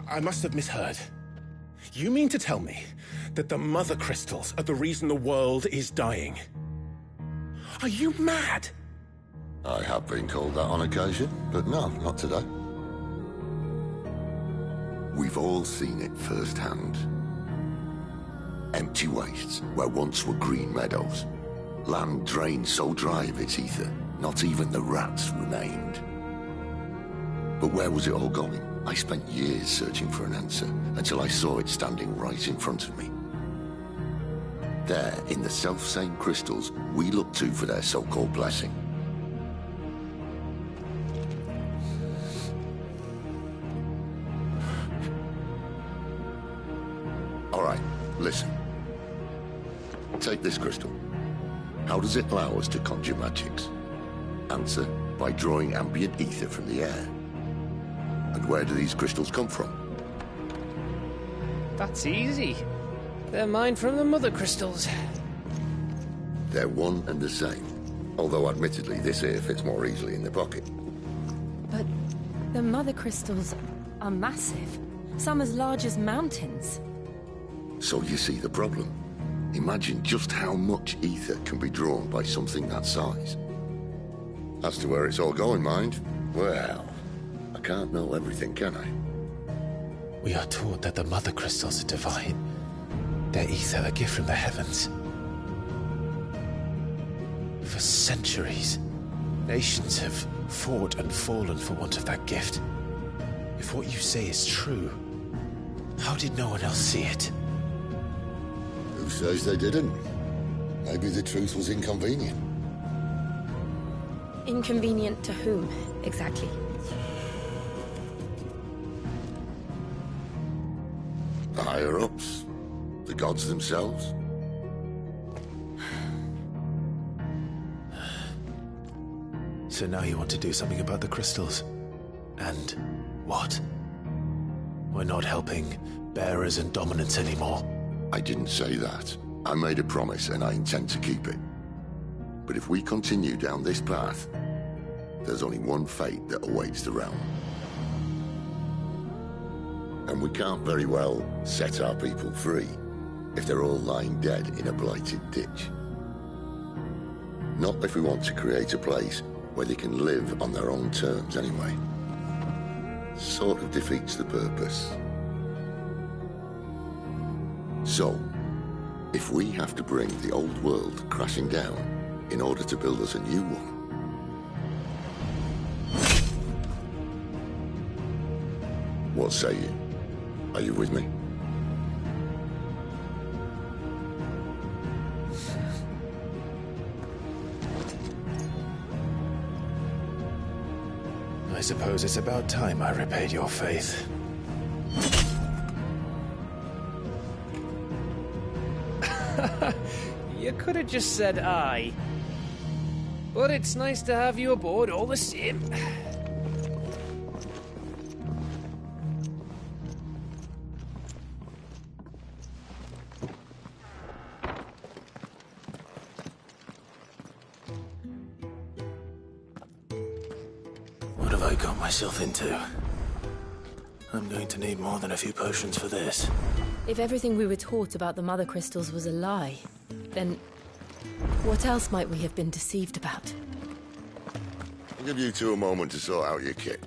I must have misheard. You mean to tell me that the Mother Crystals are the reason the world is dying? Are you mad? I have been called that on occasion, but no, not today. We've all seen it firsthand. Empty wastes where once were green meadows. Land drained so dry of its ether, not even the rats remained. But where was it all going? I spent years searching for an answer, until I saw it standing right in front of me. There, in the self-same crystals we look to for their so-called blessing. All right, listen. Take this crystal. How does it allow us to conjure magics? Answer, by drawing ambient ether from the air. And where do these crystals come from? That's easy. They're mine from the mother crystals. They're one and the same. Although admittedly this here fits more easily in the pocket. But the mother crystals are massive. Some as large as mountains. So you see the problem. Imagine just how much ether can be drawn by something that size. As to where it's all going, mind, well, I can't know everything, can I? We are taught that the mother crystals are divine. Their ether a gift from the heavens. For centuries, nations have fought and fallen for want of that gift. If what you say is true, how did no one else see it? Who says they didn't? Maybe the truth was inconvenient. Inconvenient to whom, exactly? The higher-ups? The gods themselves? So now you want to do something about the crystals? And what? We're not helping bearers and dominants anymore. I didn't say that. I made a promise and I intend to keep it. But if we continue down this path, there's only one fate that awaits the realm. And we can't very well set our people free if they're all lying dead in a blighted ditch. Not if we want to create a place where they can live on their own terms anyway. Sort of defeats the purpose. So, if we have to bring the old world crashing down in order to build us a new one, what say you? Are you with me? I suppose it's about time I repaid your faith. You could have just said aye. But it's nice to have you aboard all the same. What have I got myself into? I'm going to need more than a few potions for this. If everything we were taught about the mother crystals was a lie, then what else might we have been deceived about? I'll give you two a moment to sort out your kit.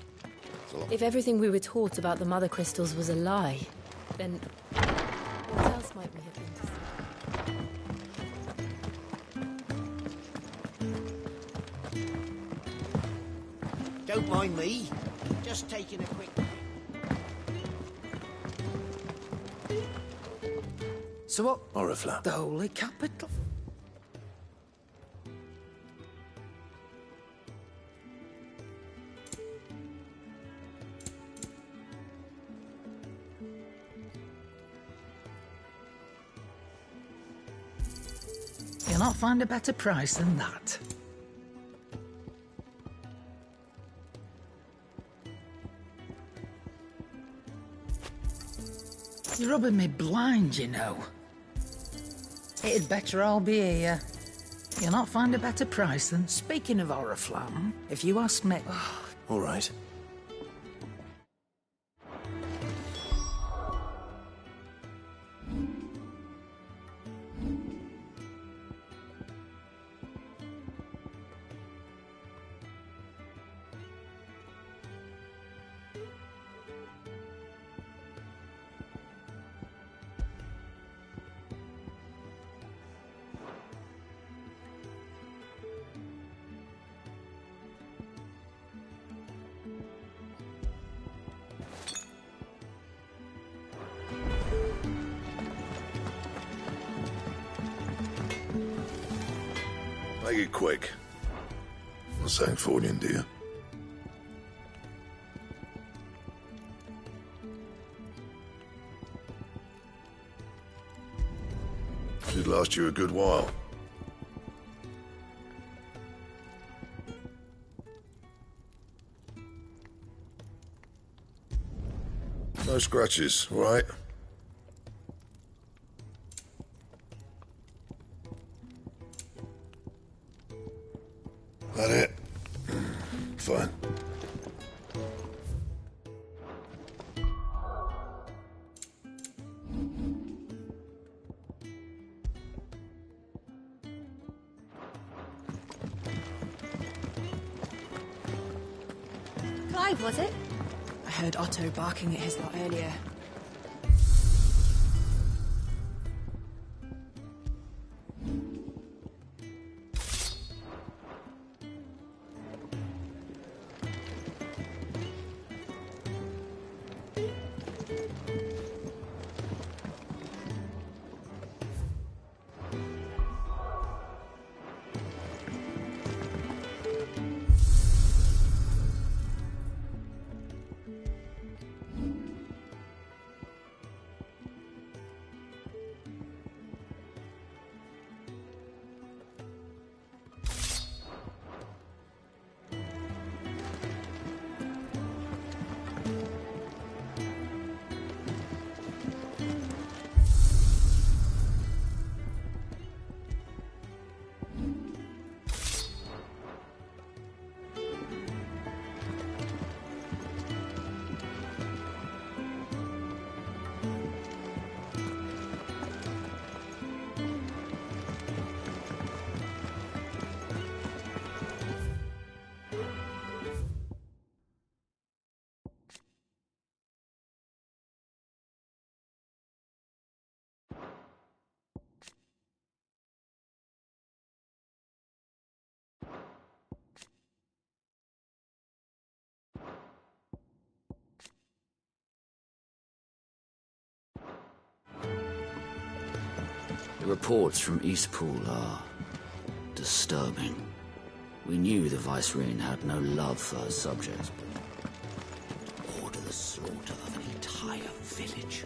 If everything we were taught about the mother crystals was a lie, then what else might we have been deceived? Don't mind me. Just taking a quick... So what? Oriflamme. The Holy Capital? You'll not find a better price than that. You're rubbing me blind, you know. It'd better all be here. You'll not find a better price than... Speaking of Oriflamme, if you ask me... All right. Make it quick. Not saying Fordian, do you? Should last you a good while. No scratches, all right? That it? Fine. Clive, was it? I heard Otto barking at his lot earlier. The reports from Eastpool are disturbing. We knew the Vicereine had no love for her subjects, but to order the slaughter of an entire village,